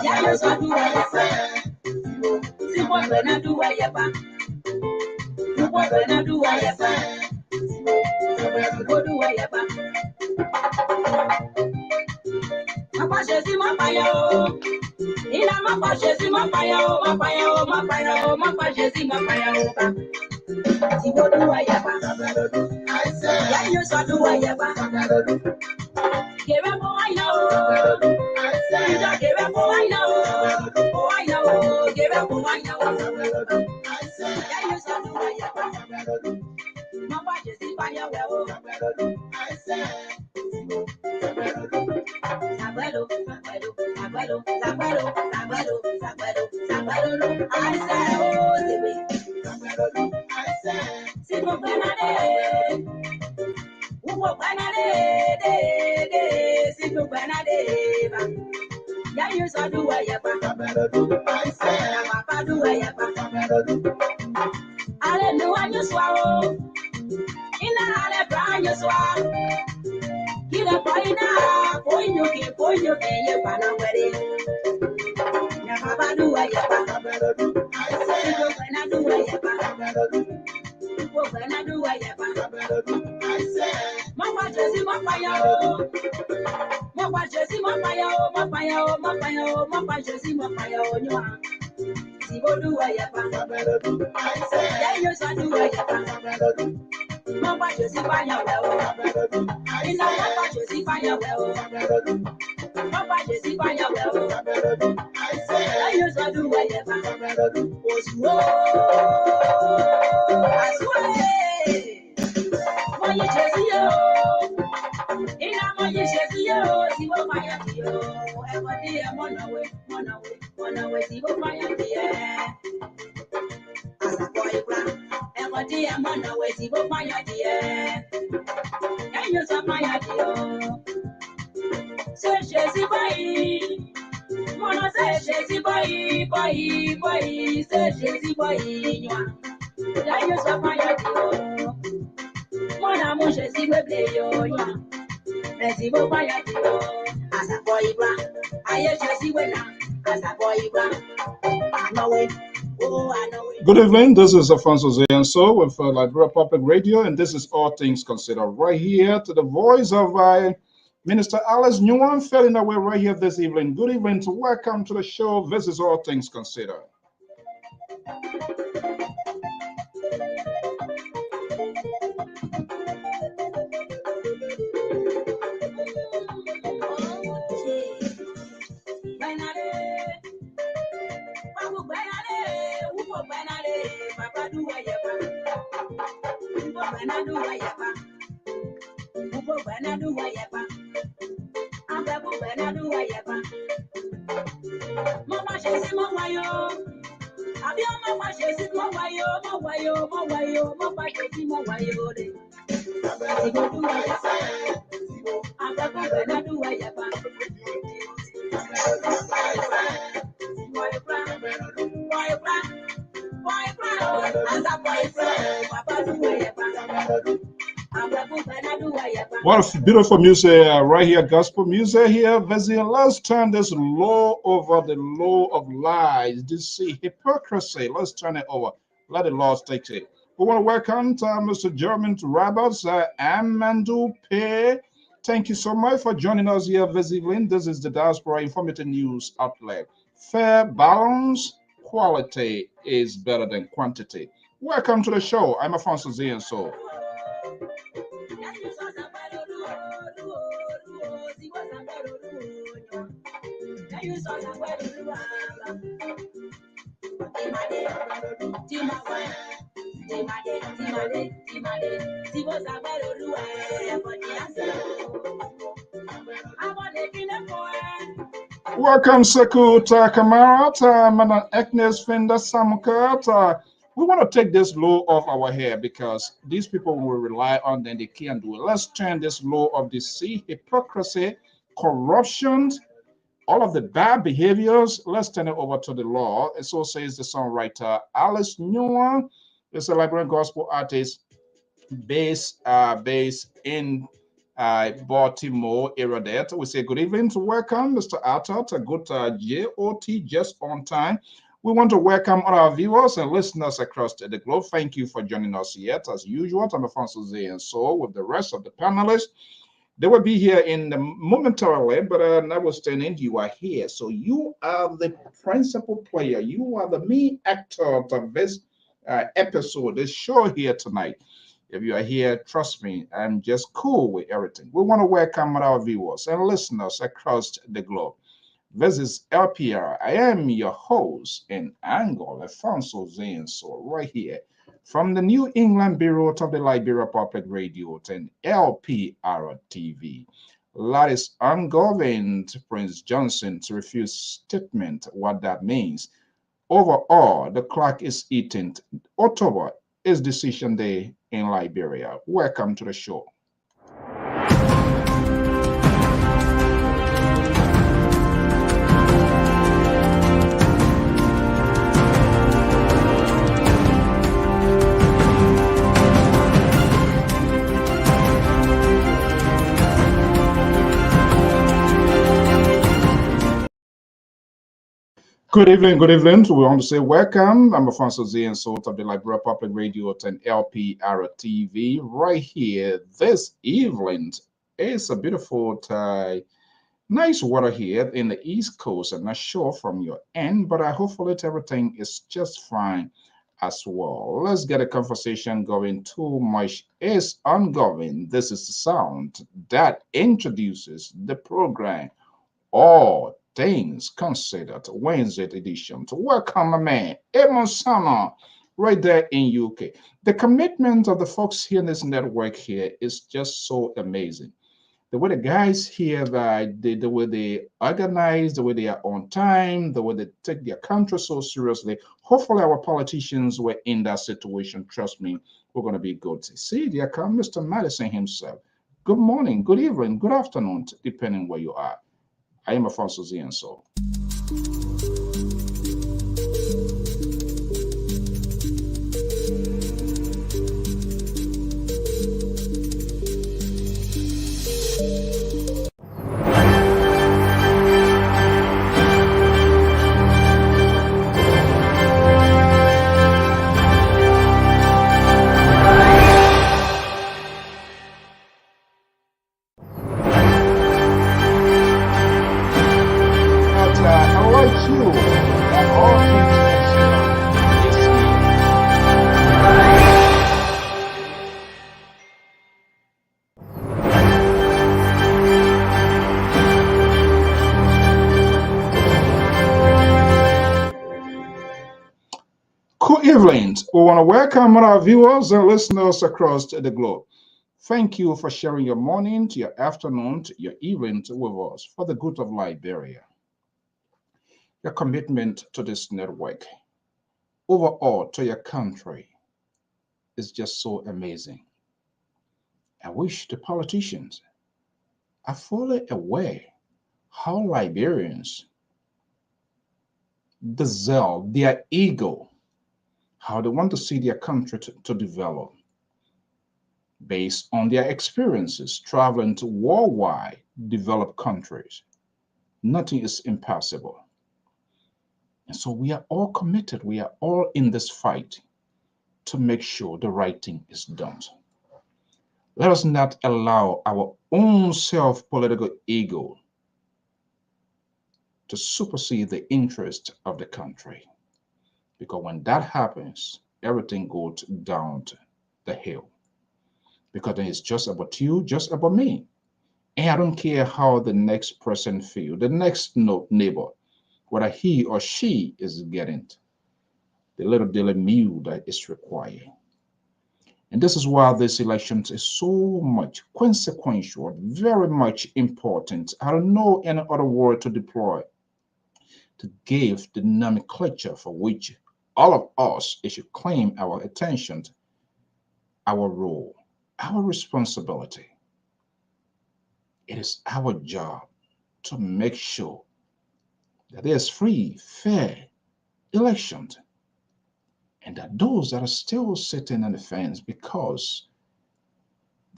Yeah, you so do what you say. See what when I do what you say. What when I do what you say. Go do what you say. My Jesse, my fire. Ina my Jesse, my fire. My fire, my fire, my Jesse, my fire. See what do what you say. I say, yeah, you so do what you say. Give up, oh I know. I say, give up, oh I know. Oh I know. Give up, oh I know. I say, yeah, you so do what you say. My Jesse, fire, well. I say. Saguero, saguero, saguero, saguero, saguero, saguero, saguero. I say, oh, saguero. I say, si no penade, uwo penade, si no penade. Ya you so do what you want. I say, papa do what you want. I don't know when you swallow. Ina ale brand you swallow. Kila paina, ponyo ke ye pana were. Ya baba do wa ya ba. I say go when I do wa ya ba. Go when I do wa ya ba. I say mama Jesse mama ya o. Mama Jesse mama ya o, mama ya o, mama ya o, mama Jesse mama ya o nywa. Si go do wa ya ba. I say ya you so do wa ya ba. Mama Jesse fire well. Ina mama Jesse fire well. Mama Jesse fire well. I say I use to do whatever. Oswo. Aswe. Moye Jesse yo. Ina moye Jesse yo. Si wo fire yo. Everybody monawe. Si wo fire yo. Asa boy brown. Everybody monawe. Si wo fire yo. Can you stop my idea? Say Jesse boy, wanna say Jesse boy, say Jesse boy, can you stop my idea? Wanna mo Jesse we play yo, Jesse boy my idea. As a boy brown, I hear Jesse we now. As a boy brown, I know it. Oh, I know it. Good evening. This is Alfonso Zayanso with Liberia Public Radio, and this is All Things Considered right here to the voice of Minister Alice Newman, filling away right here this evening. Good evening. Welcome to the show. This is All Things Considered. Mama Jesse mama yo. Abi mama Jesse mama yo. Mama Jesse mama yo de. Si go do what you say. Aba go bena do what you want. Boy, as a boyfriend, Papa do what you want. What beautiful music right here, gospel music here. Let's turn this law over the law of lies, deceit, hypocrisy. Let's turn it over. Let the Lord take it. We want to welcome Mr. Jeremy Roberts, Amandu Pay. Thank you so much for joining us here this evening. This is the Diaspora Informative News Outlet. Fair balance, quality is better than quantity. Welcome to the show. I'm Alfonso Zayanso. Welcome, Sekuta Kamarata, Mana Eknes Fenda Samukata. We want to take this law off our hair because these people will rely on them, they can't do it. Let's turn this law of deceit, hypocrisy, corruption, all of the bad behaviors, let's turn it over to the law. And so says the songwriter Alice Newman. Is a Liberian gospel artist based in Baltimore area there. We say good evening to welcome Mr. Atot, a good JOT, just on time. We want to welcome all our viewers and listeners across the globe. Thank you for joining us yet. As usual, I'm Alfonso Z and so with the rest of the panelists. They will be here in momentarily, but notwithstanding, you are here. So you are the principal player. You are the main actor of this episode, this show here tonight. If you are here, trust me, I'm just cool with everything. We want to welcome our viewers and listeners across the globe. This is LPR. I am your host in Angola, Alfonso Zenso, right here from the New England Bureau of the Liberia Public Radio and LPR-TV. That is ungoverned Prince Johnson to refuse statement what that means. Overall, the clock is eating. October is decision day in Liberia. Welcome to the show. Good evening, good evening. We want to say welcome. I'm Alfonso Z and Salt of the Liberia Public Radio and LPR-TV right here this evening. It's a beautiful, nice weather here in the East Coast. I'm not sure from your end, but hopefully everything is just fine as well. Let's get a conversation going. Too much is ongoing. This is the sound that introduces the program. All things considered, Wednesday edition. To welcome my man, Emon Sama, right there in UK. The commitment of the folks here in this network here is just so amazing. The way the guys here, the way they organize, the way they are on time, the way they take their country so seriously. Hopefully our politicians were in that situation. Trust me, we're going to be good. See, there comes Mr. Madison himself. Good morning, good evening, good afternoon, depending where you are. I am Alfonso Z and so. Good evening. We want to welcome our viewers and listeners across the globe. Thank you for sharing your morning to your afternoon to your evening with us for the good of Liberia. Your commitment to this network, overall to your country, is just so amazing. I wish the politicians are fully aware how Liberians, the zeal, their ego, how they want to see their country to develop based on their experiences traveling to worldwide developed countries. Nothing is impossible. And so we are all committed, we are all in this fight to make sure the right thing is done. Let us not allow our own self-political ego to supersede the interest of the country. Because when that happens, everything goes down the hill. Because then it's just about you, just about me. And I don't care how the next person feels, the next neighbor, whether he or she is getting the little daily meal that is required. And this is why this election is so much consequential, very much important. I don't know any other word to deploy to give the nomenclature for which all of us should claim our attention, our role, our responsibility. It is our job to make sure that there's free, fair elections, and that those that are still sitting on the fence because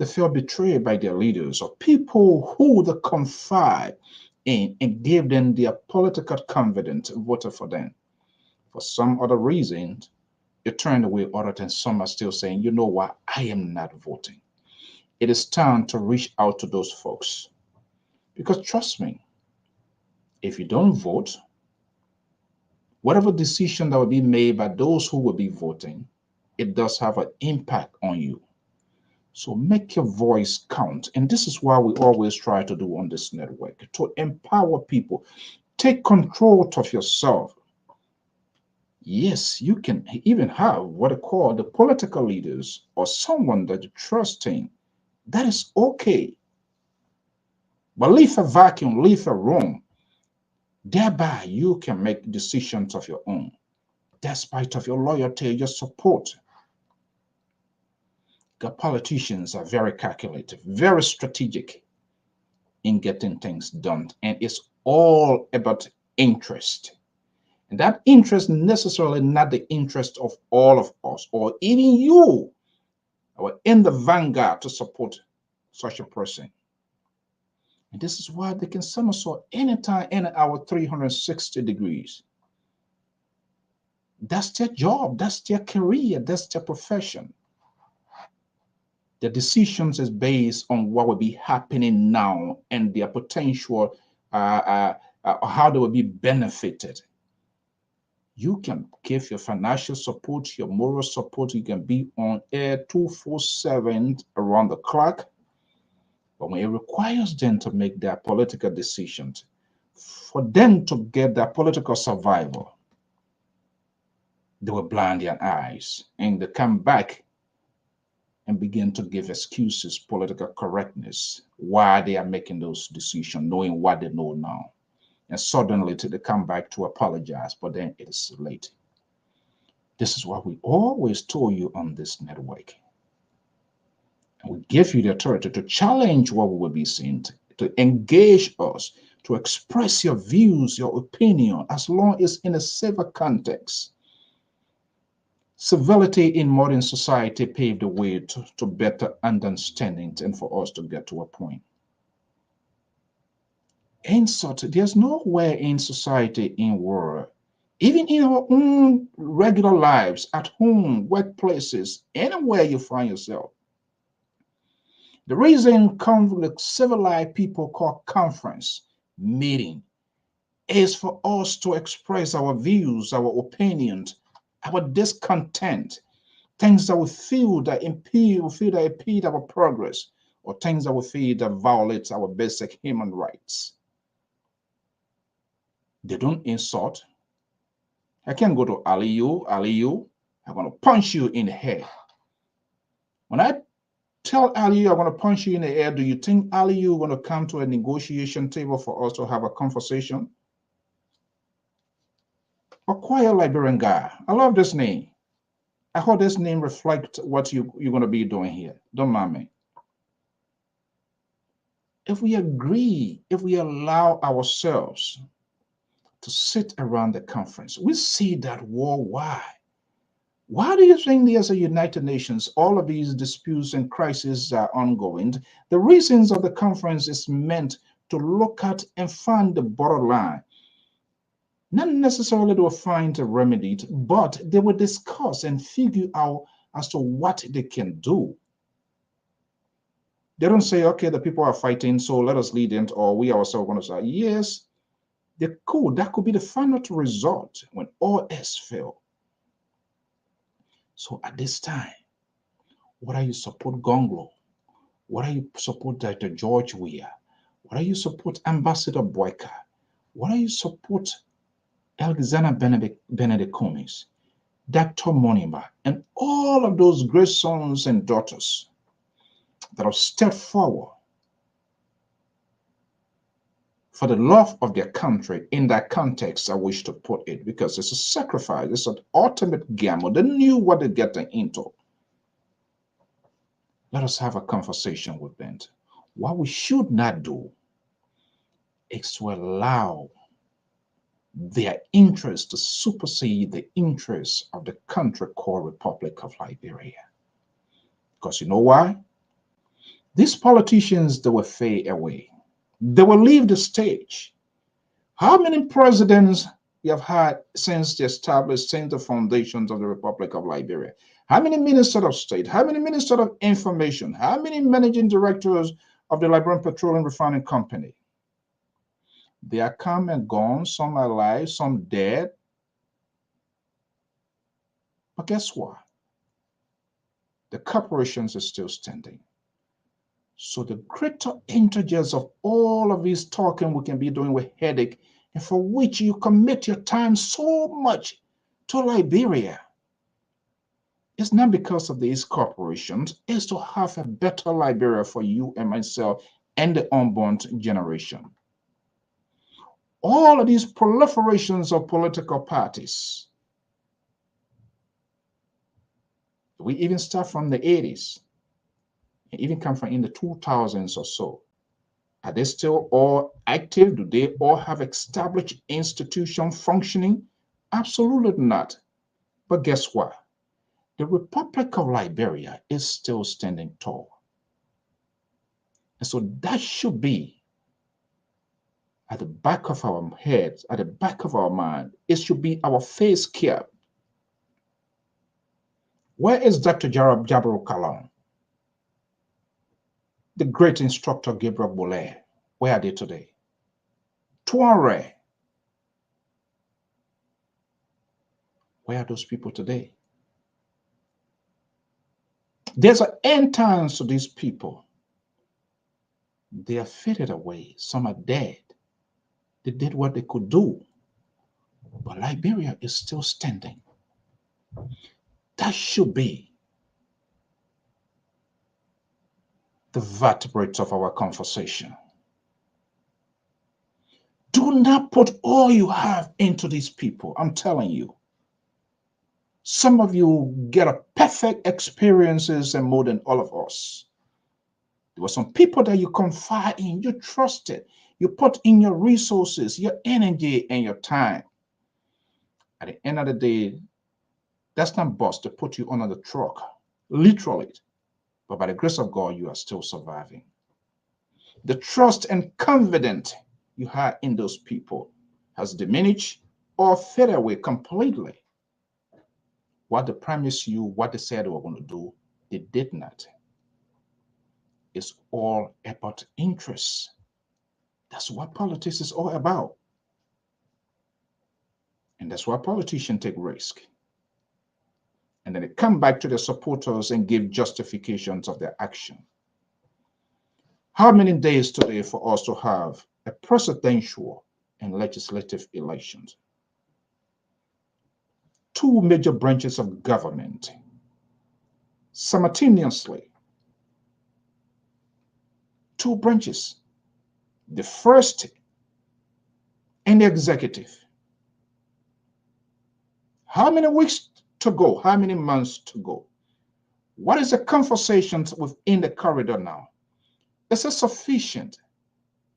they feel betrayed by their leaders or people who they confide in and give them their political confidence voted for them. For some other reason, you turned away other than some are still saying, you know what, I am not voting. It is time to reach out to those folks. Because trust me, if you don't vote, whatever decision that will be made by those who will be voting, it does have an impact on you. So make your voice count. And this is why we always try to do on this network, to empower people. Take control of yourself. Yes, you can even have what I call the political leaders or someone that you trust in. That is okay. But leave a vacuum, leave a room. Thereby, you can make decisions of your own, despite of your loyalty, your support. The politicians are very calculative, very strategic in getting things done. And it's all about interest. And that interest necessarily not the interest of all of us, or even you are in the vanguard to support such a person. And this is why they can somersault anytime, any hour, 360 degrees. That's their job, that's their career, that's their profession. The decisions is based on what will be happening now and their potential, how they will be benefited. You can give your financial support, your moral support. You can be on air 247 around the clock. But when it requires them to make their political decisions, for them to get their political survival, they will blind their eyes and they come back and begin to give excuses, political correctness, why they are making those decisions, knowing what they know now. And suddenly they come back to apologize, but then it is late. This is what we always told you on this network. And we give you the authority to challenge what we will be saying, to engage us, to express your views, your opinion, as long as in a safer context. Civility in modern society paved the way to better understanding and for us to get to a point. Insult, there's nowhere in society, in world, even in our own regular lives, at home, workplaces, anywhere you find yourself. The reason the civilized people call conference meeting is for us to express our views, our opinions, our discontent, things that we feel that impede our progress, or things that we feel that violate our basic human rights. They don't insult. I can go to Aliyu, I'm going to punch you in the head. When I tell Aliyu I'm going to punch you in the head, do you think Aliyu is going to come to a negotiation table for us to have a conversation? A quiet Liberian guy. I love this name. I hope this name reflects what you're going to be doing here. Don't mind me. If we agree, if we allow ourselves to sit around the conference, we see that worldwide. Why do you think there's a United Nations? All of these disputes and crises are ongoing. The reasons of the conference is meant to look at and find the borderline. Not necessarily to find a remedy, but they will discuss and figure out as to what they can do. They don't say, okay, the people are fighting, so let us lead them, or we ourselves are going to say, yes, that could be the final result when all else fail. So at this time, whether you support Gonglo, whether you support Dr. George Weah, whether you support Ambassador Boyka, whether you support Alexander Benedict Cummings, Dr. Monimba, and all of those great sons and daughters that have stepped forward for the love of their country in that context, I wish to put it, because it's a sacrifice, it's an ultimate gamble. They knew what they're getting into. Let us have a conversation with them. What we should not do is to allow their interest to supersede the interests of the country called Republic of Liberia. Because you know why? These politicians, they will fade away. They will leave the stage. How many presidents we have had since the established, since the foundations of the Republic of Liberia? How many ministers of state? How many ministers of information? How many managing directors of the Liberian Petroleum Refining Company? They are come and gone. Some are alive, some dead. But guess what? The corporations are still standing. So the greater integers of all of this talking we can be doing with headache, and for which you commit your time so much to Liberia, it's not because of these corporations, it's to have a better Liberia for you and myself and the unborn generation. All of these proliferations of political parties, we even start from the 80s, and even come from in the 2000s or so. Are they still all active? Do they all have established institution functioning? Absolutely not. But guess what? The Republic of Liberia is still standing tall. And so that should be at the back of our heads, at the back of our mind. It should be our face cap. Where is Dr. Jabro Kalon? The great instructor Gabriel Boulay? Where are they today? Tuare, where are those people today? There's an end time to these people. They are faded away. Some are dead. They did what they could do. But Liberia is still standing. That should be the vertebrates of our conversation. Do not put all you have into these people. I'm telling you. Some of you get a perfect experiences and more than all of us. There were some people that you confide in, you trusted, you put in your resources, your energy, and your time. At the end of the day, that's not bust to put you under the truck, literally. But by the grace of God, you are still surviving. The trust and confidence you had in those people has diminished or faded away completely. What they promised you, what they said they were going to do, they did not. It's all about interests. That's what politics is all about. And that's why politicians take risk. And then they come back to their supporters and give justifications of their action. How many days today for us to have a presidential and legislative elections? Two major branches of government simultaneously. Two branches. The first and the executive. How many weeks to go? How many months to go? What is the conversation within the corridor now? Is it sufficient?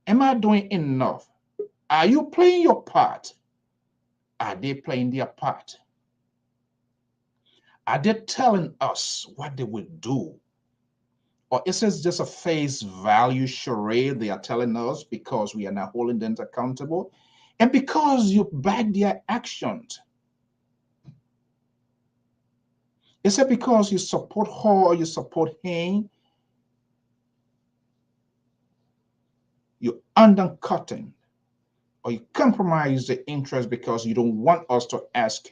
Am I doing enough? Are you playing your part? Are they playing their part? Are they telling us what they will do? Or is it just a face value charade they are telling us because we are not holding them accountable? And because you back their actions? Is it because you support her or you support him? You're undercutting or you compromise the interest because you don't want us to ask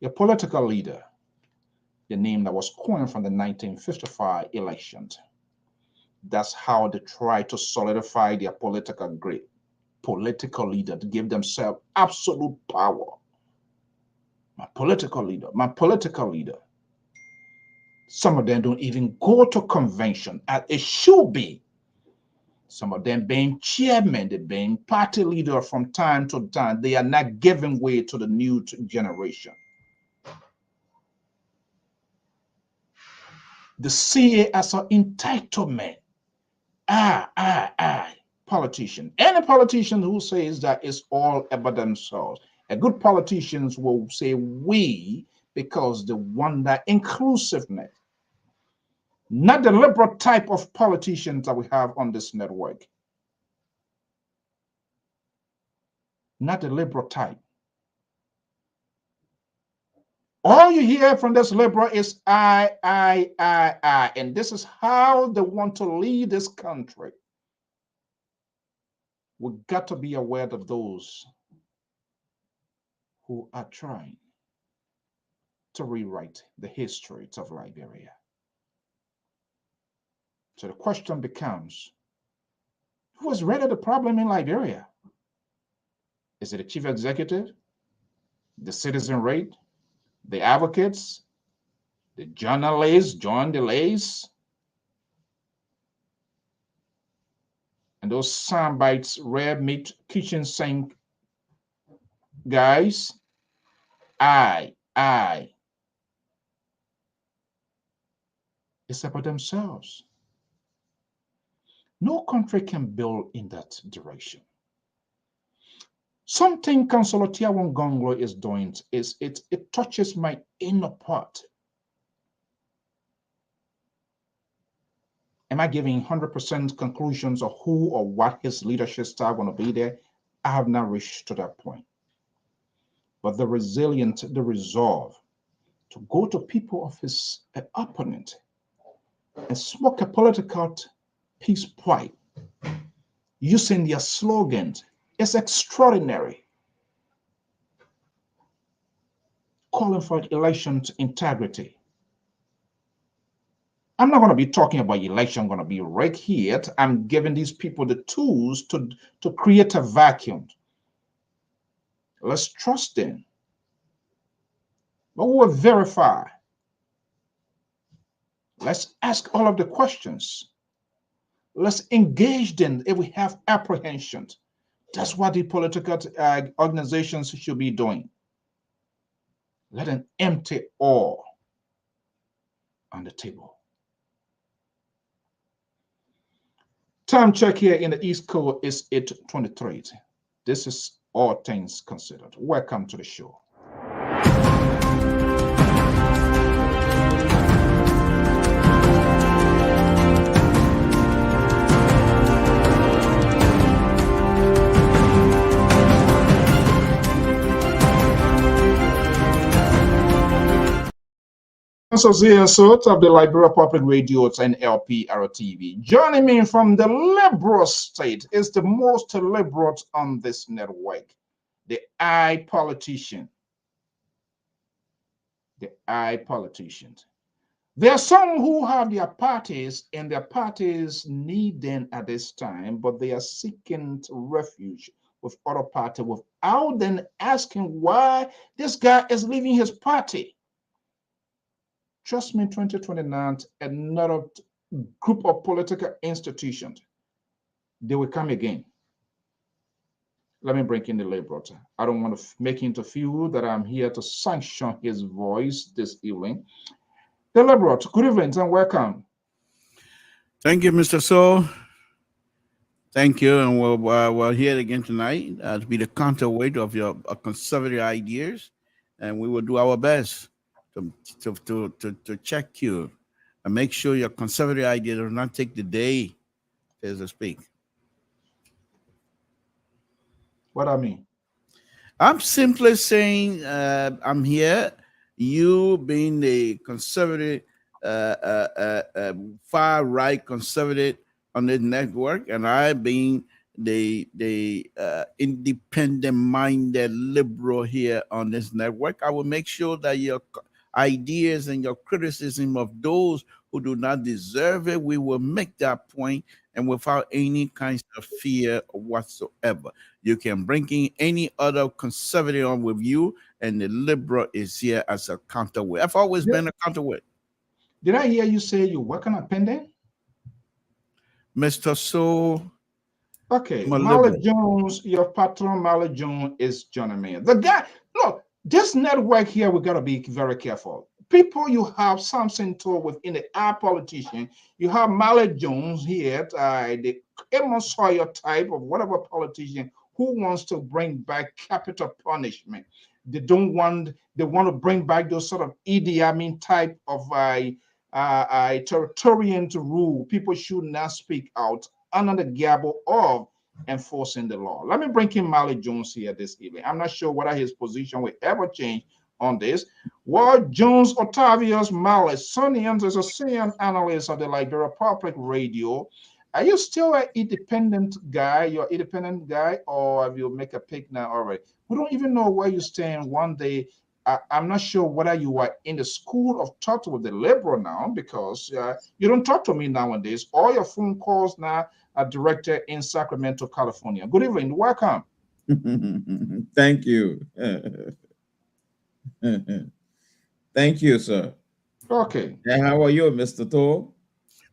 your political leader the name that was coined from the 1955 elections. That's how they try to solidify their political grip, political leader, to give themselves absolute power. My political leader, my political leader. Some of them don't even go to convention as it should be. Some of them being chairman, they being party leader from time to time. They are not giving way to the new generation. They see it as an entitlement. Politician. Any politician who says that it's all about themselves. A good politicians will say we because they want that inclusiveness. Not the liberal type of politicians that we have on this network. Not the liberal type. All you hear from this liberal is I. And this is how they want to lead this country. We've got to be aware of those who are trying to rewrite the history of Liberia. So the question becomes, who is really the problem in Liberia? Is it the chief executive, the citizen rate, the advocates, the journalists, John Delays, and those soundbites, rare meat, kitchen sink guys? I. It's about themselves. No country can build in that direction. Something Councillor Tiawongonglo is doing is it touches my inner part. Am I giving 100% conclusions of who or what his leadership style going to be there? I have not reached to that point. But the resilience, the resolve to go to people of his opponent and smoke a political peace pipe using their slogans is extraordinary. Calling for election integrity. I'm not going to be talking about election going to be right here. I'm giving these people the tools to create a vacuum. Let's trust them. But we will verify. Let's ask all of the questions. Let's engage them if we have apprehensions. That's what the political organizations should be doing. Let an empty all on the table. Time check here in the East Coast is 8:23. This is All Things Considered. Welcome to the show. Associate of the Liberia Public Radios and LPR-TV. Joining me from the liberal state is the most liberal on this network, the I politician. The I politicians. There are some who have their parties and their parties need them at this time, but they are seeking refuge with other parties without then asking why this guy is leaving his party. Trust me, 2029, another group of political institutions, they will come again. Let me bring in the Liberal. I don't want to make him to feel that I'm here to sanction his voice this evening. The Liberal, good evening and welcome. Thank you, Mr. So. Thank you, and we're here again tonight to be the counterweight of your conservative ideas, and we will do our best to check you and make sure your conservative idea does not take the day, so to speak. What I mean? I'm simply saying I'm here. You being the conservative, far right conservative on this network, and I being the independent-minded liberal here on this network, I will make sure that your ideas and your criticism of those who do not deserve it, we will make that point, and without any kinds of fear whatsoever. You can bring in any other conservative on with you, and the liberal is here as a counterweight. I've always been a counterweight. Did I hear you say you're working on pending? Mr. So. Okay, Malik Jones, your patron Malik Jones is joining me. The guy, look, this network here, we got to be very careful. People, you have something to within the our politician. You have Malik Jones here, the Amos Sawyer type of whatever politician who wants to bring back capital punishment. They want to bring back those sort of Idi Amin type of authoritarian rule. People should not speak out under the gabble of enforcing the law. Let me bring in Mally Jones here this evening. I'm not sure whether his position will ever change on this. Well, Jones Octavius Mally, Sonians is a senior analyst of the Liberia Public Radio. Are you still an independent guy? You're an independent guy, or have you make a pick now already? We don't even know where you stand one day. I'm not sure whether you are in the school of thought with the liberal now, because you don't talk to me nowadays. All your phone calls now are directed in Sacramento, California. Good evening. Welcome. Thank you. Thank you, sir. Okay. And how are you, Mr. Thor?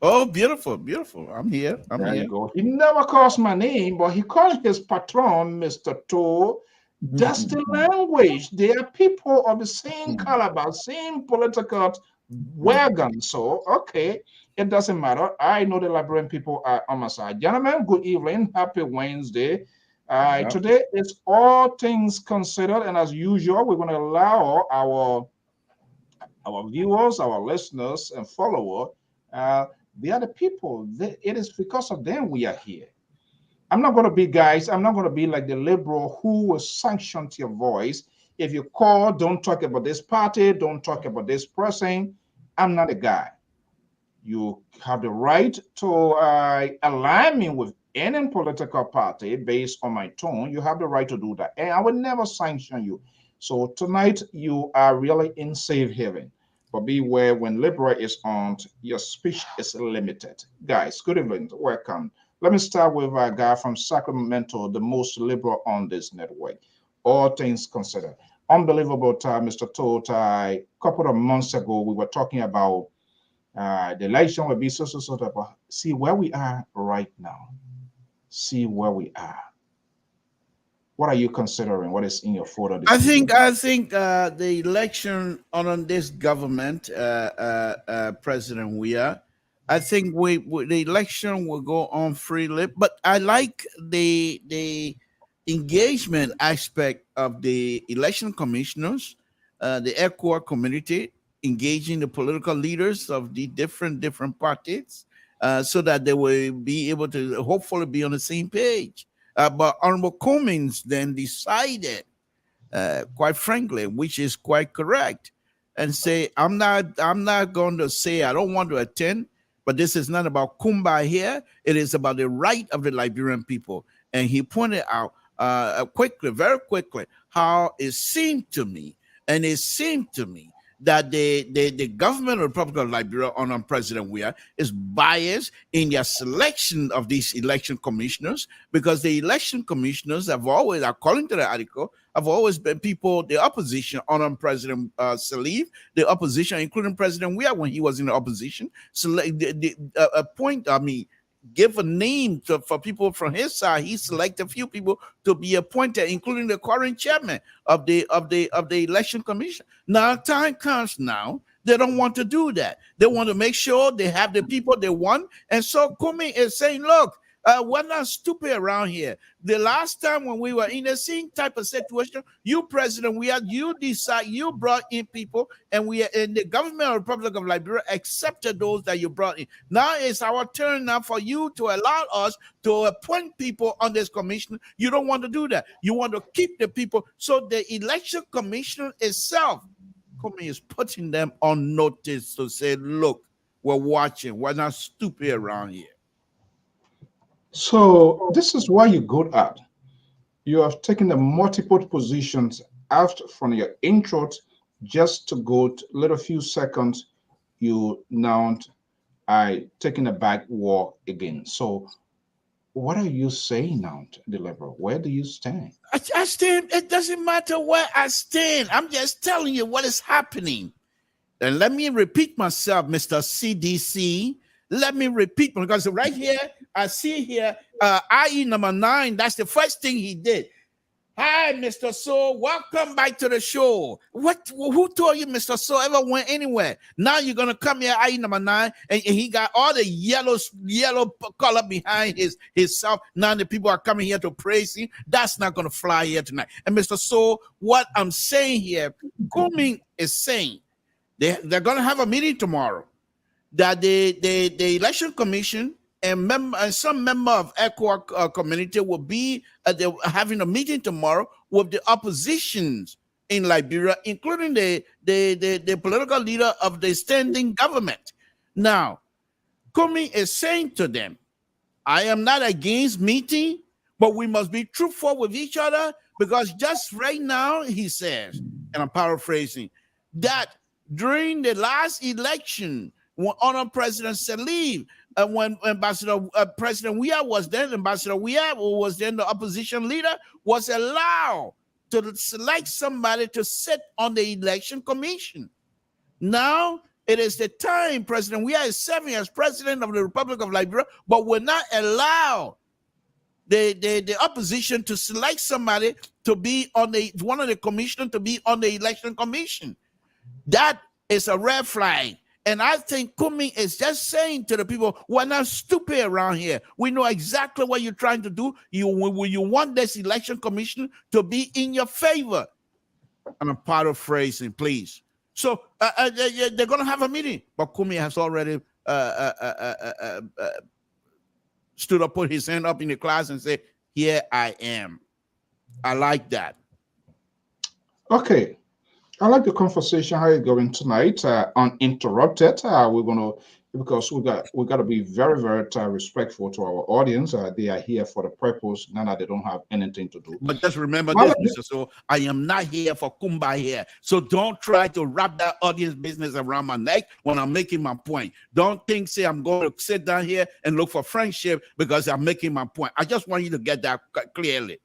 Oh, beautiful, beautiful. I'm here. There you go. He never calls my name, but he calls his patron Mr. Toe. That's the language. They are people of the same caliber, same political wagon. So, okay, it doesn't matter. I know the Liberian people are on my side. Gentlemen, good evening. Happy Wednesday. Today is All Things Considered, and as usual, we're going to allow our viewers, our listeners, and followers. They are the people. It is because of them we are here. I'm not going to be, guys, I'm not going to be like the liberal who will sanction your voice. If you call, don't talk about this party, don't talk about this person. I'm not a guy. You have the right to align me with any political party based on my tone. You have the right to do that. And I will never sanction you. So tonight, you are really in safe haven. But beware, when liberal is on, your speech is limited. Guys, good evening. Welcome. Let me start with a guy from Sacramento, the most liberal on this network. All things considered. Unbelievable time, Mr. Tote. A couple of months ago, we were talking about the election will be so. But see where we are right now. See where we are. What are you considering? What is in your folder? I think the election on this government, President Weah, I think the election will go on freely. But I like the engagement aspect of the election commissioners, the ECOWA community, engaging the political leaders of the different parties, so that they will be able to hopefully be on the same page. But Honorable Cummings then decided, quite frankly, which is quite correct, and say, I'm not going to say I don't want to attend, but this is not about Kumbaya here. It is about the right of the Liberian people. And he pointed out very quickly, how it seemed to me that the government of the Republic of Liberia under President Weah is biased in their selection of these election commissioners, because the election commissioners have always, according to the article, have always been people, the opposition under President Salif, the opposition, including President Weah when he was in the opposition, give a name for people from his side. He selected a few people to be appointed, including the current chairman of the election commission. Now, time comes now. They don't want to do that. They want to make sure they have the people they want. And so Kumi is saying, look, we're not stupid around here. The last time when we were in the same type of situation, you, President, you brought in people, and the government of the Republic of Liberia accepted those that you brought in. Now it's our turn now for you to allow us to appoint people on this commission. You don't want to do that. You want to keep the people. So the election commission itself is putting them on notice to say, look, we're watching. We're not stupid around here. So this is why you're good at. You have taken the multiple positions out from your intro just to go to little few seconds. You now taking a back walk again. So what are you saying now, the liberal? Where do you stand? I stand. It doesn't matter where I stand. I'm just telling you what is happening. And let me repeat myself, Mr. CDC. Let me repeat, because right here, I see here, IE number 9, that's the first thing he did. Hi, Mr. So, welcome back to the show. Who told you Mr. So ever went anywhere? Now you're going to come here, IE number 9, and he got all the yellow color behind his self. Now the people are coming here to praise him. That's not going to fly here tonight. And Mr. So, what I'm saying here, Kuming is saying, they're going to have a meeting tomorrow. that the election commission and some member of ECOWAS community will be having a meeting tomorrow with the oppositions in Liberia, including the political leader of the standing government. Now, Kumi is saying to them, I am not against meeting, but we must be truthful with each other, because just right now, he says, and I'm paraphrasing, that during the last election, when Honor President Salif, when President Weah was then, Ambassador Weah, who was then the opposition leader, was allowed to select somebody to sit on the election commission. Now, it is the time President Weah is serving as president of the Republic of Liberia, but will not allow the opposition to select somebody to be on one of the commissioners to be on the election commission. That is a red flag. And I think Kumi is just saying to the people, we're not stupid around here. We know exactly what you're trying to do. You want this election commission to be in your favor. And I'm paraphrasing, please. So they're going to have a meeting. But Kumi has already stood up, put his hand up in the class and said, here I am. I like that. Okay. I like the conversation, how it's going tonight, uninterrupted. We're going to, because we got to be very, very respectful to our audience. They are here for the purpose, none that they don't have anything to do. But just remember this, Mr. So I am not here for kumbaya here. So don't try to wrap that audience business around my neck when I'm making my point. Don't think, say, I'm going to sit down here and look for friendship because I'm making my point. I just want you to get that clearly.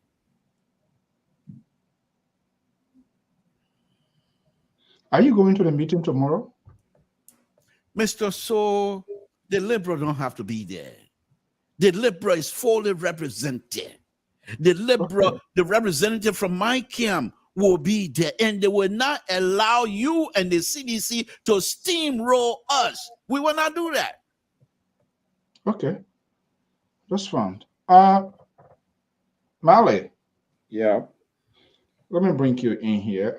Are you going to the meeting tomorrow? Mr. So, the Liberal don't have to be there. The Liberal is fully represented. The Liberal, okay, the representative from my camp will be there, and they will not allow you and the CDC to steamroll us. We will not do that. Okay. That's fine. Mali. Yeah. Let me bring you in here.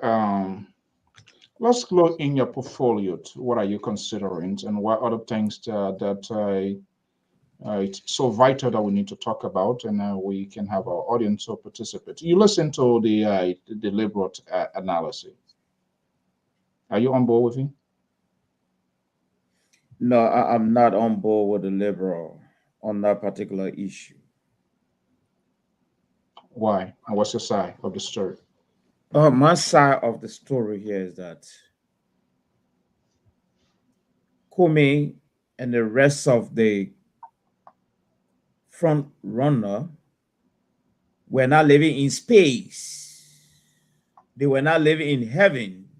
Let's look in your portfolio. What are you considering, and what other things that it's so vital that we need to talk about, and we can have our audience so participate. You listen to the deliberate analysis. Are you on board with him? No, I'm not on board with the Liberal on that particular issue. Why? And what's your side of the story? My side of the story here is that Kumi and the rest of the front runner were not living in space. They were not living in heaven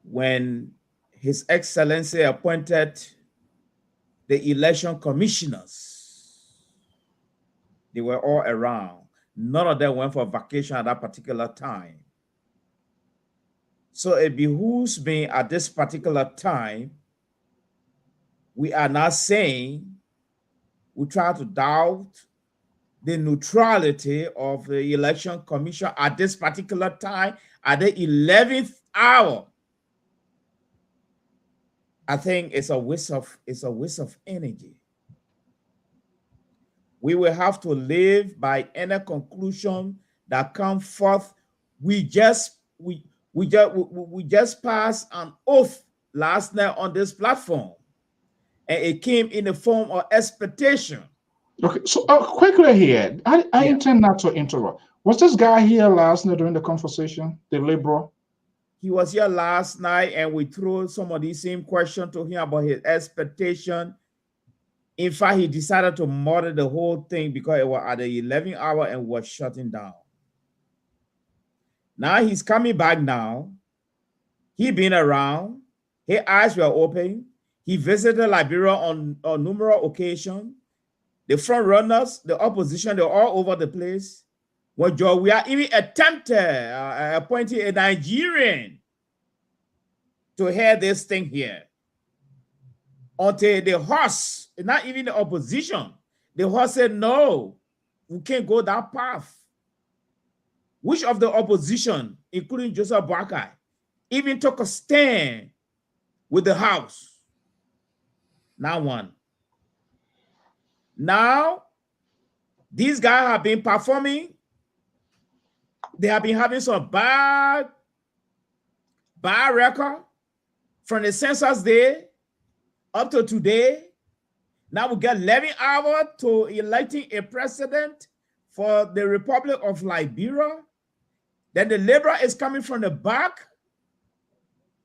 when His Excellency appointed the election commissioners. They were all around. None of them went for vacation at that particular time. So it behooves me at this particular time, we are not saying we try to doubt the neutrality of the election commission at this particular time, at the 11th hour. I think it's a waste of energy. We will have to live by any conclusion that comes forth. We just passed an oath last night on this platform, and it came in the form of expectation. Okay, so quickly here, I intend not to interrupt. Was this guy here last night during the conversation, the Liberal? He was here last night, and we threw some of these same questions to him about his expectation. In fact, he decided to murder the whole thing because it was at the 11th hour and was shutting down. Now he's coming back now. He been around. His eyes were open. He visited Liberia on numerous occasions. The front runners, the opposition, they're all over the place. When we are even attempted appointing a Nigerian to head this thing here. Until the horse, not even the opposition, the horse said, no, we can't go that path. Which of the opposition, including Joseph Boakai, even took a stand with the House Not one. Now, these guys have been performing. They have been having some bad record from the census day up to today. Now we get 11 hours to electing a president for the Republic of Liberia. Then the Liberal is coming from the back.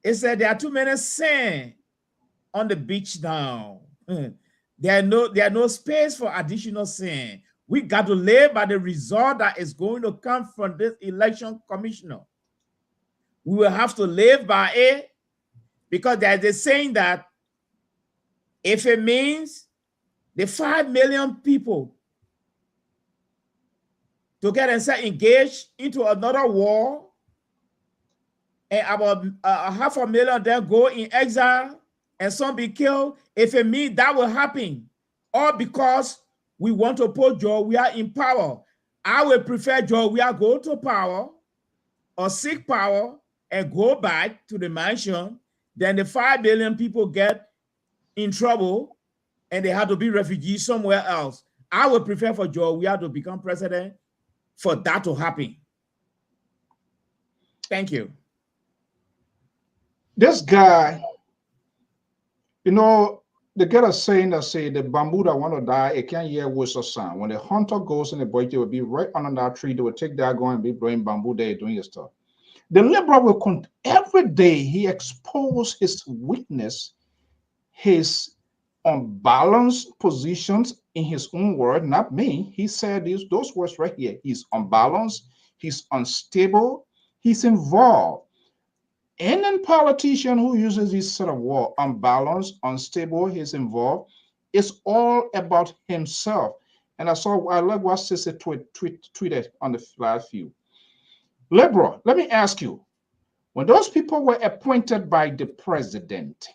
It said there are too many sand on the beach now. There are no space for additional sand. We got to live by the result that is going to come from this election commissioner. We will have to live by it, because there's a saying that if it means the 5 million people to get themselves engaged into another war, and about 500,000 then go in exile and some be killed, if it means that will happen, all because we want to put Georgia in power. I would prefer Georgia go to power or seek power and go back to the mansion than the 5 billion people get in trouble and they have to be refugees somewhere else. I would prefer for Georgia to become president for that to happen. Thank you. This guy, you know, they get a saying that say the bamboo that want to die, it can't hear whistle sound. When the hunter goes in the bush, they will be right under that tree. They will take that going and be blowing bamboo there, doing his stuff. The liberal will every day he expose his weakness, his unbalanced positions in his own word, not me. He said those words right here. He's unbalanced, he's unstable, he's involved. Any politician who uses this sort of word, unbalanced, unstable, he's involved, it's all about himself. And I like what Sister tweeted on the last few. Liberal, let me ask you, when those people were appointed by the president,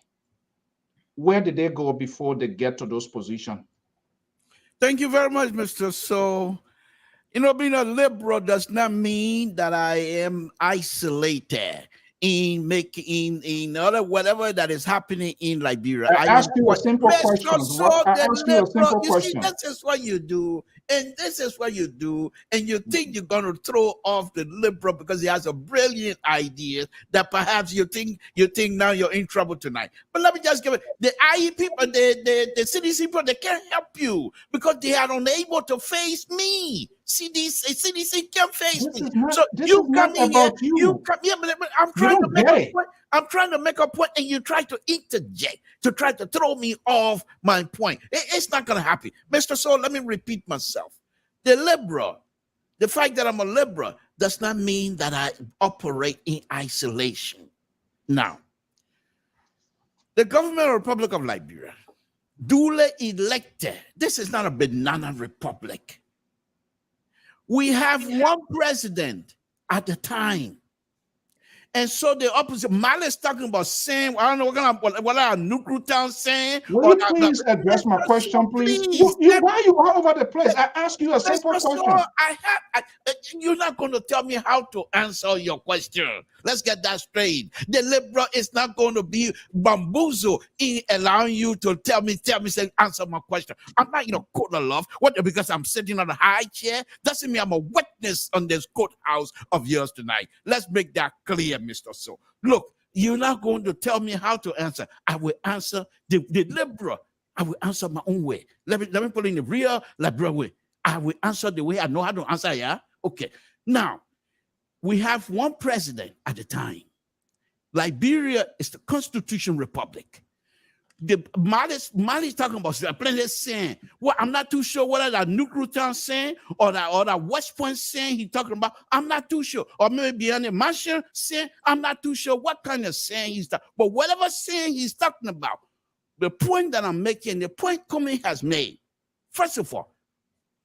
where did they go before they get to those positions? Thank you very much, Mr. So, you know, being a liberal does not mean that I am isolated in other whatever that is happening in Liberia. I ask you a simple question. This is what you do, and this is what you do, and you think you're going to throw off the liberal because he has a brilliant idea that perhaps you think now you're in trouble tonight. But let me just give it the IE people, the CDC people, they can't help you because they are unable to face me. CDC can't face me. So you come in here, you come here, but I'm trying to make a point. I'm trying to make a point, and you try to interject to try to throw me off my point. It's not going to happen. Mr. So let me repeat myself. The liberal, the fact that I'm a liberal does not mean that I operate in isolation. Now, the government of the Republic of Liberia, duly elected, this is not a banana republic. We have one president at the time. And so the opposite, Mali is talking about saying, I don't know what are nuclear town saying. Will you please address my question, please? Why you all over the place? I ask you a simple question. You're not going to tell me how to answer your question. Let's get that straight. The liberal is not going to be bamboozled in allowing you to say, answer my question. I'm not, court of love. What? Because I'm sitting on a high chair doesn't mean I'm a witness on this courthouse of yours tonight. Let's make that clear, Mr. So. Look, you're not going to tell me how to answer. I will answer the liberal. I will answer my own way. Let me put it in the real liberal way. I will answer the way I know how to answer, yeah? Okay. Now, we have one president at the time. Liberia is the Constitution Republic. The Mali is talking about plenty saying. Well, I'm not too sure whether that nuclear town saying or that West Point saying he's talking about. I'm not too sure. Or maybe beyond the mansion saying. I'm not too sure what kind of saying he's talking. But whatever saying he's talking about, the point that I'm making, the point Comey has made. First of all,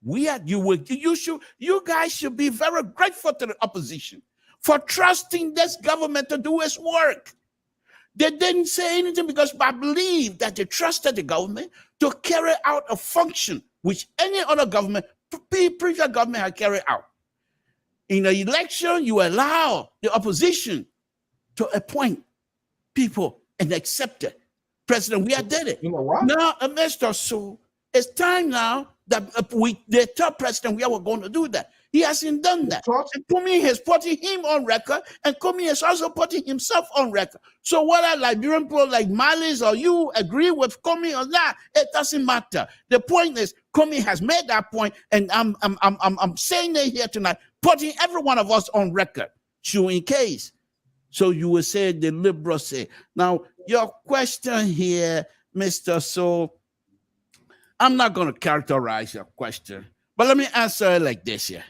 you guys should be very grateful to the opposition for trusting this government to do its work. They didn't say anything because I believe that they trusted the government to carry out a function which any other government, previous government had carried out. In an election, you allow the opposition to appoint people and accept it President, we did it. You know what? Now, Mr. So, it's time now that the third president, we are going to do that. He hasn't done that. And Kumi has putting him on record, and Kumi is also putting himself on record. So whether Liberian people like Malis or you agree with Kumi or not, it doesn't matter. The point is, Kumi has made that point, and I'm saying it here tonight, putting every one of us on record, showing case. So you will say the liberals say. Now, your question here, Mr. So, I'm not going to characterize your question, but let me answer it like this here.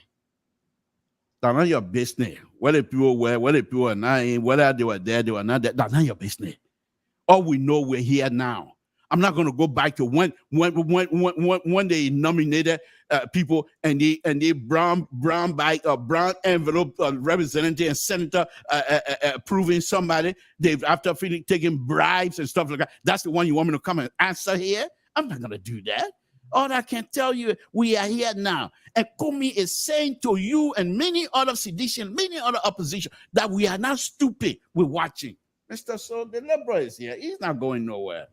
That's not your business. Whether people were, whether people are not in, whether they were there, they were not there. That's not your business. All we know, we're here now. I'm not going to go back to when they nominated people and they brown bag brown envelope representative and senator approving somebody. They've after taking bribes and stuff like that. That's the one you want me to come and answer here? I'm not going to do that. All I can tell you, we are here now. And Kumi is saying to you and many other sedition, many other opposition, that we are not stupid. We're watching. Mr. So, the liberal is here. He's not going nowhere.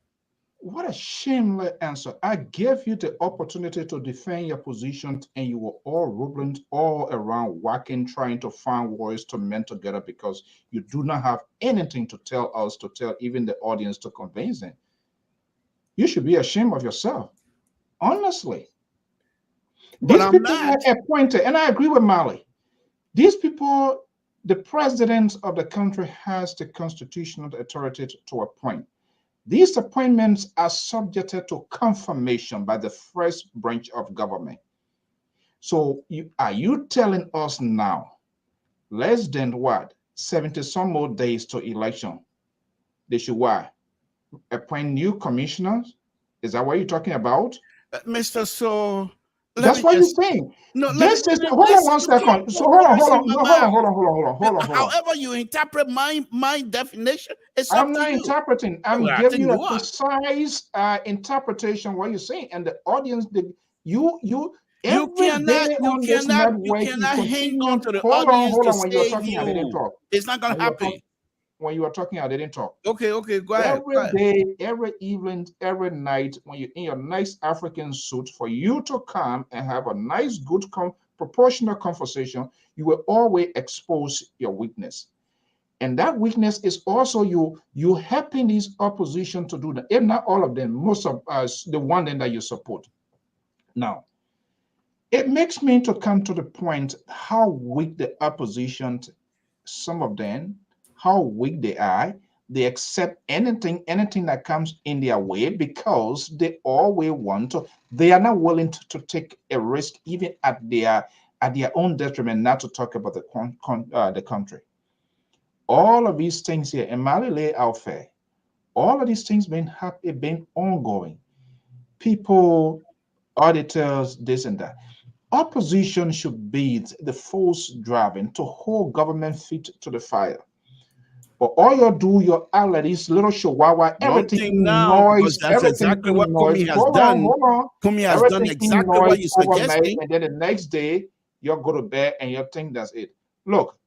What a shameless answer. I gave you the opportunity to defend your position, and you were all rubbing all around, working, trying to find words to mend together because you do not have anything to tell us, to tell even the audience to convince them. You should be ashamed of yourself. Honestly, these people are appointed, and I agree with Mali. These people, the president of the country has the constitutional authority to appoint. These appointments are subjected to confirmation by the first branch of government. So are you telling us now, less than what, 70 some more days to election, they should what? Appoint new commissioners? Is that what you're talking about? Mr. So, that's what you're saying. No, this is hold on 1 second. So hold on. However you interpret my definition, it's I'm not interpreting. I'm giving you a precise interpretation of what you're saying, and the audience, you cannot hang on to the audience to when you're talking, I didn't talk. It's not gonna happen. When you were talking, I didn't talk. Okay, go ahead. Every day, every evening, every night, when you're in your nice African suit, for you to come and have a nice, good, proportional conversation, you will always expose your weakness. And that weakness is also you helping these opposition to do that. If not all of them, most of us, the one that you support. Now, it makes me to come to the point how weak the opposition, some of them, how weak they are. They accept anything that comes in their way because they always want to. They are not willing to take a risk, even at their own detriment, not to talk about the country. All of these things here, and Mali lay out fair. All of these things been ongoing. People, auditors, this and that. Opposition should be the force driving to hold government feet to the fire. But all you do, you're out like this little chihuahua, everything noise, that's exactly what Kumi has done. Hold on. Kumi has done exactly what you suggested. And then the next day, you'll go to bed and you think that's it. Look,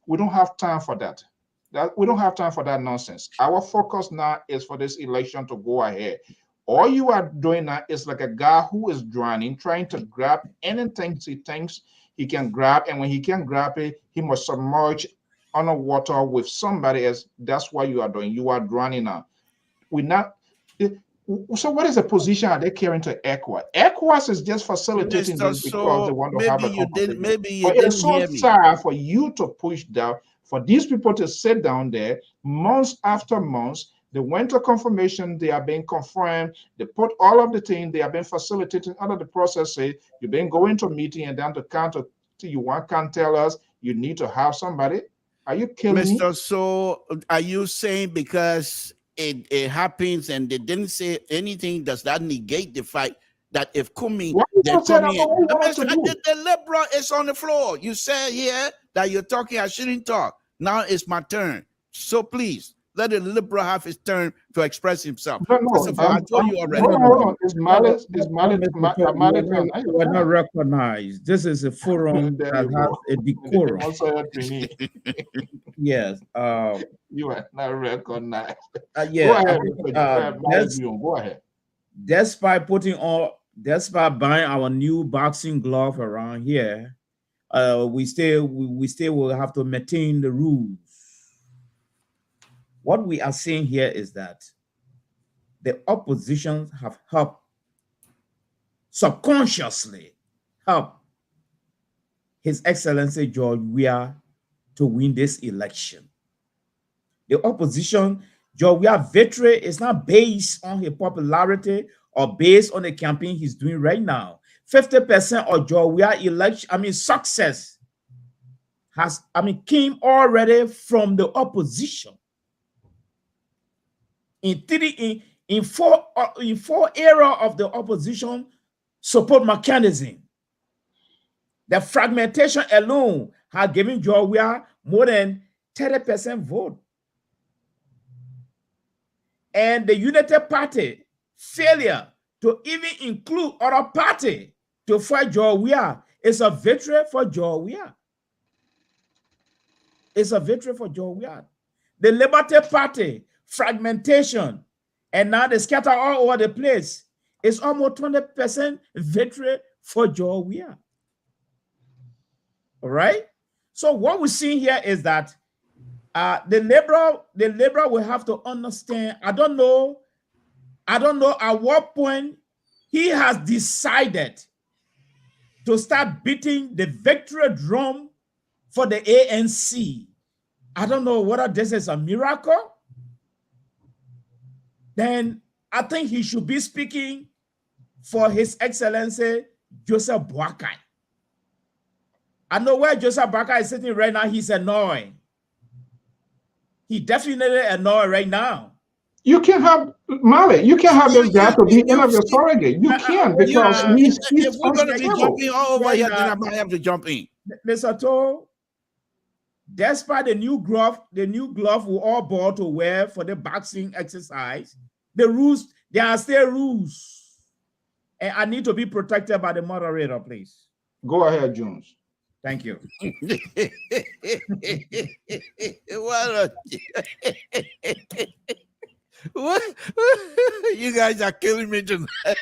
we don't have time for that. We don't have time for that nonsense. Our focus now is for this election to go ahead. All you are doing now is like a guy who is drowning, trying to grab anything he thinks he can grab. And when he can grab it, he must submerge underwater with somebody else. That's what you are doing. You are drowning now. So what is the position are they carrying to ECOWAS? ECOWAS is just facilitating this because they want to have a conversation. But it's so sad for you to push down, for these people to sit down there months after months. They went to confirmation, they are being confirmed, they put all of the things, they have been facilitating under the process. Say you've been going to a meeting and then to counter, you can't tell us you need to have somebody. Are you killing me? So are you saying because it happens and they didn't say anything, does that negate the fact that if Kumi, the liberal is on the floor? You said here that you're talking, I shouldn't talk. Now it's my turn. So please, let the liberal have his turn to express himself. No, I told you already. It's Malice. We're not recognized. This is a forum that has a decorum. Yes. You are not recognized. Yeah. Go ahead, Mr. Go ahead. Despite buying our new boxing glove around here, we still will have to maintain the rules. What we are seeing here is that the opposition have helped subconsciously help His Excellency George Weah to win this election. The opposition, George Weah victory is not based on his popularity or based on the campaign he's doing right now. 50% of George Weah election, success came already from the opposition. In four area of the opposition support mechanism. The fragmentation alone has given George Weah more than 30% vote. And the United Party failure to even include other party to fight George Weah is a victory for George Weah. It's a victory for George Weah. The Liberty Party fragmentation and now they scatter all over the place. It's almost 20% victory for George Weah. All right. So what we're seeing here is that the liberal will have to understand. I don't know at what point he has decided to start beating the victory drum for the ANC. I don't know whether this is a miracle. Then I think he should be speaking for His Excellency Joseph Boakai. I know where Joseph Boakai is sitting right now. He's annoyed. He definitely annoyed right now. You can't have Mali. You can't have this guy to be in a surrogate. You can't because he's if we're going to be jumping all over here, then I might have to jump in. Mr. Toll, despite the new glove we all bought to wear for the boxing exercise, the rules, there are still rules. And I need to be protected by the moderator, please. Go ahead, Jones. Thank you. What? You guys are killing me tonight.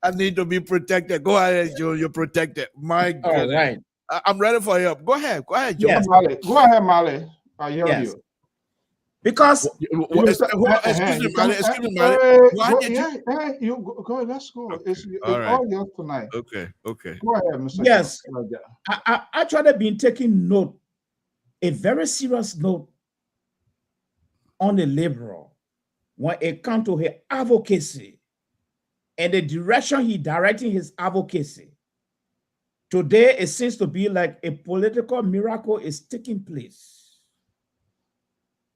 I need to be protected. Go ahead, Joe. You're protected. My goodness. All right. I'm ready for help. Go ahead, Joe. Yes. Go ahead, Mali. I hear you. Because excuse me, Mali. Go ahead. Let's go. It's all right. All yours tonight. Okay. Go ahead, Mr. Yes. I actually been taking note, a very serious note on the liberal when it comes to his advocacy and the direction he directing his advocacy. Today, it seems to be like a political miracle is taking place.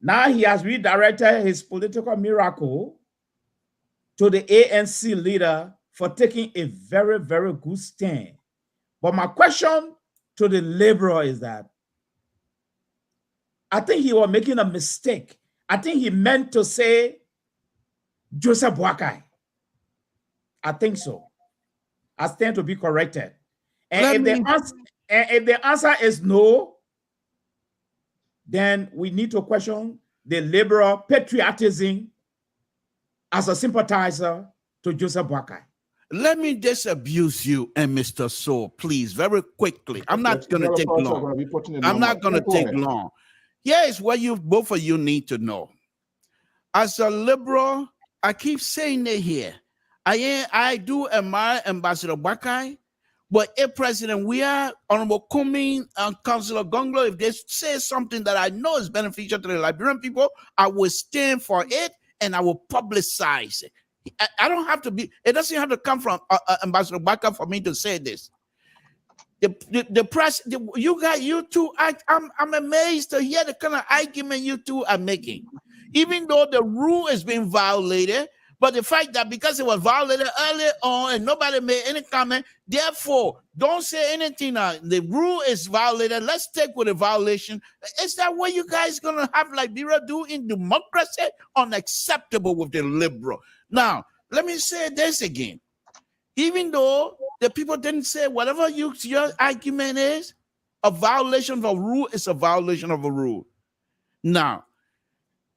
Now he has redirected his political miracle to the ANC leader for taking a very, very good stand. But my question to the liberal is that I think he was making a mistake. I think he meant to say Joseph Boakai. I think so. I stand to be corrected. And if the answer is no, then we need to question the liberal patriotism as a sympathizer to Joseph Boakai. Let me disabuse you and Mr. Soul, please, very quickly. I'm not going to take long. I'm not going to take long. Here is what you both of you need to know. As a liberal, I keep saying it here. I do admire Ambassador Boakai, but if President Weah, Honorable Kumi, and Councillor Gonglo, if they say something that I know is beneficial to the Liberian people, I will stand for it and I will publicize it. I don't have to be, it doesn't have to come from Ambassador Boakai for me to say this. The press, you two, I'm amazed to hear the kind of argument you two are making. Even though the rule is being violated, but the fact that because it was violated earlier on and nobody made any comment, therefore, don't say anything now. The rule is violated. Let's stick with the violation. Is that what you guys going to have Liberia do in democracy? Unacceptable with the liberal. Now, let me say this again. Even though the people didn't say whatever your argument is, A violation of a rule is a violation of a rule. Now,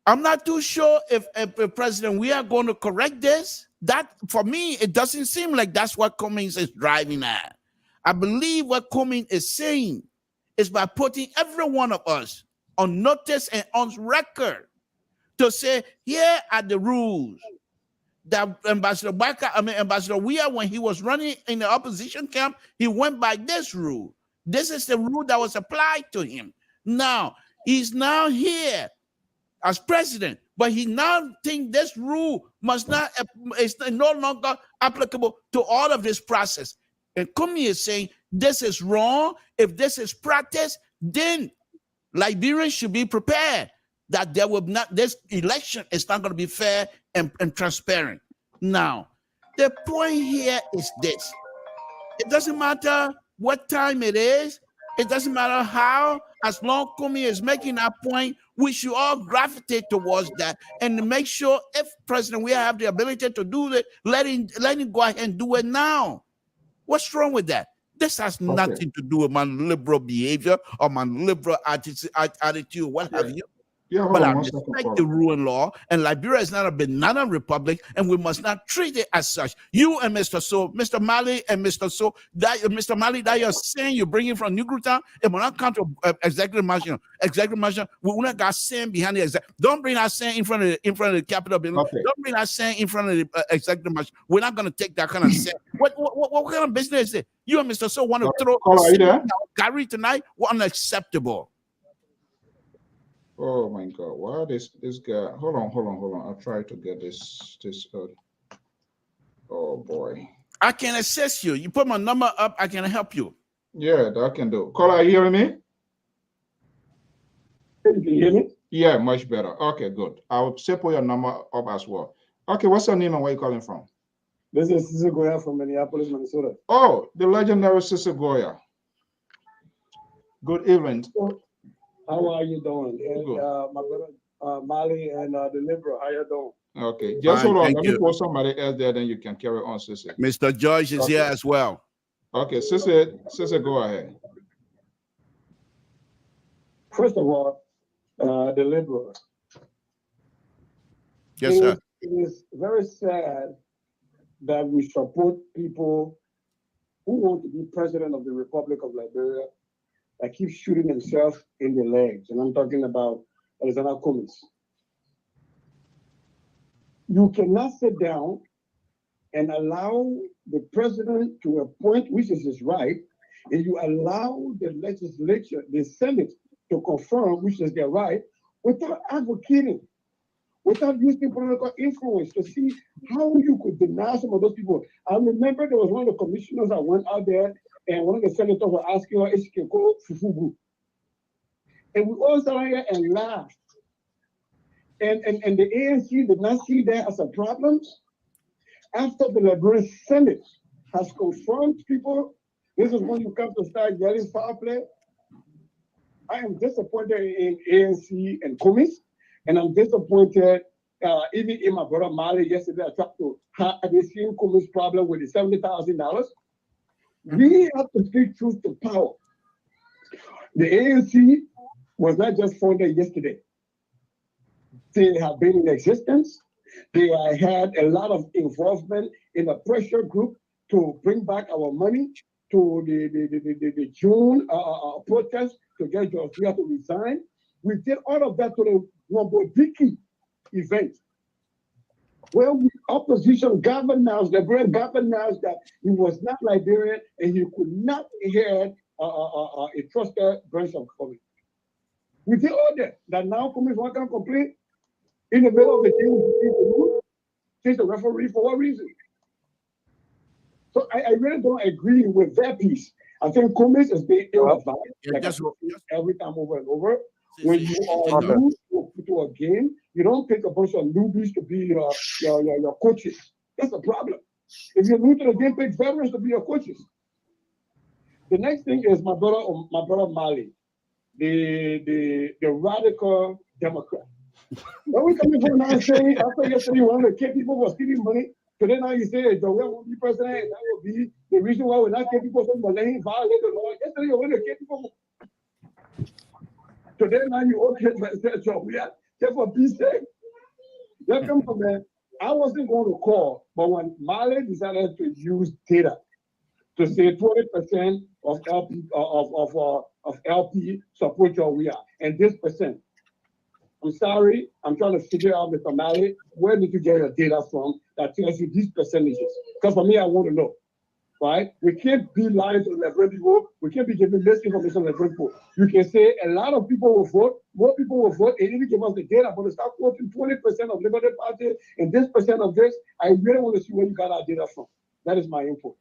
I'm not too sure if President, we are going to correct this. That, for me, it doesn't seem like that's what Cummings is driving at. I believe what Cummings is saying is by putting every one of us on notice and on record to say, here are the rules that Ambassador Weah, when he was running in the opposition camp, he went by this rule. This is the rule that was applied to him. Now, he's now here as president, but he now thinks this rule is no longer applicable to all of this process. And Cummings is saying this is wrong. If this is practice, then Liberians should be prepared that there will not, this election is not going to be fair and transparent. Now, the point here is this. It doesn't matter what time it is. It doesn't matter how. As long as Cummings is making that point, we should all gravitate towards that and make sure if President we have the ability to do it, let him go ahead and do it now. What's wrong with that? This has nothing to do with my liberal behavior or my liberal attitude, what have you. Yeah, But I respect the rule and law, and Liberia is not a banana republic, and we must not treat it as such. You and Mr. Mali and Mr. Mr. Mali, that you're saying you're bringing from New Town, it will not come to executive mansion. Executive mansion, we will not got saying behind the executive. Don't bring that saying in front of the Capitol building. Okay. Don't bring that saying in front of the executive mansion. We're not going to take that kind of saying. What kind of business is it? You and Mr. Want to throw Gary tonight? What unacceptable. Oh my God! Wow, this guy. Hold on. I'll try to get this. Oh boy. I can assist you. You put my number up. I can help you. Yeah, that can do. Caller, are you hearing me? Can you hear me? Yeah, much better. Okay, good. I'll put your number up as well. Okay, what's your name and where you calling from? This is Cesar Goya from Minneapolis, Minnesota. Oh, the legendary Cesar Goya. Good evening. How are you doing? And my brother Mali and the Liberal, how you doing? Okay, just hold on. Let me put somebody else there, then you can carry on, Cesar. Mr. George is here as well. Okay, Cesar, go ahead. First of all, the Liberal. Yes, sir. It is very sad that we support people who want to be president of the Republic of Liberia that keep shooting themselves in the legs. And I'm talking about Alexander Cummings. You cannot sit down and allow the president to appoint, which is his right, and you allow the legislature, the Senate, to confirm, which is their right, without advocating, without using political influence to see how you could deny some of those people. I remember there was one of the commissioners that went out there and one of the senators was asking her if she can go Fufubu. And we all sat here and laughed. And the ANC did not see that as a problem. After the Liberian Senate has confirmed people, this is when you come to start yelling foul play. I am disappointed in ANC and Cummings, and I'm disappointed even in my brother Mali yesterday. I talked to her at the same Cummings problem with the $70,000. We have to speak truth to power. The ANC was not just founded yesterday. They have been in existence. They had a lot of involvement in a pressure group to bring back our money to the June protest to get George Weah to resign. We did all of that to the Wambodiki event, where opposition governors, the great governors, that he was not Liberian and he could not hear a trusted branch of Cummings. We did all that. That now Cummings one can complain in the middle of the game, change the referee for what reason? So I really don't agree with that piece. I think Cummings is being ill-advised, every time over and over. When you are new to a game, you don't pick a bunch of newbies to be your coaches. That's the problem. If you're new to the game, pick veterans to be your coaches. The next thing is my brother Mali, the radical Democrat. Where we coming from now saying after yesterday one of the kid people was stealing money, so then now you say Joe will be president, and that will be the reason why we're not getting people from money, violate the law. Yesterday one of the kid people Today now you okay so we are just for peace sake. Let come from there. I wasn't going to call, but when Mali decided to use data to say 20% of LP support your we are, and this percent. I'm sorry, I'm trying to figure out, Mr. Mali, where did you get your data from that tells you these percentages? Because for me, I want to know, right? We can't be lying to the people. We can't be giving misinformation to the people. You can say a lot of people will vote, more people will vote, and even give us the data, but to start quoting 20% of Liberty Party and this percent of this, I really want to see where you got our data from. That is my input.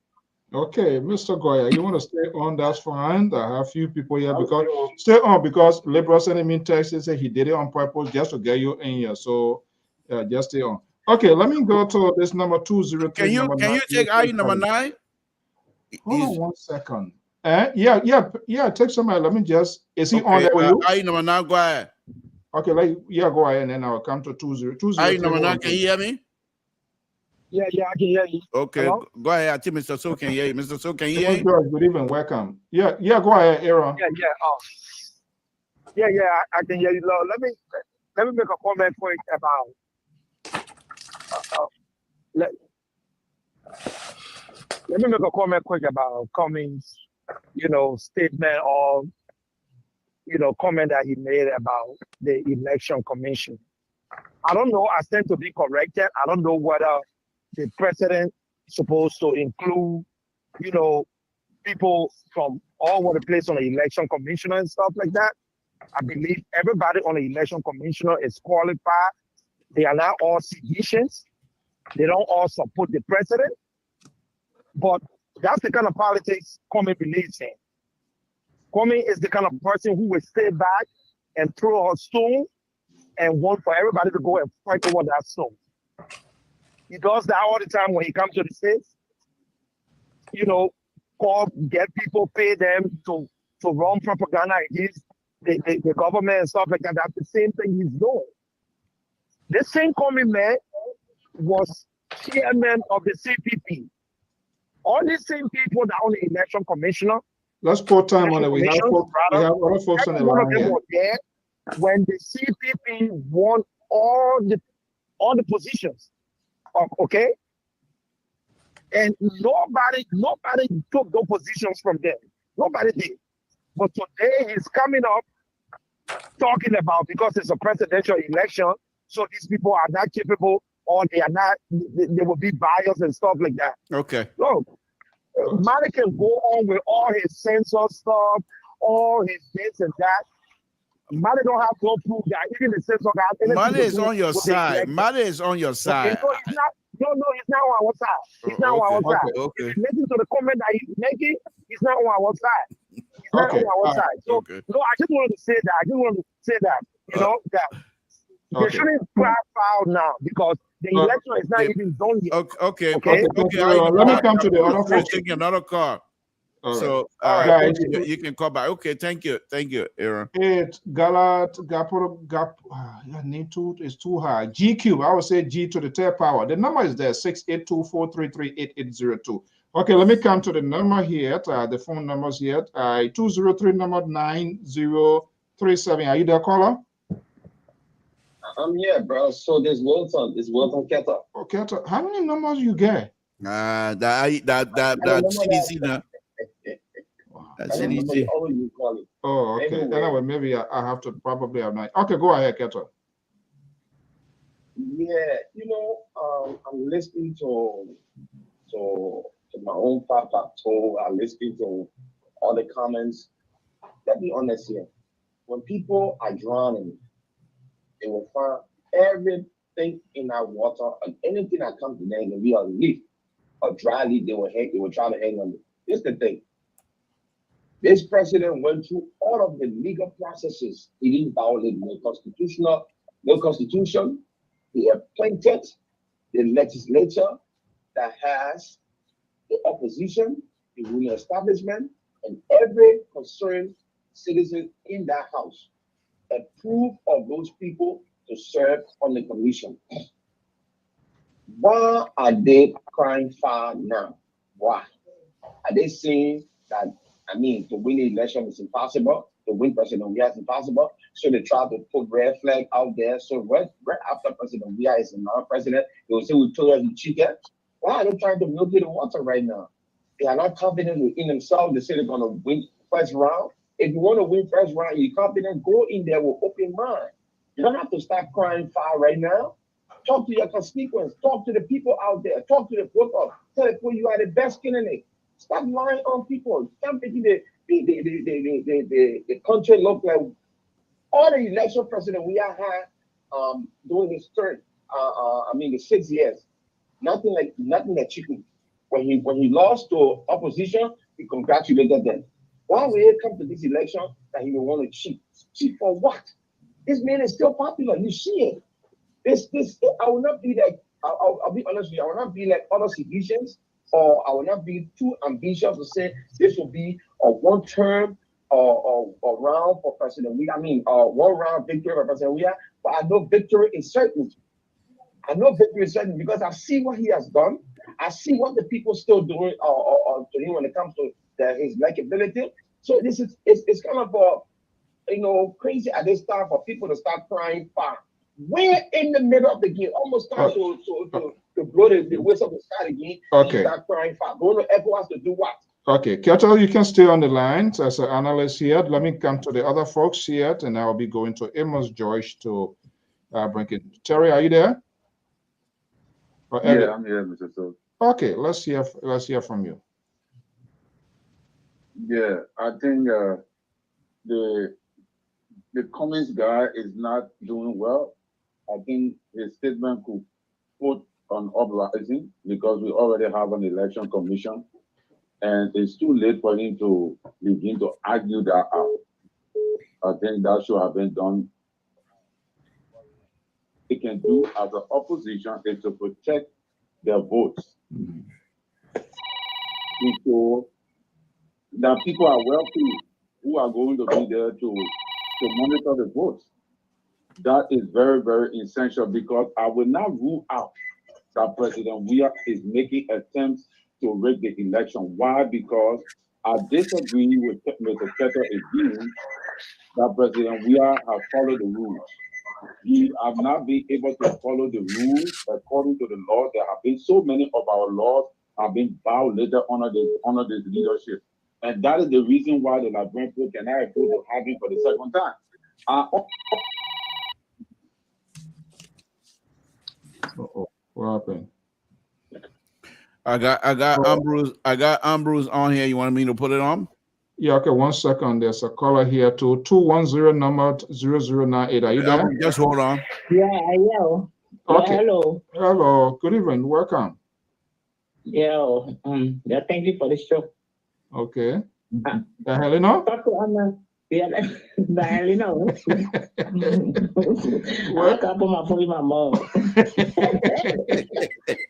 Okay, Mr. Goya, you want to stay on? That's fine. I have a few people here because stay on because Liberal sent me text and say he did it on purpose just to get you in here. So just stay on. Okay, let me go to this number 203. Can you take IE number 9? Hold on 1 second. Yeah. Take somebody. Let me just. Is he on there with you? IE number 9. Go ahead. Okay, go ahead, and then I'll come to 203. IE number 9. Can you hear me? Yeah, I can hear you. Okay, Hello? Go ahead. I think Mr. So can hear you. Mr. So can you hear you? Good evening, welcome. Yeah, go ahead, Aaron. Yeah. I can hear you. Let me make a comment quick about. Let me make a comment quick about Cummings, statement or comment that he made about the election commission. I don't know. I stand to be corrected. I don't know whether the president is supposed to include, people from all over the place on the election commissioner and stuff like that. I believe everybody on the election commissioner is qualified. They are not all seditious. They don't all support the president. But that's the kind of politics Kwame believes in. Kwame is the kind of person who will stay back and throw a stone and want for everybody to go and fight over that stone. He does that all the time when he comes to the States. Get people, pay them to run propaganda against the government and stuff like that. That's the same thing he's doing. This same Kwame man was chairman of the CPP. All these same people that are on the election commissioner. Let's put time on it. We have other folks on the line here. There when the CPP won all the positions. Okay? And nobody took those positions from them. Nobody did. But today he's coming up talking about because it's a presidential election, so these people are not capable or they are not, they will be biased and stuff like that. Okay. Look, Mali can go on with all his censor stuff, all his this and that. Mali don't have to prove that. Even the censor guy. Mali is on your side. Mali is on your side. Okay, no, he's not on our side. He's not on our side. Okay. If you listen to the comment that he's making, he's not on our side. He's not on our side. So, no, I just wanted to say that. That they shouldn't cry foul now because the election is not even done yet. Okay. Let me come to the other folks. Taking another call. So guys, you can call back. Okay, thank you, Aaron. It's Galat your name is too high. GQ, I would say G to the third power. The number is there 682-433-8802. Okay, let me come to the number here. The phone numbers here. 203 number 9037. Are you there, caller? I'm here, bro. So there's Wilton Keta. Oh, Keta, how many numbers you get? That CDC now. That's CDC. Oh, okay. Anyway. Then maybe I have to probably have 9. Okay, go ahead, Keta. Yeah, I'm listening to my own papa. So I'm listening to all the comments. Let's be honest here. When people are drowning, they will find everything in our water and anything that comes to them can be a leaf or dry leaf. They will try to hang on it. Here's the thing. This president went through all of the legal processes. He didn't violate no constitution. He appointed the legislature that has the opposition, the ruling establishment, and every concerned citizen in that house. Approve of those people to serve on the commission. Why are they crying foul now? Why? Are they saying that, to win the election is impossible? to win President Weah is impossible. So they try to put red flag out there. So right after President Weah is a non-president, they will say we told us he cheated. Why are they trying to milk the water right now? They are not confident in themselves. They say they're going to win first round. If you want to win first round, you're confident, go in there with open mind. You don't have to start crying foul right now. Talk to your constituents. Talk to the people out there. Talk to the voters. Tell people you are the best candidate. Stop lying on people. Stop making the country look like all the election president we have had during his term. The 6 years. Nothing like cheating. When he lost to opposition, we congratulated them. Why will it come to this election that he will want to cheat? Cheat for what? This man is still popular. You see it. This I will not be like. I'll be honest with you. I will not be like other civilians, or I will not be too ambitious to say this will be a one-term or round for President Weah. One round victory for President Weah. But I know victory is certain. I know victory is certain because I see what he has done. I see what the people still doing to him when it comes to his likability. So it's kind of crazy at this time for people to start crying foul. We're in the middle of the game, almost time to blow the whistle to start again. Okay. Start crying foul. Going to ECOWAS to do what? Okay, Ketel, you can stay on the line as an analyst here. Let me come to the other folks here, and I'll be going to Amos Joyce to bring it. Terry, are you there? Yeah, I'm here, Mr. So. Okay, let's hear from you. Yeah, I think the Cummings guy is not doing well. I think his statement could put on uprising because we already have an election commission, and it's too late for him to begin to argue that out. I think that should have been done. He can do as an opposition is to protect their votes. So that people are wealthy who are going to be there to monitor the votes. That is very, very essential because I will not rule out that President Weah is making attempts to rig the election. Why? Because I disagree with Mr. Ketel again that President Weah has followed the rules. He have not been able to follow the rules according to the law. There have been so many of our laws have been violated under this leadership. And that is the reason why the Liberian people cannot afford to have him for the second time. What happened? I got Ambrose on here. You want me to put it on? Yeah, okay, 1 second. There's a caller here to 210 number 0098. Are you there? Just hold on. Yeah, hello. Okay. Yeah, hello. Hello. Good evening. Welcome. Yeah, thank you for the show. Okay. Helena? Yeah, Helena. What? I put my phone in my mouth.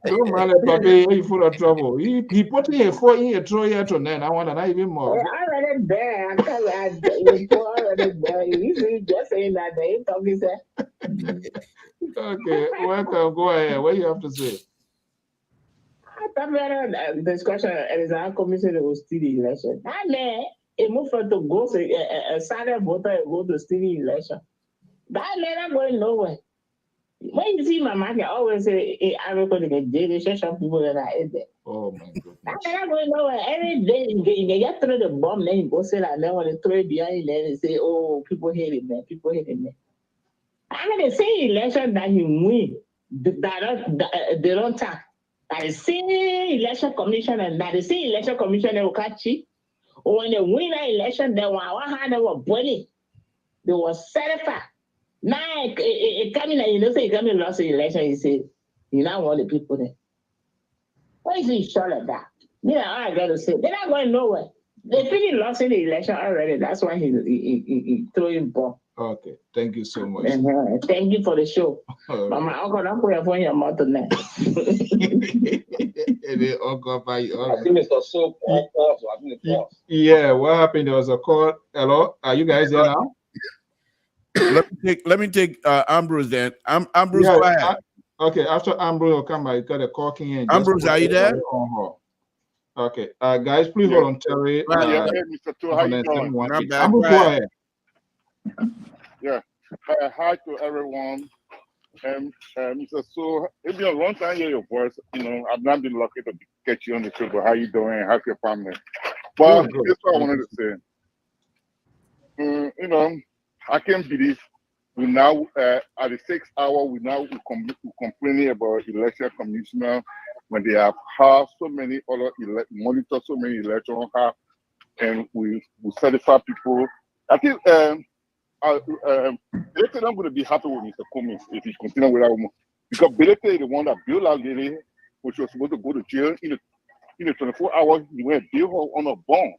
Don't mind it, Papi. You're full of trouble. He put in a 4 year, 3 year to 9. I want to even more. I already there. I already there. You just saying that they talking that. Okay, welcome. Go ahead. What do you have to say? I thought we had a discussion at the commission that was still the election. It moved to go to a silent voter go to steal the election. That man not going nowhere. When you see my market, I always say, I reckon they can jail some people that are in there. Oh my goodness. That man not going nowhere. Every day they get through the bomb, then you go say that, then when they throw it behind there, they say, oh, people hate it, man. People hate it, man. I mean, the same election that he win, they don't talk. That the same election commission and that the same election commission they will catch it. When they win that election, they were bunny. They were certified. Now it coming and say coming lost the election, he said, you now want the people there. Why is he sure of that? I gotta say, they're not going nowhere. They really lost in the election already. That's why he threw in bomb. Okay, thank you so much. Thank you for the show. But my uncle, don't put your phone in your mouth tonight. I think it's so pause. I think it's pause. Yeah, what happened? There was a call. Hello, are you guys there now? Let me take Ambrose then. Ambrose, yeah, go ahead. Okay, after Ambrose will come by, got a call in. Ambrose, are you there? Okay, guys, please hold on, Terry. Mr. Two, how you doing? Ambrose, go ahead. Yeah. Hi to everyone. Mr. So, it's been a long time hear your voice. You know, I've not been lucky to get you on the show, but how you doing? How's your family? But here's what I wanted to say. You know, I can't believe we now, at the 6th hour, we complaining about election commissioner when they have had so many other monitor so many elections, and we certify people. I think Belete not going to be happy with Mr. Cummings if he continues with that woman. Because Belete is the one that built that lady, which was supposed to go to jail in the 24 hours. He went and bail her on a bond.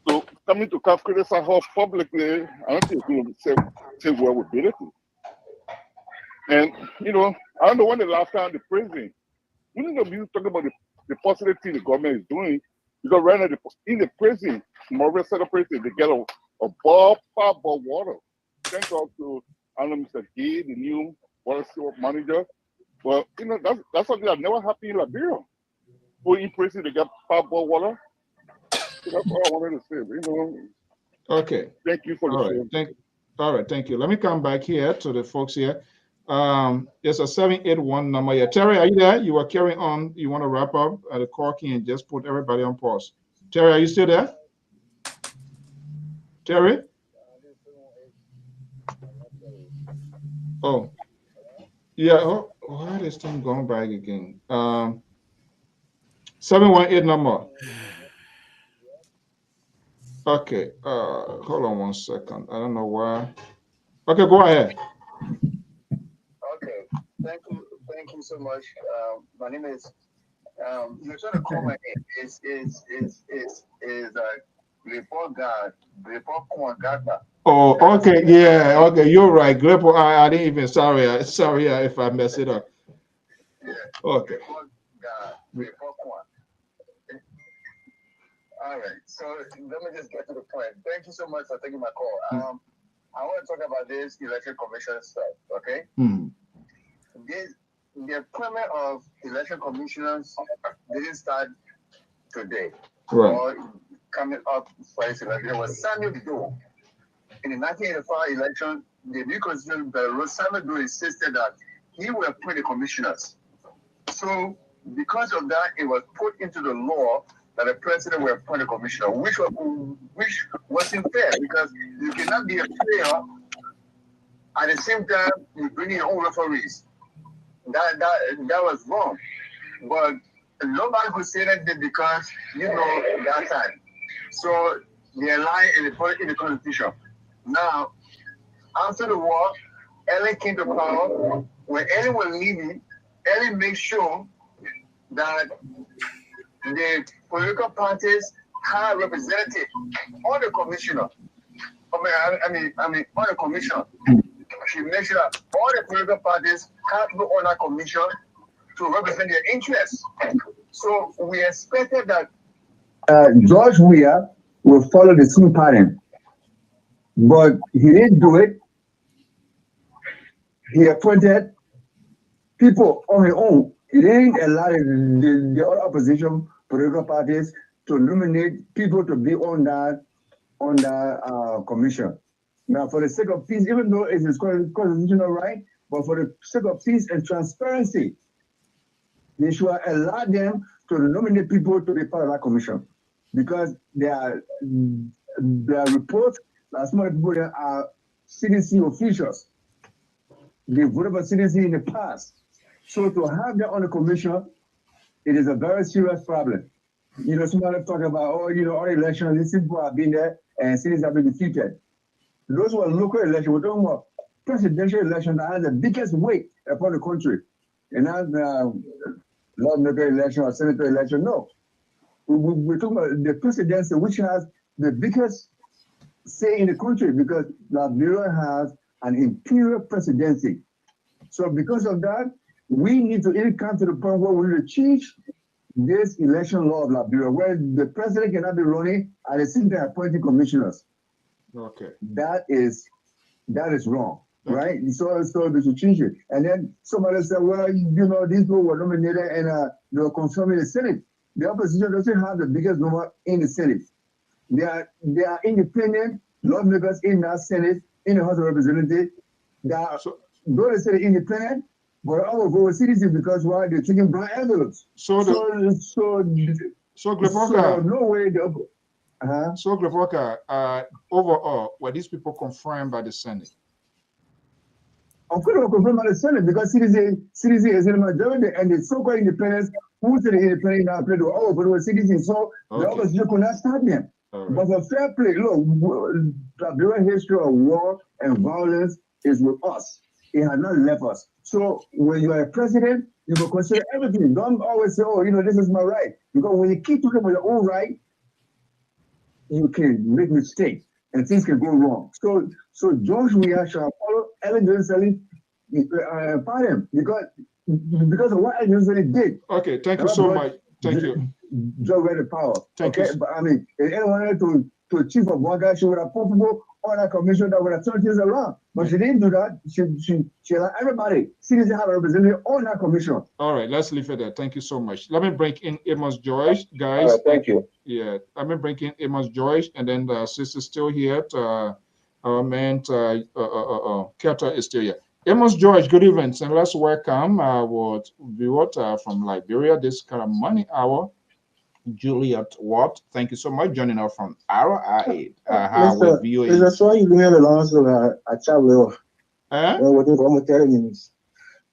So coming to criticize her publicly, I don't think he's going to say well with Belete. And, you know, I don't know when the last time the prison, we need to be talking about the positive thing the government is doing. Because right now, in the prison, Morris Center prison, they get a ball water. Thank God to, I don't know, Mr. Gay, the new water manager. Well, you know, that's something that never happened in Liberia. People in prison, they get ball water. So that's all I wanted to say. You know. Okay. Thank you for the show. All right, thank you. Let me come back here to the folks here. There's a 781 number here. Terry, are you there? You are carrying on. You want to wrap up at the corking and just put everybody on pause. Terry, are you still there? Terry? Oh, yeah. Oh, why is this thing going back again? 718 number. Okay. Hold on 1 second. I don't know why. Okay, go ahead. Okay. Thank you so much. My name is. You're trying to call my name. Is report Gata. Oh, okay, yeah, okay, you're right. Glepo, I didn't even. Sorry if I mess it up. Yeah. Okay. Report. All right. So let me just get to the point. Thank you so much for taking my call. I want to talk about this election commission stuff. Okay. The appointment of election commissioners didn't start today. Right. Or coming up for this election. It was Samuel Doe. In the 1985 election, the new constitution, Samuel Doe insisted that he will appoint the commissioners. So because of that, it was put into the law that the president will appoint a commissioner, which wasn't fair because you cannot be a player at the same time you bring in your own referees. That was wrong. But nobody could say that because that time. So they aligned in the constitution. Now, after the war, Ellen came to power. When Ellen was leaving, Ellen made sure that the political parties had representatives on the commissioner. I mean, on the commission. She made sure that all the political parties had people on that commission to represent their interests. So we expected that George Weah will follow the same pattern, but he didn't do it. He appointed people on his own. He didn't allow the other opposition political parties to nominate people to be on that commission. Now, for the sake of peace, even though it is constitutional right, but for the sake of peace and transparency, they should allow them to nominate people to be part of that commission, because there are reports that some of the people that are CDC officials. They voted for CDC in the past. So to have them on the commission, it is a very serious problem. Somebody talk about, all elections, these people have been there and CDC have been defeated. Those were local elections. We're talking about presidential election that has the biggest weight upon the country. And not lawmaker election or senator election. No. We're talking about the presidency, which has the biggest say in the country, because Liberia has an imperial presidency. So because of that, we need to come to the point where we need to change this election law of Liberia, where the president cannot be running at the same time appointing commissioners. Okay. That is wrong, right? So they should change it. And then somebody said, well, these people were nominated and they were confirmed in the Senate. The opposition doesn't have the biggest number in the Senate. They are independent lawmakers in that Senate in the House of Representatives that don't say independent, but I will go with CDC because why they're taking brown envelopes. So Glepoka, no way. So Glepoka, overall, were these people confirmed by the Senate? Of course, they were confirmed by the Senate because CDC is in the majority, and the so-called independents who said the independent now played but it was CDC, so the opposition could not stop them. Right. But for fair play, look, the Bureau history of war and violence is with us. It has not left us. So when you are a president, you will consider everything. Don't always say, oh, this is my right. Because when you keep talking about your own right, you can make mistakes and things can go wrong. So George Weah shall follow Ellen Johnson him because of what Ellen Johnson did. Okay, thank you so much. Thank you. George had the power. Thank you. But I mean, if anyone had to chief of one guy, she would have put people on a commission that would have turned things around. But she didn't do that. She allowed everybody, citizens have a representative on that commission. All right, let's leave it there. Thank you so much. Let me bring in Amos Joyce, guys. Thank you. Yeah, let me bring in Amos Joyce, and then the sister's still here. Our man, Kelter is still here. Amos Joyce, good evening, and let's welcome our viewer from Liberia this kind of money hour. Juliet Watt, thank you so much joining us from RIA. How we view it. That's why you bring the last a travel. What you come tell me?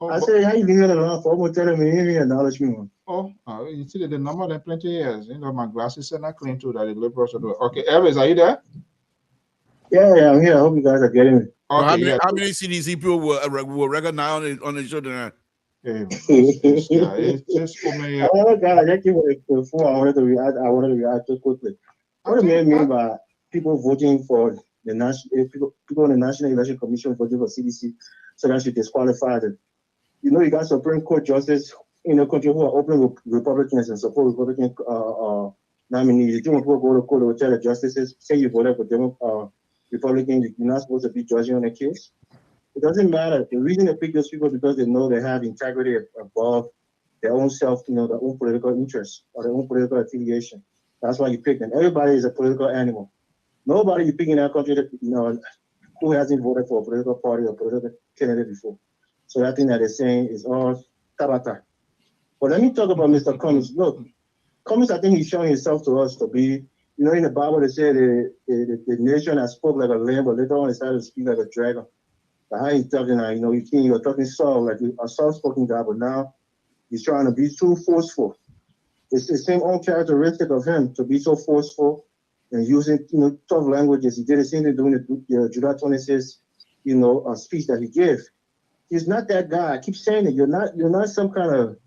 I say, how you bring the last for almost telling me acknowledge me. Oh, you see the number of plenty years. My glasses are not clean too. That the liberals are doing. Okay, Elvis, are you there? Yeah, I'm here. I hope you guys are getting me. Okay, so how many CDC people will recognize on the show tonight? It's just for me. I wanted to react too quickly. What do you mean by people voting for the national people on the National Election Commission voting for CDC so that should disqualify them? You got Supreme Court justices in the country who are open Republicans and support Republican nominees. You people go to court, will tell the justices, say you voted for Republican, you're not supposed to be judging on a case. It doesn't matter. The reason they pick those people is because they know they have integrity above their own self, their own political interests or their own political affiliation. That's why you pick them. Everybody is a political animal. Nobody you pick in that country who hasn't voted for a political party or political candidate before. So that thing that they're saying is all tabata. But let me talk about Mr. Cummings. Look, Cummings, I think he's showing himself to us to be, in the Bible they say the nation has spoke like a lamb, but later on it started to speak like a dragon. How he's talking now, you think you're talking Saul, like a soft-spoken guy, but now he's trying to be too forceful. It's the same own characteristic of him to be so forceful and using, tough languages. He did the same thing doing the July 26th, speech that he gave. He's not that guy. I keep saying it. You're not some kind of,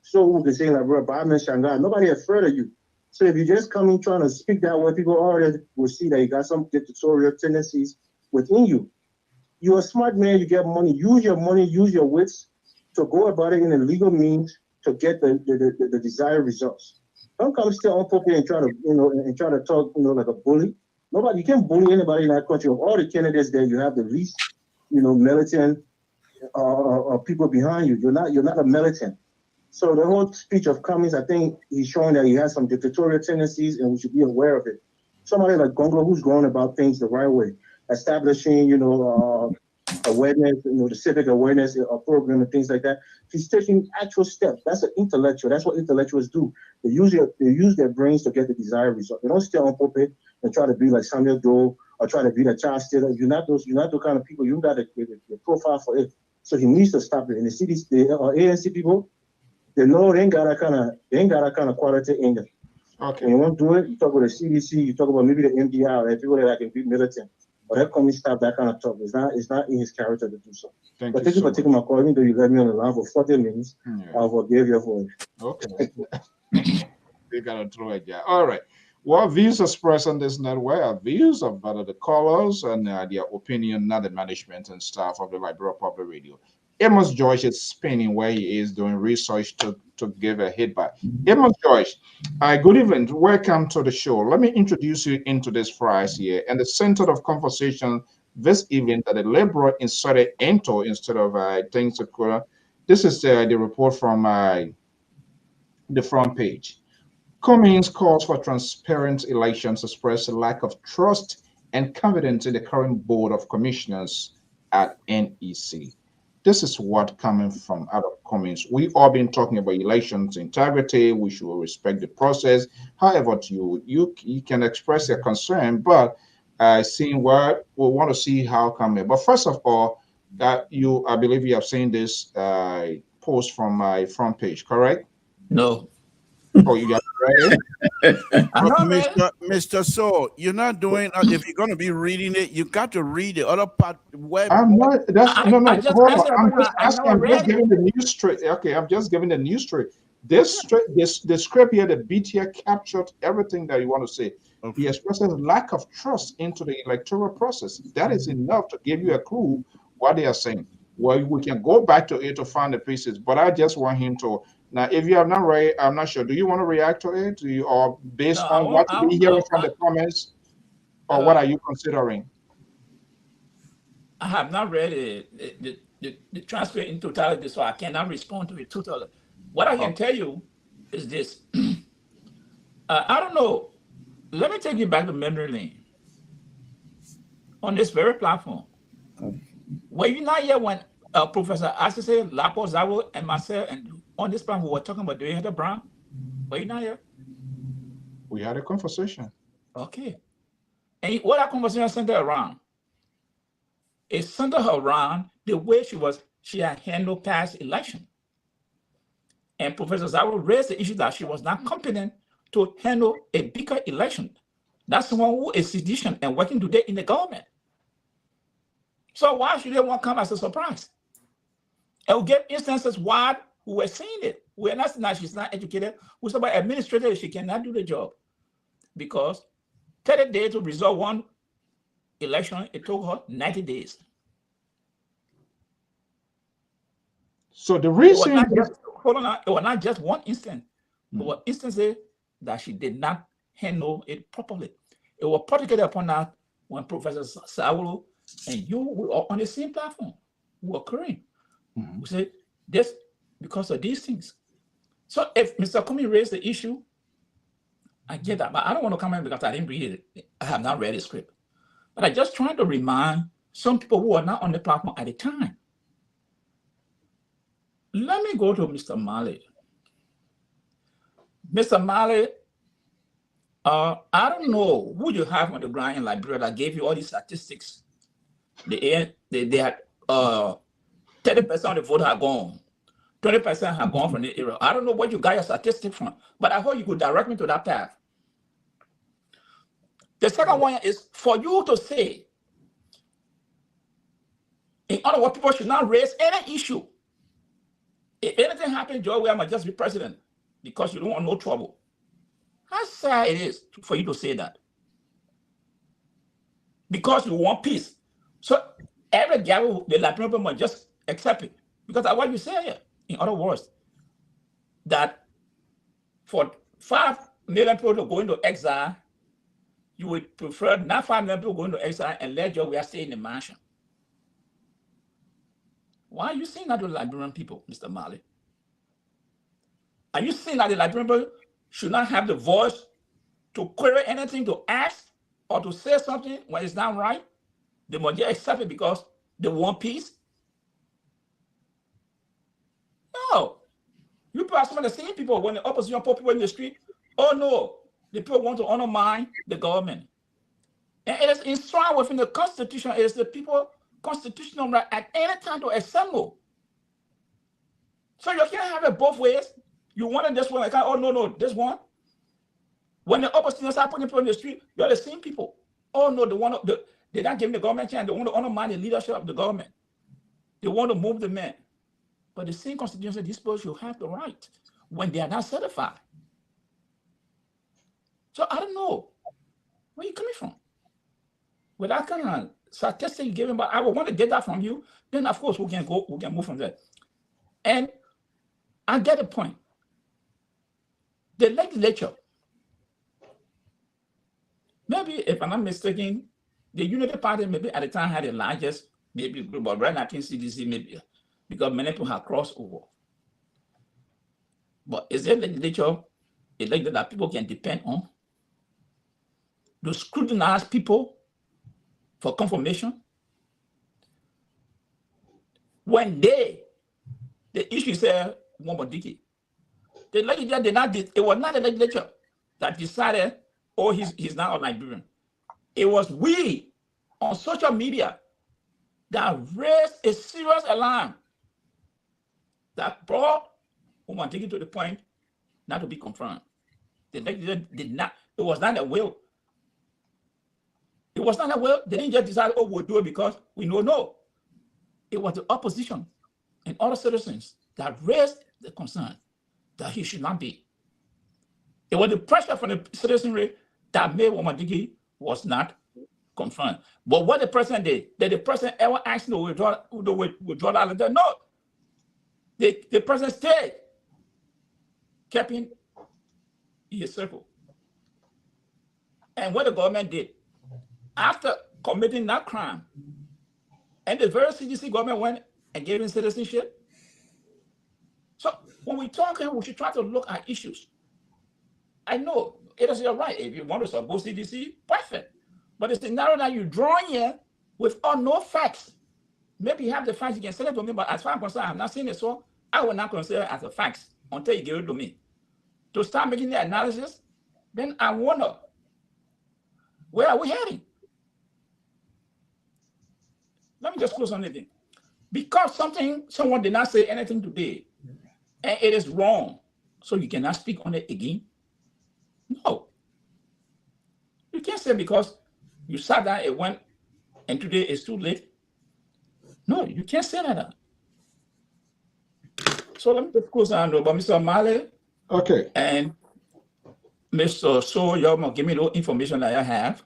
so who can say like, bro, Barman Shanghai. Nobody afraid of you. So if you just come in trying to speak that way, people already will see that you got some dictatorial tendencies within you. You're a smart man, you get money, use your wits to go about it in a legal means to get the desired results. Don't come still on pulpit and try to talk, like a bully. You can't bully anybody in that country. Of all the candidates there, you have the least, militant people behind you. You're not a militant. So the whole speech of Cummings, I think he's showing that he has some dictatorial tendencies and we should be aware of it. Somebody like Gongo who's going about things the right way, establishing, awareness, the civic awareness program and things like that. He's taking actual steps. That's an intellectual. That's what intellectuals do. They use their brains to get the desired result. They don't stay on pulpit and try to be like Samuel Doe or try to be the child stealer. You're not those kind of people. You got the profile for it. So he needs to stop it. And the ANC people, they know they ain't got that kind of quality in them. Okay. When you want to do it, you talk about the CDC, you talk about maybe the MDR, and people that can be militant. But that company stop that kind of talk. It's not in his character to do so. Thank you for taking my call. Even though you let me on the line for 40 minutes, I'll forgive you for it. Okay. You gotta throw it, yeah. All right. What views expressed on this network are views of the callers and their opinion, not the management and staff of the Liberia Public Radio. Amos George is spinning where he is doing research to give a hit back. Amos George, good evening. Welcome to the show. Let me introduce you into this phrase here. And the center of conversation this evening that the Liberal inserted into instead of things to Kura. This is the report from the front page. Cummings calls for transparent elections, express a lack of trust and confidence in the current board of commissioners at NEC. This is what coming from out of comments. We all been talking about elections integrity. We should respect the process. However, you can express your concern, but seeing what we want to see how come. But first of all, I believe you have seen this post from my front page, correct? No. Oh, you got it right? Mr. So, you're not doing. If you're going to be reading it, you got to read the other part. Web. I'm not. That's no. I just Hold on. answered. I'm just I asking. never I'm just read it. giving the news straight. Okay, I'm just giving the news straight. This the script here, the beat here captured everything that you want to say. Okay. He expresses lack of trust into the electoral process. That is enough to give you a clue what they are saying. Well, we can go back to it to find the pieces, but I just want him to. Now, if you have not read, I'm not sure. Do you want to react to it? Or based No, on what you hearing from the comments, or what are you considering? I have not read the transcript in totality, so I cannot respond to it totally. What I can tell you is this. I don't know. Let me take you back to memory lane. On this very platform, were you not here when Professor Asise, Lapo Zawo, and myself, and on this platform, we were talking about doing Heather Brown? Were you not here? We had a conversation. Okay. And what that conversation centered around? It centered around the way she had handled past election. And Professor Zawo raised the issue that she was not competent to handle a bigger election. That's someone who is sedition and working today in the government. So why should they want to come as a surprise? And we'll get instances why we were saying it. We're not saying that she's not educated. We're talking about administrator, she cannot do the job. Because 30 days to resolve one election, it took her 90 days. So the reason it was not just one instance. It was instances that she did not handle it properly. It was particularly upon that when Professor Sawulu and you were on the same platform. We were occurring. We said this because of these things. So if Mr. Kumi raised the issue, I get that, but I don't want to comment because I didn't read it. I have not read the script. But I just trying to remind some people who are not on the platform at the time. Let me go to Mr. Malley. Mr. Malley, I don't know who you have on the ground in Liberia that gave you all these statistics. They had 30% of the vote have gone. 20% have gone from the area. I don't know where you got your statistics from, but I hope you could direct me to that path. The second one is for you to say, in other words, people should not raise any issue. If anything happens, Joe, I might just be president because you don't want no trouble. How sad it is for you to say that. Because you want peace. So every gavel, the Latino people must just accept it. Because that's what you say here. In other words, that for 5 million people to go into exile, you would prefer not 5 million people going to exile and let Joe, we are staying in the mansion. Why are you saying that to the Liberian people, Mr. Malley? Are you saying that the Liberian people should not have the voice to query anything, to ask, or to say something when it's not right? They must just accept it because they want peace? No. You people are some of the same people when the opposition put people in the street. Oh no, the people want to undermine the government. And it is enshrined within the Constitution. It is the people constitutional right at any time to assemble. So you can't have it both ways. You wanted this one, like, oh no, this one. When the opposition start putting people in the street, you're the same people. Oh no, they're not giving the government a chance. They want to undermine the leadership of the government. They want to move the men. But the same constitution says these people should have the right when they are not certified. So I don't know where you're coming from. With that kind of statistic you gave him, but I would want to get that from you. Then of course we can move from there. And I get the point. The legislature, maybe if I'm not mistaken, the Unity Party maybe at the time had the largest maybe group, but right now I think CDC maybe because many people have crossed over. But is there legislature elected that people can depend on to scrutinize people for confirmation. When the issue said Wambodiki, the legislature did not, it was not the legislature that decided, oh, he's now a Liberian. It was we on social media that raised a serious alarm that brought Wambodiki to the point not to be confirmed. The legislature did not, it was not a will. It was not a will. They didn't just decide, oh, we'll do it because we know. No. It was the opposition and other citizens that raised the concern that he should not be. It was the pressure from the citizenry that made Wambodiki was not confirmed. But what the president did the president ever ask him to withdraw the letter? No. The president stayed, kept in his circle. And what the government did, after committing that crime, and the very CDC government went and gave him citizenship. So when we talk, we should try to look at issues. I know it is your right. If you want to support CDC, perfect. But the scenario that you draw here with no facts, maybe you have the facts, you can send it to me, but as far as I'm concerned, I have not seen it, so I will not consider it as a facts until you give it to me. To start making the analysis, then I wonder, where are we heading? Let me just close on anything. Because someone did not say anything today, and it is wrong, so you cannot speak on it again? No. You can't say because you sat down, it went, and today it's too late. No, you can't say that. So let me just close on about Mr. Male. Okay. And Mr. So, you will give me the information that I have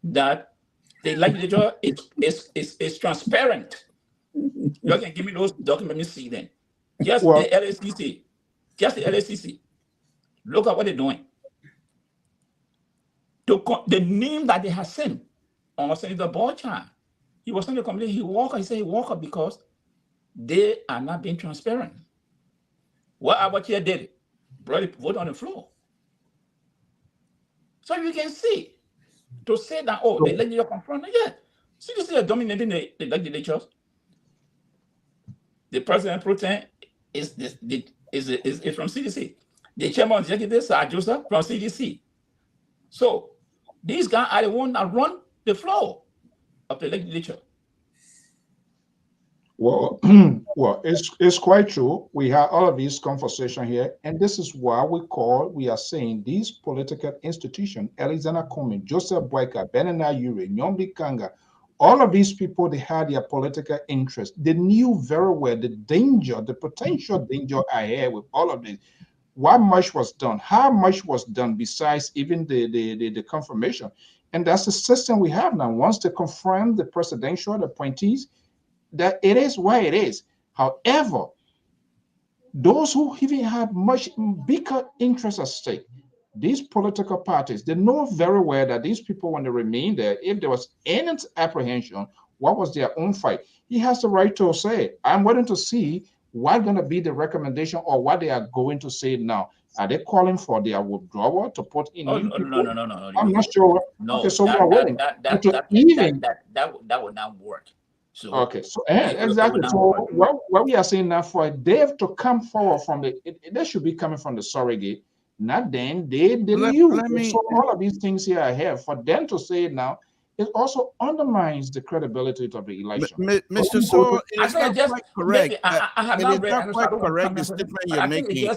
that the legislature is transparent. You can give me those documents, let me see them. Just the LACC. Look at what they're doing. The name that they have sent on Senator Borchardt, he was sent a complaint. He said he walked up because they are not being transparent. What Abatia did, brought it vote on the floor. So you can see, to say that, oh, the legislature confronted, yeah. CDC are dominating the legislatures. The president pro tem is from CDC. The chairman of the executive, Sir Joseph, from CDC. So these guys are the ones that run the floor of the legislature. Well, well, it's quite true. We have all of these conversations here, and this is why we are saying these political institutions, Alexander Cummings, Joseph Boyka, Benana Ure, Nyombi Kanga, all of these people, they had their political interest. They knew very well the danger, the potential danger ahead with all of this. What much was done? How much was done besides even the confirmation? And that's the system we have now. Once they confirm the presidential, the appointees, that it is why it is. However, those who even have much bigger interests at stake, these political parties, they know very well that these people, when they remain there, if there was any apprehension, what was their own fight? He has the right to say, I'm waiting to see what's going to be the recommendation or what they are going to say now. Are they calling for their withdrawal to put in new people? No. I'm not sure. No, okay, so we are waiting. That would not work. So, okay, so exactly. So what we are saying now, for they have to come forward from they should be coming from the surrogate, not then they knew. So all of these things here I have for them to say it now, it also undermines the credibility of the election. Mr. So, it is not quite correct. I have not read. Not quite correct the statement you're making.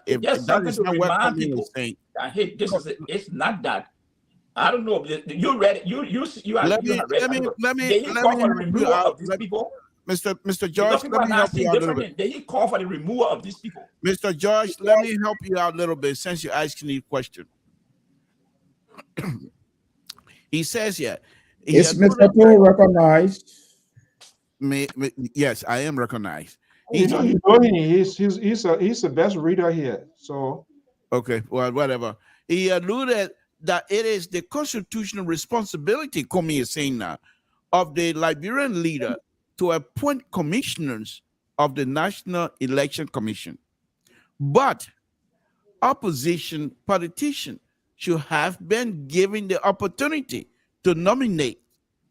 If that is not what Cummings is saying, it's not that. I don't know. You read it. You are. Let me help you out. Mr. George, let me help you out a little bit. Did he call for the removal of these people? Mr. George, let me help you out a little bit since you're asking the question. He says here. Is Mr. Paul recognized? Yes, I am recognized. He's the best reader here. So okay, well, whatever. He alluded that it is the constitutional responsibility, Comey is saying now, of the Liberian leader to appoint commissioners of the National Election Commission. But opposition politicians should have been given the opportunity to nominate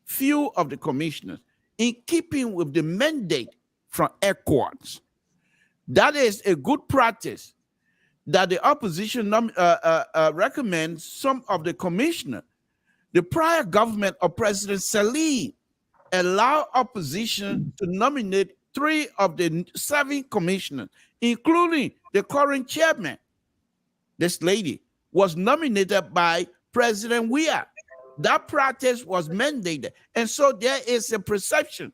few of the commissioners, in keeping with the mandate from ECOWAS. That is a good practice that the opposition recommends some of the commissioners. The prior government of President Salim allowed opposition to nominate 3 of the 7 commissioners, including the current chairman. This lady was nominated by President Weah. That practice was mandated. And so there is a perception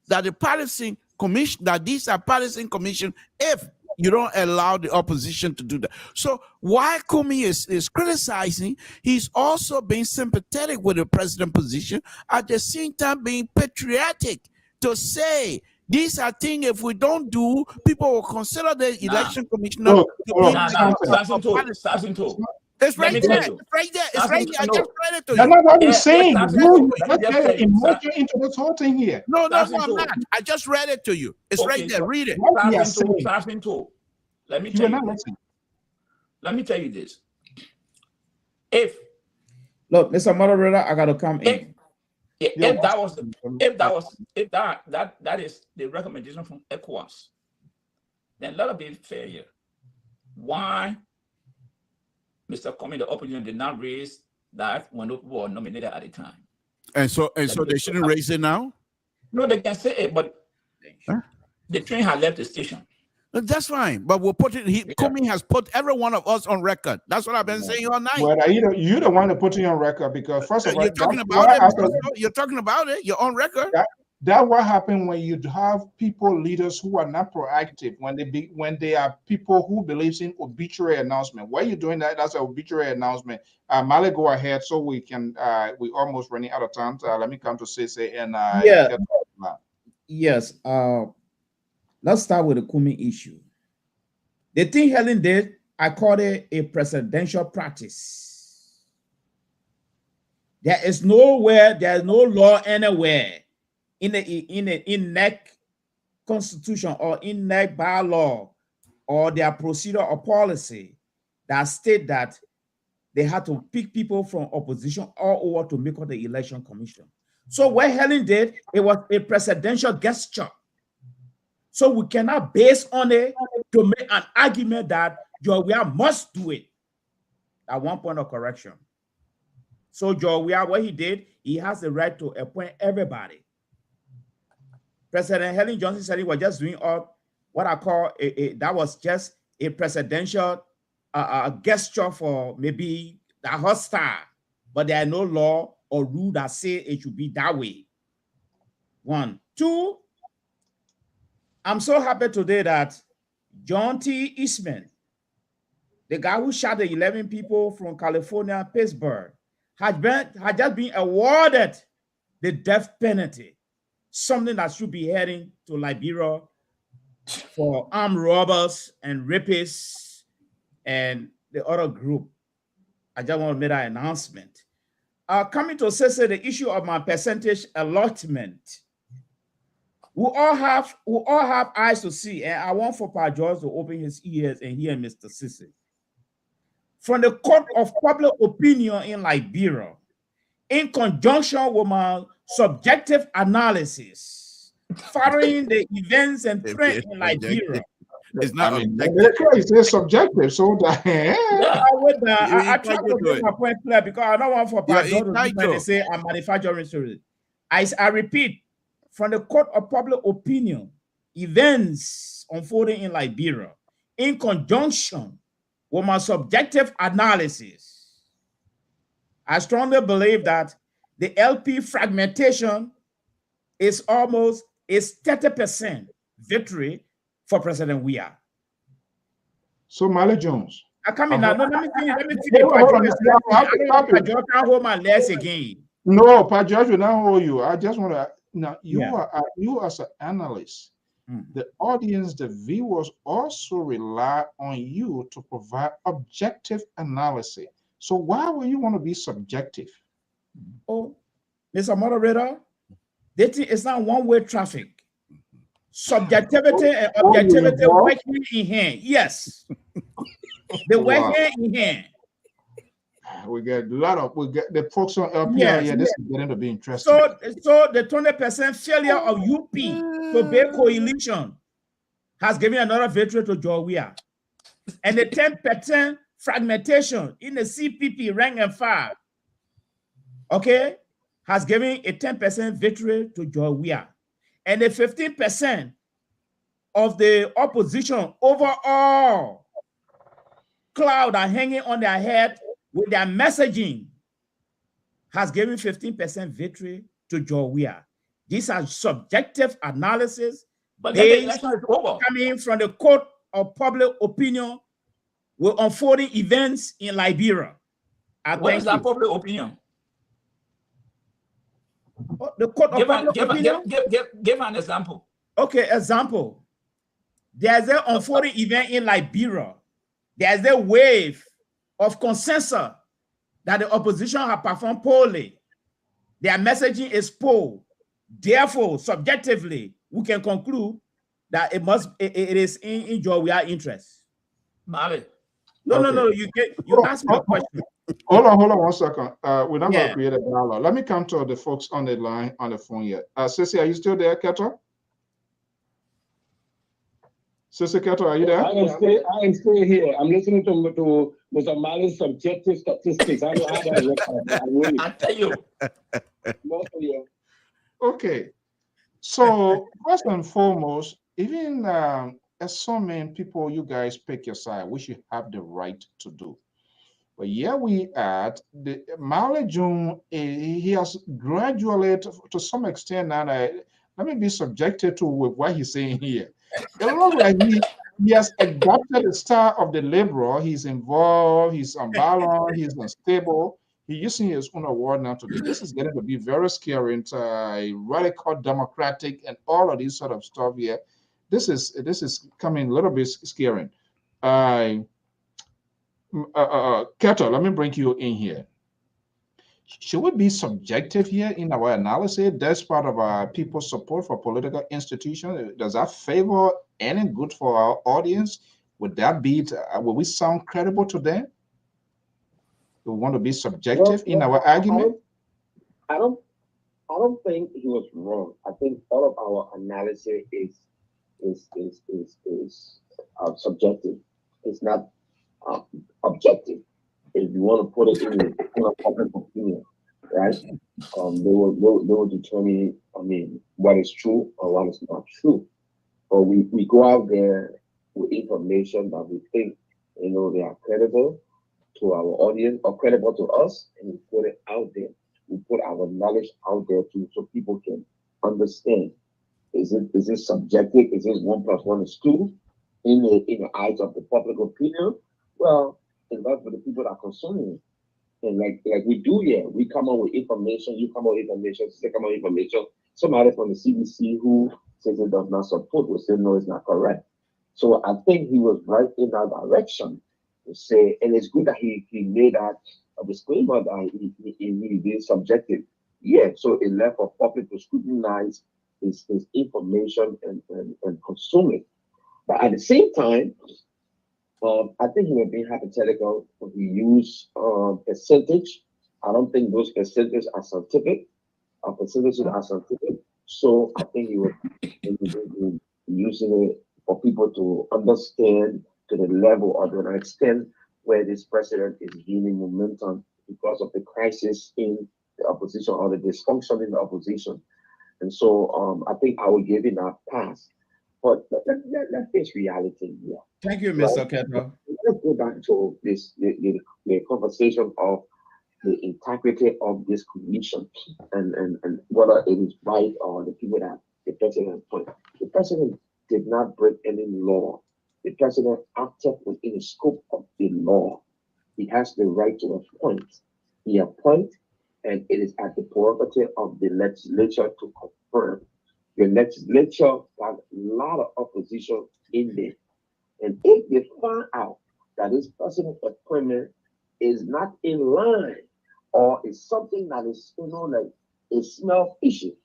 that the partisan commission, that these are partisan commission if you don't allow the opposition to do that. So while Kumi is criticizing, he's also being sympathetic with the president position, at the same time being patriotic to say these are things if we don't do, people will consider the election commissioner to be It's right there. It's right there. It's right there. I just read it to you. That's not what we're saying. You're getting emotion into this whole thing here. No, I'm not. I just read it to you. It's right there. Read it. Let me tell you. Let me tell you this. If Mr. Moderator, I gotta come in. If that is the recommendation from ECOWAS, then let us be fair here. Why Mr. Comey, the opposition, did not raise that when people were nominated at the time? And so they shouldn't raise it now? No, they can say it, but the train has left the station. That's fine, but we'll put it. Comey has put every one of us on record. That's what I've been saying all night. Well, you don't want to put it on record because first of all, you're talking about it. You're talking about it. You're on record. That's what happened when you have people, leaders who are not proactive. When they are people who believes in obituary announcement. Why are you doing that? That's an obituary announcement. Male, go ahead so we can. We almost running out of time. Let me come to Sese and Yes. Let's start with the Kumi issue. The thing Helen did, I call it a presidential practice. There is no law anywhere in the NEC constitution or in NEC bylaw or their procedure or policy that state that they had to pick people from opposition all over to make up the election commission. So what Helen did, it was a presidential gesture. So we cannot base on it to make an argument that George Weah must do it. At one point of correction. So George Weah, what he did, he has the right to appoint everybody. President Helen Johnson said he was just doing what I call that was just a presidential gesture for maybe the hostile, but there are no law or rule that say it should be that way. 1, 2. I'm so happy today that John T. Eastman, the guy who shot the 11 people from California, Pittsburgh, had just been awarded the death penalty, something that should be heading to Liberia for armed robbers and rapists and the other group. I just want to make that announcement. Coming to say the issue of my percentage allotment. We all have eyes to see, and I want for Pa George to open his ears and hear Mr. Sisi. From the court of public opinion in Liberia, in conjunction with my subjective analysis, following the events and trends in Liberia. It's not it's subjective, so that I try to make my point clear because I don't want for Pa George to say I'm manufacturing stories. I repeat, from the court of public opinion, events unfolding in Liberia, in conjunction with my subjective analysis, I strongly believe that the LP fragmentation is almost 30% victory for President Weah. So Male Jones. I come in now. No, let me finish. Pa George can't hold my legs again. No, Pa George will not hold you. I just want to. Now, you as an analyst, the audience, the viewers also rely on you to provide objective analysis. So why would you want to be subjective? Oh, Mr. Moderator, it's not one-way traffic. Subjectivity and objectivity work hand in hand. Yes. They work hand in hand. We get a lot of, we get the folks on LPR. Yes. Yeah, this is getting to be interesting. So the 20% failure of UP to build coalition has given another victory to Georgia. And the 10% fragmentation in the CPP rank and file, okay, has given a 10% victory to Georgia. And the 15% of the opposition overall cloud are hanging on their head with their messaging has given 15% victory to Georgia. These are subjective analysis But then the based election is over. coming from the court of public opinion with unfolding events in Liberia. What is that public opinion? The court of public opinion? Give an example. Okay, example. There's an unfolding event in Liberia. There's a wave of consensus that the opposition have performed poorly. Their messaging is poor. Therefore, subjectively, we can conclude that it is in Georgia's interest. Mali. No. You asked me a question. Hold on 1 second. We're not going to create a dialogue. Let me come to the folks on the line on the phone yet. Sissy, are you still there, Keto? Sister Keto, are you there? I am still here. I'm listening to Mr. Mali's subjective statistics. I don't have that. I tell you. Okay. So first and foremost, even as so many people, you guys pick your side, which you have the right to do. But here we at the Mali June, he has gradually, to some extent, and let me be subjected to what he's saying here. It looks like he has adopted the style of the liberal. He's involved, he's unbalanced, he's unstable. He's using his own word now today. This is getting to be very scary into radical democratic and all of these sort of stuff here. This is coming a little bit scary. Keto, let me bring you in here. Should we be subjective here in our analysis? That's part of our people's support for political institutions. Does that favor any good for our audience? Would that be, will we sound credible to them? We want to be subjective in our argument? I don't think he was wrong. I think all of our analysis is subjective. It's not objective. If you want to put it in a public opinion, right? They will determine, what is true or what is not true. But we go out there with information that we think, they are credible to our audience or credible to us, and we put it out there. We put our knowledge out there too, so people can understand. Is it subjective? Is this 1 + 1 is 2 in the eyes of the public opinion? Well, and that's for the people that are consuming it. And like we do here, we come up with information, you come up with information, they come up with information. Somebody from the CDC who says it does not support will say, no, it's not correct. So I think he was right in that direction to say, and it's good that he made that a disclaimer that he did subjective. Yeah, so it left for public to scrutinize his information and consume it. But at the same time, I think he was being hypothetical when he used percentage. I don't think those percentages are scientific. Percentages are scientific. So I think he was using it for people to understand to the level or to an extent where this president is gaining momentum because of the crisis in the opposition or the dysfunction in the opposition. And so I think I will give him a pass. But let's face reality here. Thank you, Mr. Keto. Let's go back to this the conversation of the integrity of this commission and whether it is right or the people that the president appointed. The president did not break any law. The president acted within the scope of the law. He has the right to appoint. He appoints, and it is at the prerogative of the legislature to confirm. The legislature got a lot of opposition in there. And if they find out that this president's appointment is not in line or is something that is, like it smells fishy,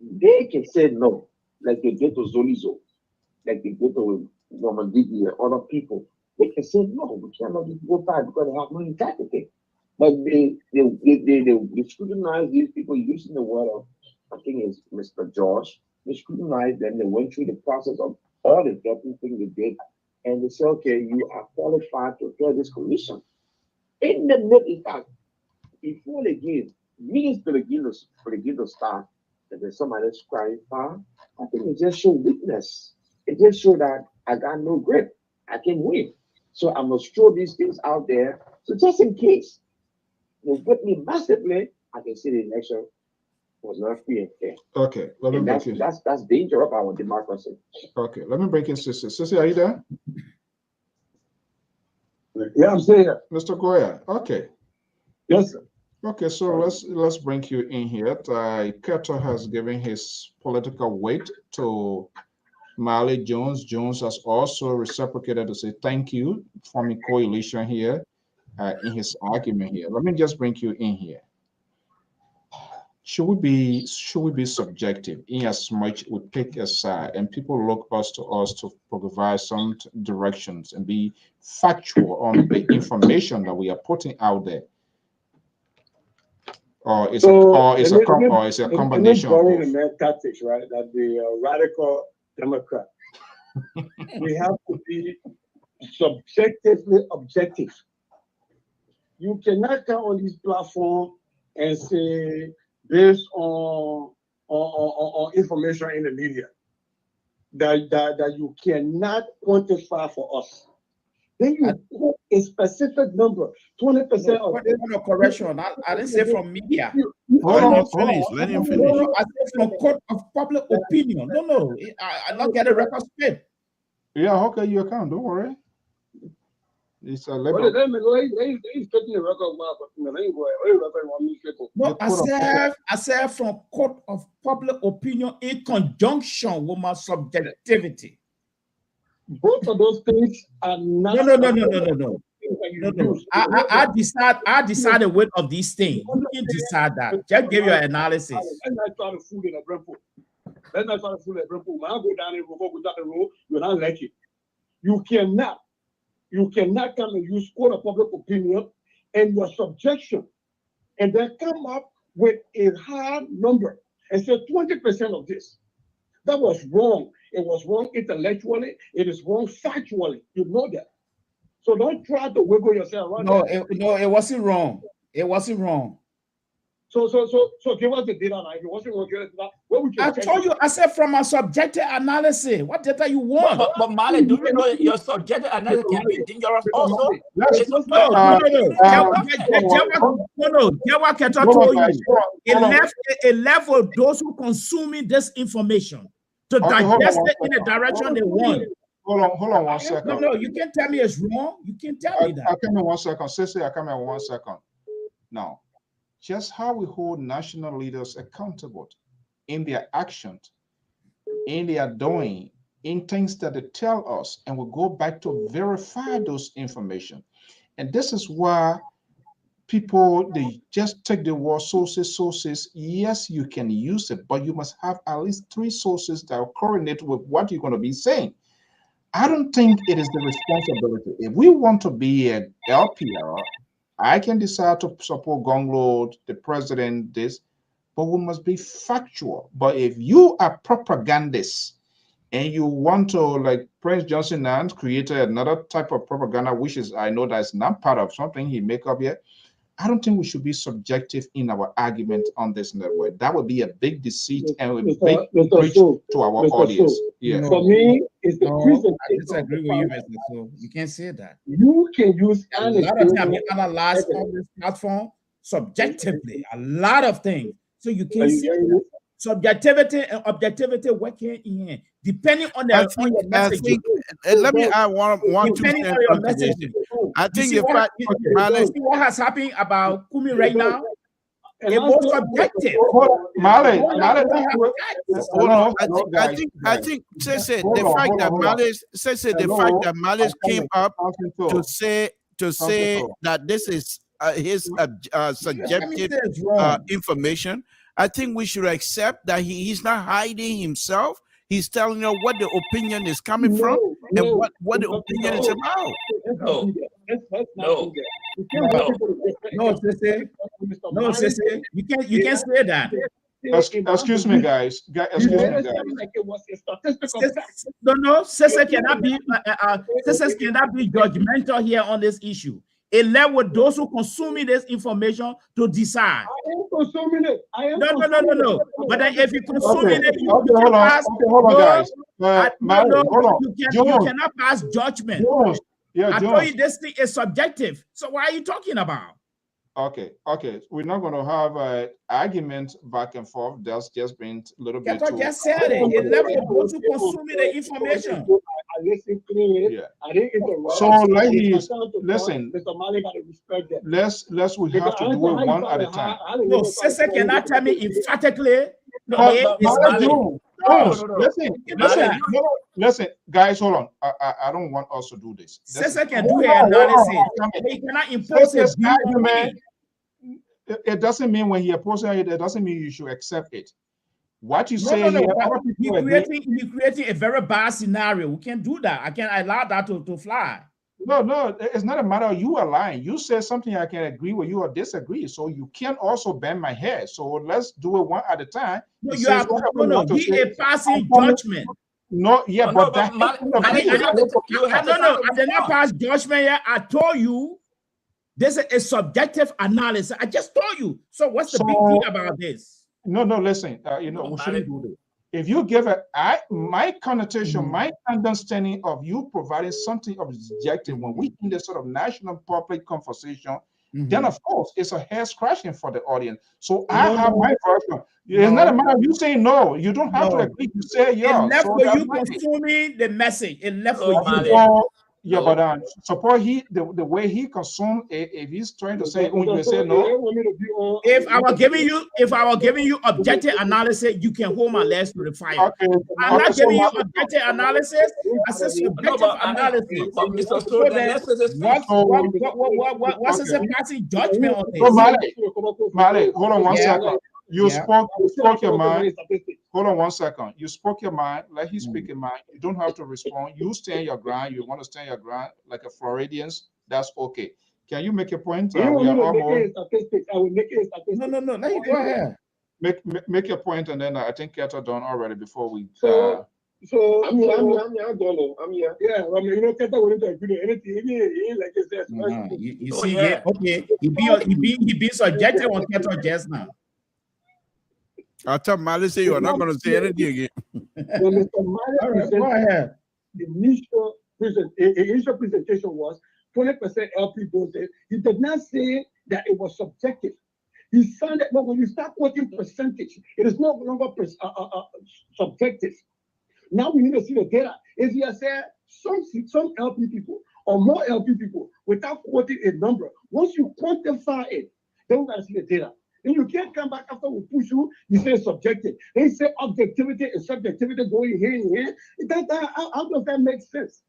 they can say no, like they did to Zolizo, like they did to Norman Didi and other people. They can say no, we cannot just go back because they have no integrity. But they scrutinize these people using the word of, I think it's Mr. George. They scrutinized them. They went through the process of all the vetting thing they did, and they said, okay, you are qualified to hear this commission. In the middle, in fact, before they give, meetings to the start, that there's somebody that's qualified. I think it just show weakness. It just show that I got no grip. I can win. So I must throw these things out there. So just in case they whip me massively, I can see the election was not free and fair. Okay, let me And break it. that's danger of our democracy. Okay, let me break in, Sissy. Sissy, are you there? Yeah, I'm saying that. Mr. Goya. Okay. Yes, sir. Okay, so let's bring you in here. Keto has given his political weight to Marley Jones. Jones has also reciprocated to say thank you, forming coalition here in his argument here. Let me just bring you in here. Should we be subjective in as much we pick a side and people look to us to provide some directions and be factual on the information that we are putting out there? Or is a combination of both? The man tactics, right? That the radical Democrat. We have to be subjectively objective. You cannot come on this platform and say based on information in the media that you cannot quantify for us. Then you quote a specific number, 20% of no correction. I didn't say from media. Let him finish. I said from court of public opinion. No, I not get a record straight. Yeah, okay, you account. Don't worry. It's a level. Well, he's taking the record. No, I said from court of public opinion in conjunction with my subjectivity. Both of those things are not. No. I decide the weight of these things. You can decide that. Just give your analysis. Let's not try to fool in a Brentford. Let's not try to fool in a Brentford. When I go down and go down the road, you're not like it. You cannot come and use court of public opinion and your subjection, and then come up with a hard number and say 20% of this. That was wrong. It was wrong intellectually. It is wrong factually. You know that. So don't try to wiggle yourself around. No, it wasn't wrong. It wasn't wrong. So give us the data now. If it wasn't wrong, give us the data. Where would you? I told you. I said from a subjective analysis. What data you want? But Marley, do you know your subjective analysis can be dangerous also? No. Jawa Keto told you. It left for those who consuming this information to digest it in the direction they want. Hold on 1 second. No, you can't tell me it's wrong. You can't tell me that. I come in 1 second. Sissy, I come in 1 second. Now, just how we hold national leaders accountable in their actions, in their doing, in things that they tell us, and we go back to verify those information. And this is why people, they just take the word sources. Yes, you can use it, but you must have at least 3 sources that coordinate with what you're going to be saying. I don't think it is the responsibility. If we want to be an LPR, I can decide to support Gonglo, the president, this, but we must be factual. But if you are propagandists and you want to, like Prince Johnson and created another type of propaganda, which is, I know that's not part of something he make up yet, I don't think we should be subjective in our argument on this network. That would be a big deceit and a big breach to our audience. Yeah. For me, it's the I disagree with you, Mr. So you can't say that. You can use a lot of times you analyze on this platform subjectively, a lot of things. So you can't say that. Subjectivity and objectivity working in here, depending on your message. Let me add one depending on your message. I think you see what has happened about Kumi right now. It was subjective. I think the fact that Malice came up to say that this is his subjective information. I think we should accept that he's not hiding himself. He's telling us what the opinion is coming from and what the opinion is about. Let's not be there. Let's not be there. You can't want people to get- No, Sissy. Mr. No, Mali Sissy. You can't say that. Excuse me, guys. Excuse me, guys. Like it was a statistical fact. No, Sissy cannot be Sissy cannot be judgmental here on this issue. It left with those who consuming this information to decide. I am consuming it. No. But then if you consuming it, you hold on, guys. You cannot pass judgment. I told you this thing is subjective. So why are you talking about? Okay. We're not going to have an argument back and forth. That's just been a little bit too... just said it. It left with those who consuming the information. I listened clearly. Yeah. I didn't interrupt. So, ladies, listen. Mr. Mali got to respect that. We have to do it one at a time. No, Sissy cannot tell me emphatically. Listen, guys, hold on. I don't want us to do this. Sissy can do her analysis. He cannot impose his view on me. It doesn't mean when he opposes it, it doesn't mean you should accept it. What you say You're creating a very bad scenario. We can't do that. I can't allow that to fly. No, it's not a matter of you are lying. You say something I can agree with you or disagree. So you can't also bend my head. So let's do it one at a time. No, he a passing judgment. No, yeah, I did not pass judgment yet. I told you this is a subjective analysis. I just told you. So what's the big deal about this? No, listen. We shouldn't do this. If you give my connotation, my understanding of you providing something objective when we in this sort of national public conversation, then of course it's a hair scratching for the audience. So I have my version. It's not a matter of you saying no. You don't have to agree. You say yeah. It left for you consuming the message. It left for you. Yeah, but support the way he consumed. If he's trying to say, you say no. If I were giving you objective analysis, you can hold my legs to the fire. Okay. I'm not giving you objective analysis. I said subjective analysis. What's the passing judgment on this? Mali, hold on one second. You spoke your mind. Hold on one second. You spoke your mind. Let him speak your mind. You don't have to respond. You stand your ground. You want to stand your ground like a Floridians. That's okay. Can you make a point? I will make it a No. Let you go ahead. Make your point, and then I think Keto done already before we. So I'm here. Yeah, Keto wouldn't agree to anything. He like he says. You see, okay. He be subjective on Keto just now. I'll tell Mali say you are not going to say anything again. When Mr. Mali go ahead. The initial presentation was 20% LP voted. He did not say that it was subjective. He said that when you start quoting percentage, it is no longer subjective. Now we need to see the data. If you say some LP people or more LP people without quoting a number, once you quantify it, then we got to see the data. Then you can't come back after we push you say subjective. They say objectivity and subjectivity going here and here. How does that make sense?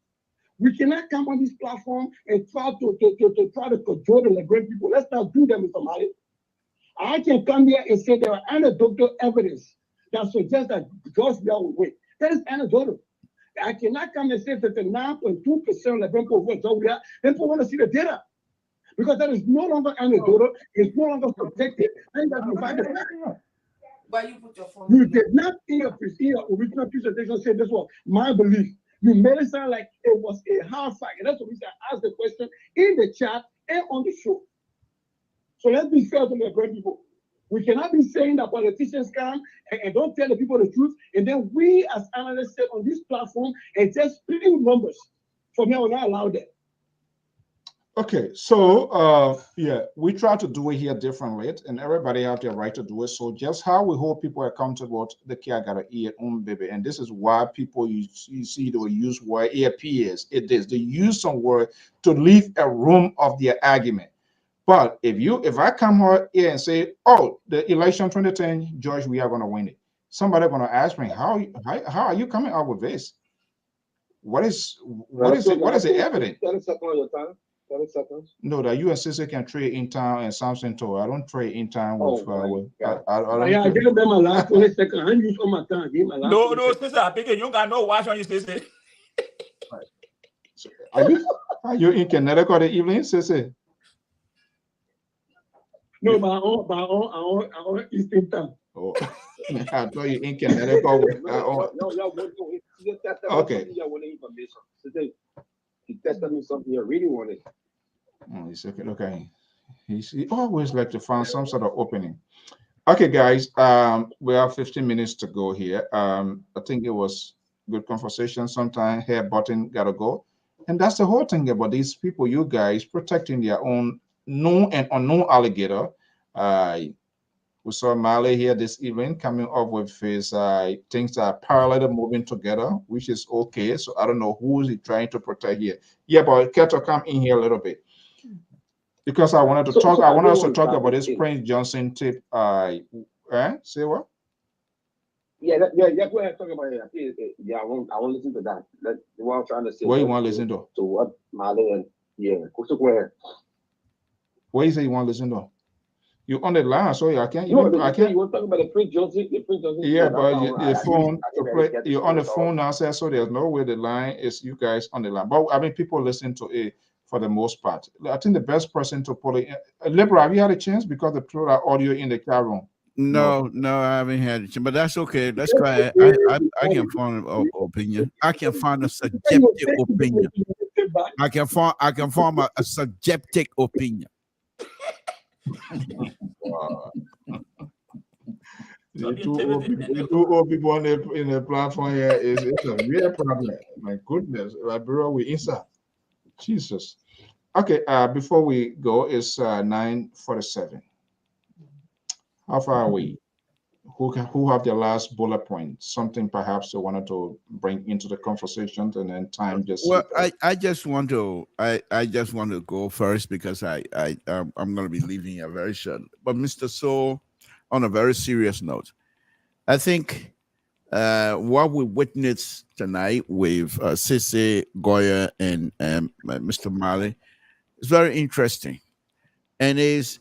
We cannot come on this platform and try to control the Liberian people. Let's not do that, Mr. Mali. I can come here and say there are anecdotal evidence that suggests that George Weah will win. That is anecdotal. I cannot come and say that the 9.2% Liberian people vote George Weah. Then people want to see the data. Because that is no longer anecdotal, it's no longer subjective. And that's why you put your phone. You did not in your original presentation say this was my belief. You made it sound like it was a hard fact. And that's what we said. Ask the question in the chat and on the show. So let's be fair to the great people. We cannot be saying that politicians come and don't tell the people the truth, and then we as analysts sit on this platform and just splitting numbers. For me, I will not allow that. Okay, so we try to do it here differently, and everybody have the right to do it. So just how we hold people accountable, the care gotta eat baby, and this is why people you see they will use word it appears. It is they use some word to leave a room of their argument. But if I come here and say, oh, the election 2010, George, we are gonna win it. Somebody gonna ask me, how are you coming out with this? What is the evidence? 30 seconds on your time. 30 seconds. No, that you and Sissy can trade in town and something too. I don't trade in town with. I give them my last 20 seconds. I use all my time. Give my last. No, Sissy, I think you got no watch on you, Sissy. Are you? Are you in Connecticut the evening, Sissy? No, my own Eastern time. Oh, I thought you in Connecticut. Okay. He tested me something I really wanted. Oh, he's okay. Look at him. He always like to find some sort of opening. Okay, guys. We have 15 minutes to go here. I think it was good conversation. Sometimes hair button gotta go, and that's the whole thing about these people. You guys protecting their own known and unknown alligator. We saw Mali here this evening coming up with his things that are parallel moving together, which is okay. So I don't know who is he trying to protect here. Yeah, but Keto, come in here a little bit. Because I wanted to talk, I want us to talk about this Prince Johnson tip. Say what? Yeah, go ahead, talk about it. Yeah, I want to listen to that. That's what I'm trying to say. What you want to listen to? To what Mali and go ahead. What you say you want to listen to? You on the line, so I can't. No, I can't. You want to talk about the Prince Johnson? Yeah, but the phone. You're on the phone now, so there's no way the line is you guys on the line. But I mean, people listen to it for the most part. I think the best person to pull it. Liberal, have you had a chance because they put our audio in the car room? No, I haven't had it, but that's okay. Let's try it. I can find an opinion. I can find a subjective opinion. I can form a subjective opinion. The two old people on in the platform here it's a real problem. My goodness, like bro, we inside. Jesus. Okay, before we go, it's 9:47. How far are we? Who have the last bullet point? Something perhaps they wanted to bring into the conversation, and then time just. Well, I just want to go first because I'm going to be leaving here very shortly. But Mr. So, on a very serious note, I think what we witnessed tonight with Sissy, Goya, and Mr. Mali is very interesting, and is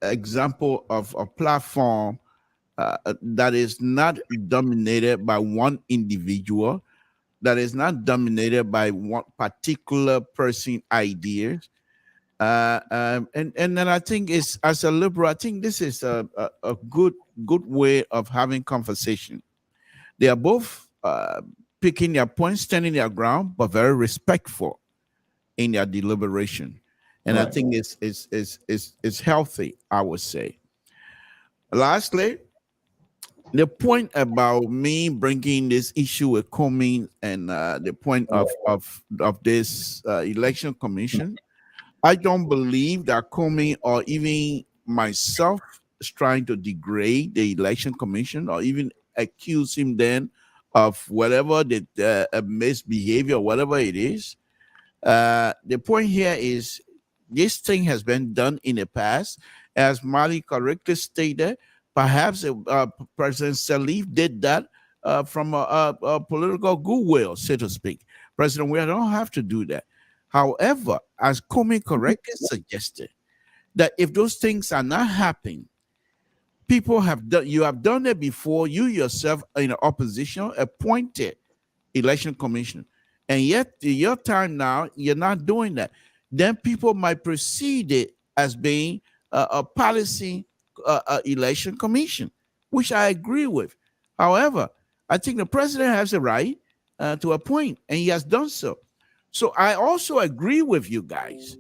example of a platform that is not dominated by one individual, that is not dominated by one particular person ideas. And then I think it's, as a liberal, I think this is a good way of having conversation. They are both picking their points, standing their ground, but very respectful in their deliberation. And right. I think it's healthy, I would say. Lastly, the point about me bringing this issue with Comey and the point of this election commission, I don't believe that Comey or even myself is trying to degrade the election commission or even accuse him then of whatever the misbehavior, whatever it is. The point here is this thing has been done in the past. As Mali correctly stated, perhaps President Salif did that from a political goodwill, so to speak. President, we don't have to do that. However, as Comey correctly suggested, that if those things are not happening, people have done, you have done it before, you yourself in opposition appointed election commission, and yet your time now, you're not doing that. Then people might perceive it as being a policy election commission, which I agree with. However, I think the president has a right to appoint, and he has done so. So I also agree with you guys.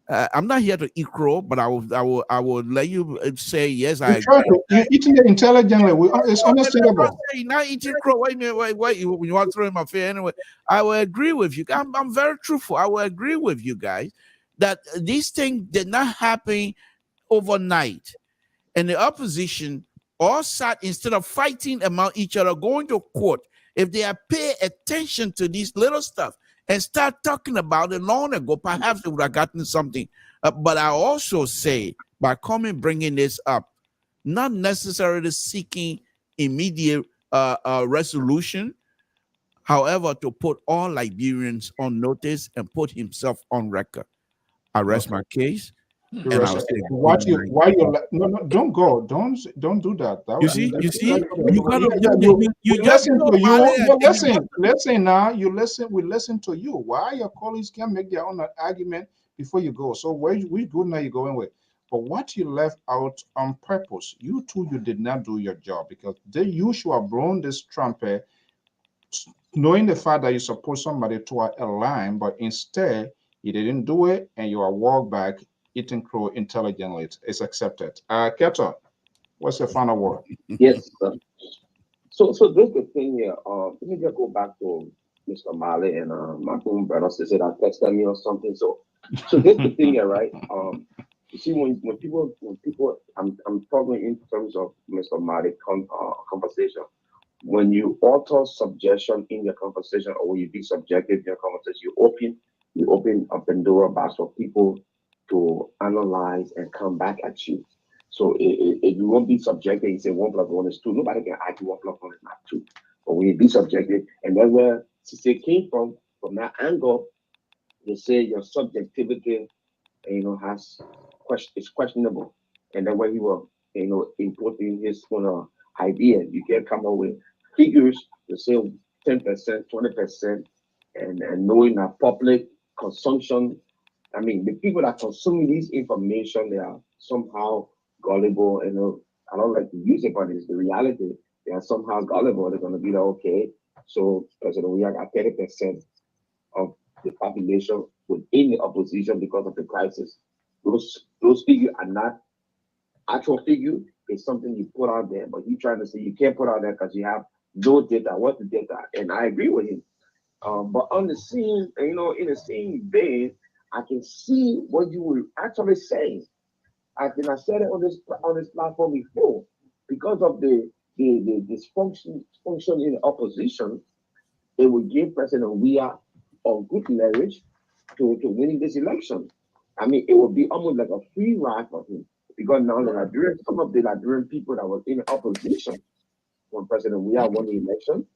I'm not here to eat crow, but I will let you say yes. I agree. You're eating it intelligently. It's understandable. Not eating crow. Wait a minute. Wait. You want to throw in my face anyway? I will agree with you. I'm very truthful. I will agree with you guys that these things did not happen overnight, and the opposition all sat, instead of fighting among each other, going to court. If they had paid attention to these little stuff and start talking about it long ago, perhaps they would have gotten something. But I also say, by bringing this up, not necessarily seeking immediate resolution, however, to put all Liberians on notice and put himself on record. I rest my case. And I'll say, why no, don't go, don't do that. you see, you gotta, you just listen know to you. about it, No, and you listen now. We listen to you. Why your colleagues can make their own argument before you go? So which good now you're going with? But what you left out on purpose, you did not do your job, because you should have blown this trumpet, knowing the fact that you support somebody to align, but instead you didn't do it, and you are walked back, eating crow intelligently. It's accepted. Keto, what's your final word? Yes, sir. So this the thing here. Let me just go back to Mr. Mali and my own brother said that texted me or something. So this the thing here, right? You see, when people, I'm talking in terms of Mr. Mali conversation. When you alter subjection in your conversation, or when you be subjective in your conversation, you open a Pandora box for people to analyze and come back at you. So if you won't be subjective, you say 1 + 1 is 2. Nobody can argue 1 + 1 is not 2. But when you be subjective, and then where Sise came from that angle, they say your subjectivity, is questionable. And then when you were, importing his own idea, you can come up with figures to say 10%, 20%, and knowing that public consumption. I mean, the people that consume this information, they are somehow gullible. I don't like to use it, but it's the reality. They are somehow gullible. They're going to be like, okay, so President we got 30% of the population within the opposition because of the crisis. Those figures are not actual figure. It's something you put out there, but you trying to say you can't put out there because you have no data. What's the data? And I agree with him. But on the scene, in the same vein, I can see what you were actually saying. I said it on this platform before. Because of the dysfunction in the opposition, it would give President Weah a good leverage to winning this election. I mean, it would be almost like a free ride for him, because now some of the Liberian people that were in opposition when President Weah won the election,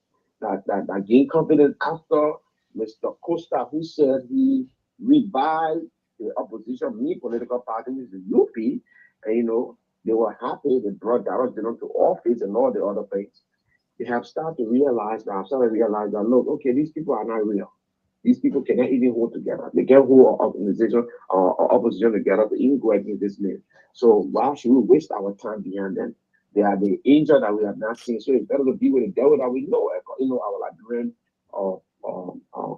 that gained confidence after Mr. Costa, who said he revived the opposition, many political parties, the UP, and they were happy. They brought Darrell Dillon to office and all the other things. They have started to realize that, look, okay, these people are not real. These people cannot even hold together. They can't hold an organization or opposition together to even go against this man. So why should we waste our time behind them? They are the angel that we have not seen. So it's better to be with the devil that we know, our Liberian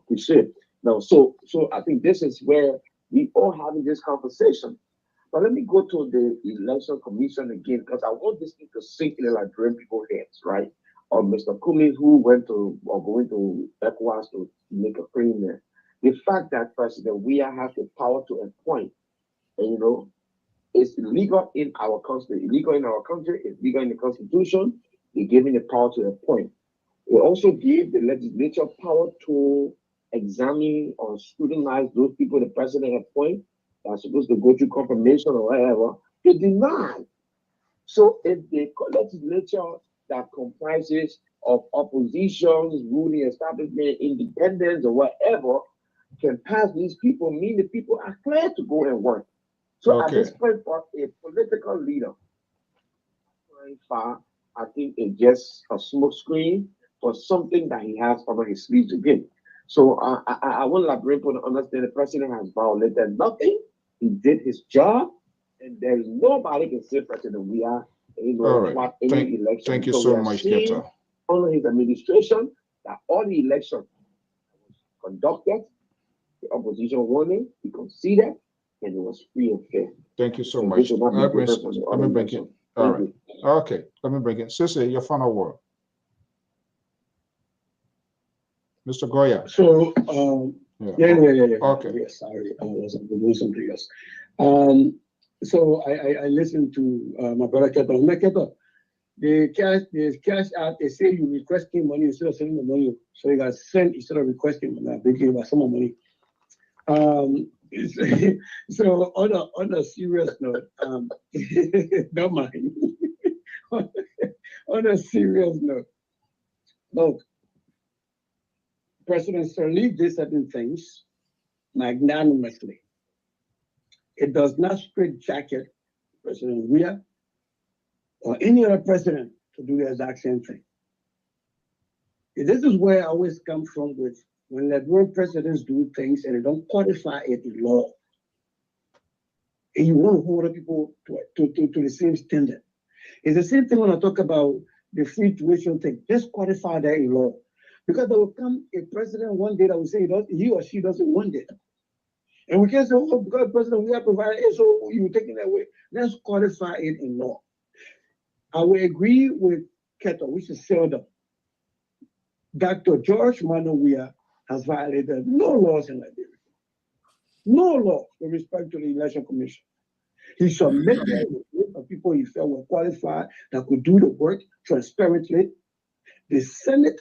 cliche. Now, so I think this is where we all having this conversation. But let me go to the election commission again, because I want this thing to sink in the Liberian people's heads, right? Or Mr. Kumi, who went to or going to ECOWAS to make a claim there. The fact that President Weah has the power to appoint, and it's illegal in our country. Illegal in our country. It's legal in the Constitution. They gave him the power to appoint. We also gave the legislature power to examine or scrutinize those people the president appoint that are supposed to go through confirmation or whatever. They deny. So if the legislature that comprises of oppositions, ruling establishment, independence, or whatever can pass these people, mean the people are clear to go and work. So at this point, for a political leader, I think it's just a smoke screen for something that he has under his sleeves again. So I want Liberian people to understand the president has violated nothing. He did his job, and there's nobody can say President Weah any election. Thank you so much, Keto. Under his administration, that all the elections conducted, the opposition won it, he conceded, and it was free and fair. Thank you so much. Let me bring it. All right. Okay. Let me bring it. Sissy, your final word. Mr. Goya. So, yeah. Okay. Yes, sorry, I was doing something else. So I listened to my brother Keto. The cash out, they say you requesting money instead of sending the money. So you got send instead of requesting money, thinking about some more money. So on a serious note, don't mind. On a serious note, look, President Sirleaf did certain things magnanimously. It does not straitjacket President Weah or any other president to do the exact same thing. This is where I always come from with when liberal presidents do things and they don't codify it in law. And you want to hold other people to the same standard. It's the same thing when I talk about the free tuition thing. Just codify that in law. Because there will come a president one day that will say he or she doesn't want it. And we can't say, oh, because President we have provided it, so you're taking that away. Let's codify it in law. I will agree with Keto, which is seldom. Dr. George Manuel Weah has violated no laws in Liberia. No law with respect to the Election Commission. He submitted a group of people he felt were qualified that could do the work transparently. The Senate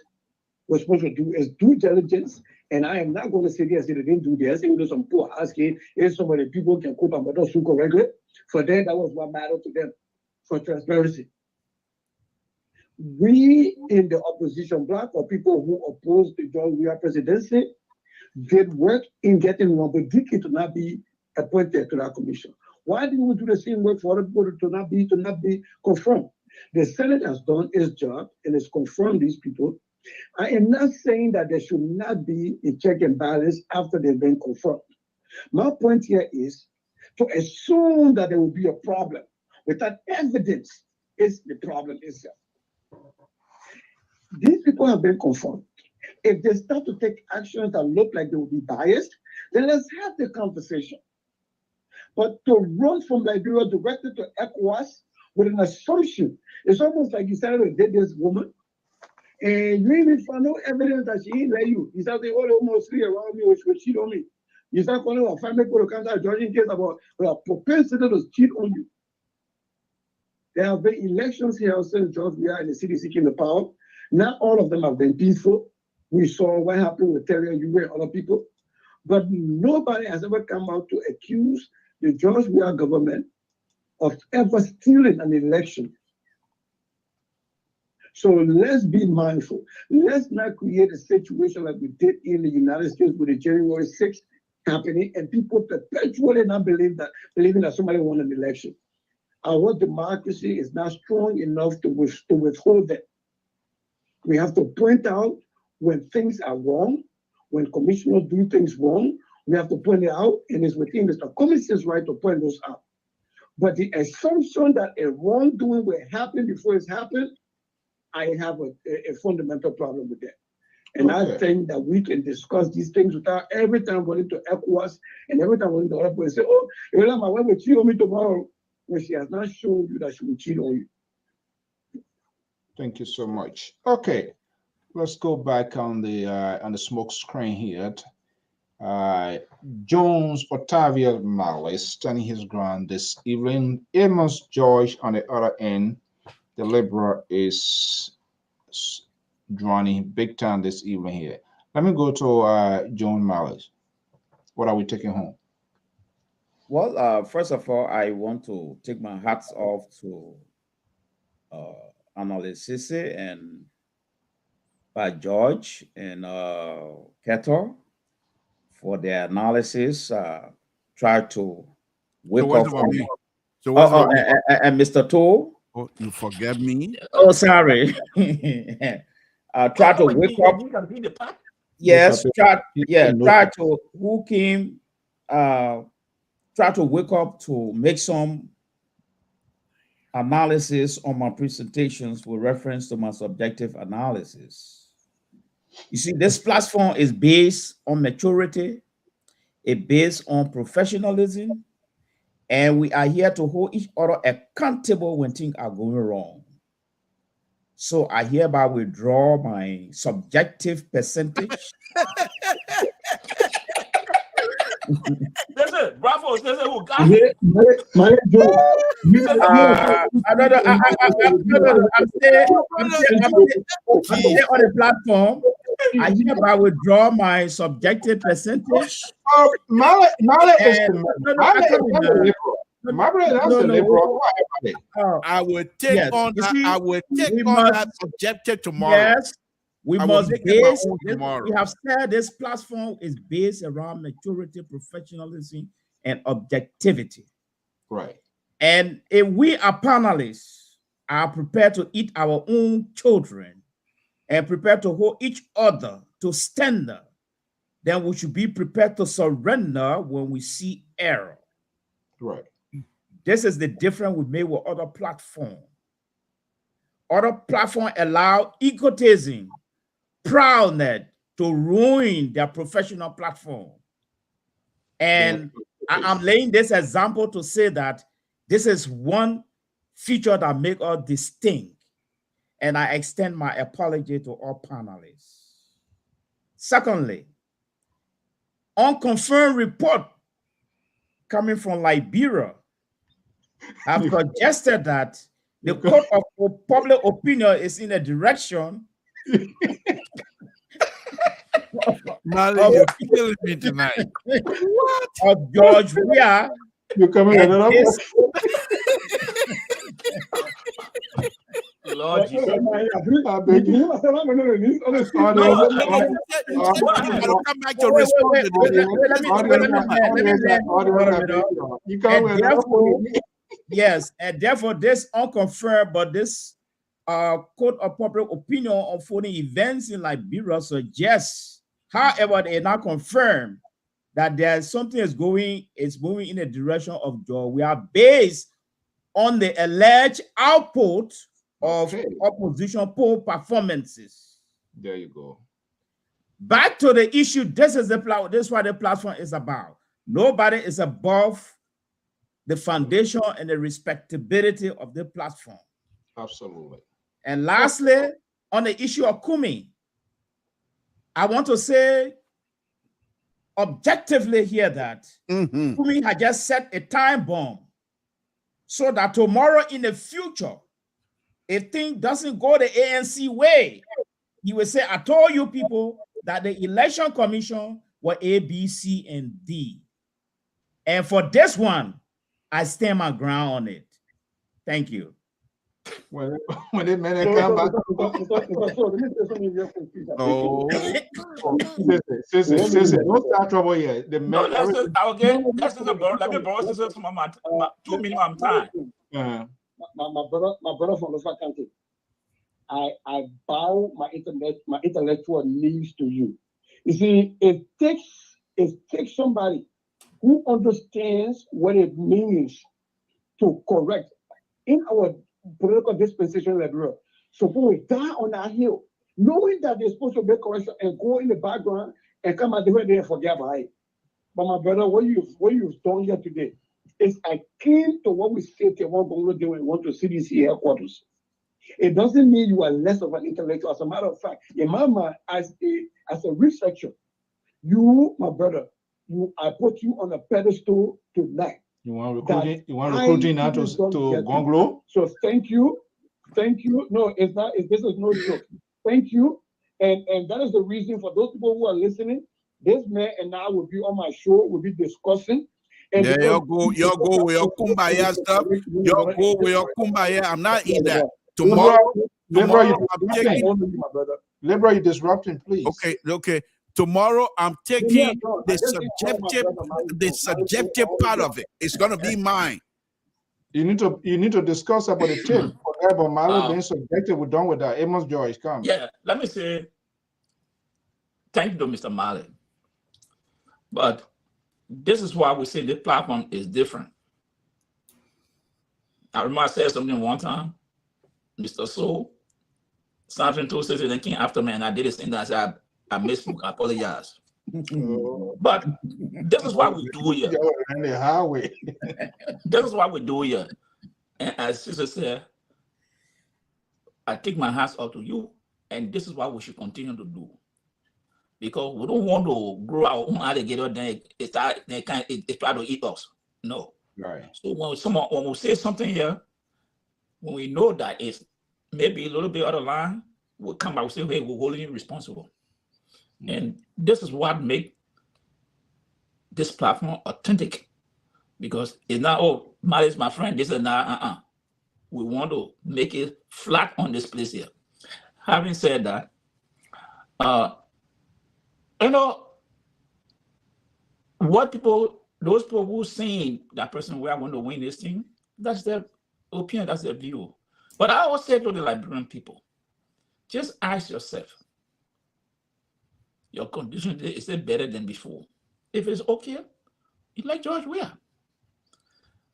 was supposed to do its due diligence, and I am not going to say yes, they didn't do this. Even though some people are asking if some of the people can cope and not sue correctly. For them, that was what mattered to them for transparency. We in the opposition bloc, or people who opposed the George Weah presidency, did work in getting Wambadiki to not be appointed to that commission. Why didn't we do the same work for other people to not be confirmed? The Senate has done its job and has confirmed these people. I am not saying that there should not be a check and balance after they've been confirmed. My point here is to assume that there will be a problem without evidence is the problem itself. These people have been confirmed. If they start to take actions that look like they will be biased, then let's have the conversation. But to run from Liberia directly to ECOWAS with an assumption, it's almost like you started to date this woman, and you even found no evidence that she ain't like you. You start saying, oh, almost three around me, which would cheat on me. You start calling her family people to come to judging case about her propensity to cheat on you. There have been elections here since George Weah and the CDC came to power. Not all of them have been peaceful. We saw what happened with Terry Uwe and other people. But nobody has ever come out to accuse the George Weah government of ever stealing an election. So let's be mindful. Let's not create a situation like we did in the United States with the January 6th happening and people perpetually not believing that somebody won an election. Our democracy is not strong enough to withhold that. We have to point out when things are wrong, when commissioners do things wrong, we have to point it out, and it's within Mr. Commission's right to point those out. But the assumption that a wrongdoing will happen before it's happened, I have a fundamental problem with that. And I think that we can discuss these things without every time running to ECOWAS and every time running to other people and say, oh, my wife will cheat on me tomorrow, when she has not shown you that she will cheat on you. Thank you so much. Okay, let's go back on the smoke screen here. Jones Otavia Malice standing his ground this evening. Amos George on the other end. The Liberal is drowning big time this evening here. Let me go to Joan Malice. What are we taking home? Well, first of all, I want to take my hats off to Analysis and by George and Keto for their analysis. Try to wake up. And Mr. Toll. Oh, you forget me? Oh, sorry. Try to wake up. Yes, try to hook him. Try to wake up to make some analysis on my presentations with reference to my subjective analysis. You see, this platform is based on maturity, it's based on professionalism, and we are here to hold each other accountable when things are going wrong. So I hereby withdraw my subjective percentage. Listen, bravo, listen, who got it? I'm staying on the platform. I hereby withdraw my subjective percentage. Male is the liberal. I will take on that subjective tomorrow. Yes. We must base we have said this platform is based around maturity, professionalism, and objectivity. Right. And if we are panelists are prepared to eat our own children and prepared to hold each other to standard, then we should be prepared to surrender when we see error. Right. This is the difference we made with other platforms. Other platforms allow egotism, proudness to ruin their professional platform. And I'm laying this example to say that this is one feature that makes us distinct. And I extend my apology to all panelists. Secondly, unconfirmed report coming from Liberia have suggested that the court of public opinion is in a direction You're killing me tonight. What? Of George Weah. You're coming another Lord Jesus. I beg you. Come back to respond to yes, and therefore this unconfirmed, but this code of public opinion unfolding events in Liberia suggests, however, they are not confirmed that there's something is moving in the direction of George. We are based on the alleged output of opposition poll performances. There you go. Back to the issue. This is what the platform is about. Nobody is above the foundation and the respectability of the platform. Absolutely. And lastly, on the issue of Kumi, I want to say objectively here that Kumi had just set a time bomb so that tomorrow in the future, if things doesn't go the ANC way, he will say, I told you people that the election commission were A, B, C, and D. And for this one, I stand my ground on it. Thank you. When the men come back. Oh, don't start trouble here. The men. Let me borrow this from my 2 minimum time. My brother from Lofa County, I bow my intellectual knees to you. You see, it takes somebody who understands what it means to correct in our political dispensation in Liberia. So when we die on our hill, knowing that they're supposed to make correction and go in the background and come out there and forget about it. But my brother, what you've done here today is akin to what we said to one Bongo day when we went to CDC headquarters. It doesn't mean you are less of an intellectual. As a matter of fact, in my mind, as a researcher, you, my brother, I put you on a pedestal tonight. You want recruiting now to Gonglo? So thank you. No, it's not. This is no joke. Thank you. And that is the reason for those people who are listening. This man and I will be on my show. We'll be discussing. And yeah, you go with your kumbaya stuff. You go with your kumbaya. I'm not in that. Tomorrow, Liberal, you disrupting, please. Okay. Tomorrow, I'm taking the subjective part of it. It's gonna be mine. You need to discuss about the tape. Forget about Mali being subjective. We're done with that. Amos Joyce, come. Yeah, let me say thank you to Mr. Mali. But this is why we say the platform is different. I remember I said something one time, Mr. Soul, something to say then came after me, and I did this thing that I said I misspoke, I apologize. But this is what we do here. This is what we do here. And as Sister said, I take my hats off to you, and this is what we should continue to do. Because we don't want to grow our own alligator, then it try to eat us. No. Right. So when we say something here, when we know that it's maybe a little bit out of line, we'll come back and say, hey, we're holding you responsible. And this is what makes this platform authentic, because it's not, oh, Mali is my friend, this is not, We want to make it flat on this place here. Having said that, what people those people who saying that person we are going to win this thing, that's their opinion, that's their view. But I always say to the Liberian people, just ask yourself, your condition is it better than before? If it's okay, elect George Weah.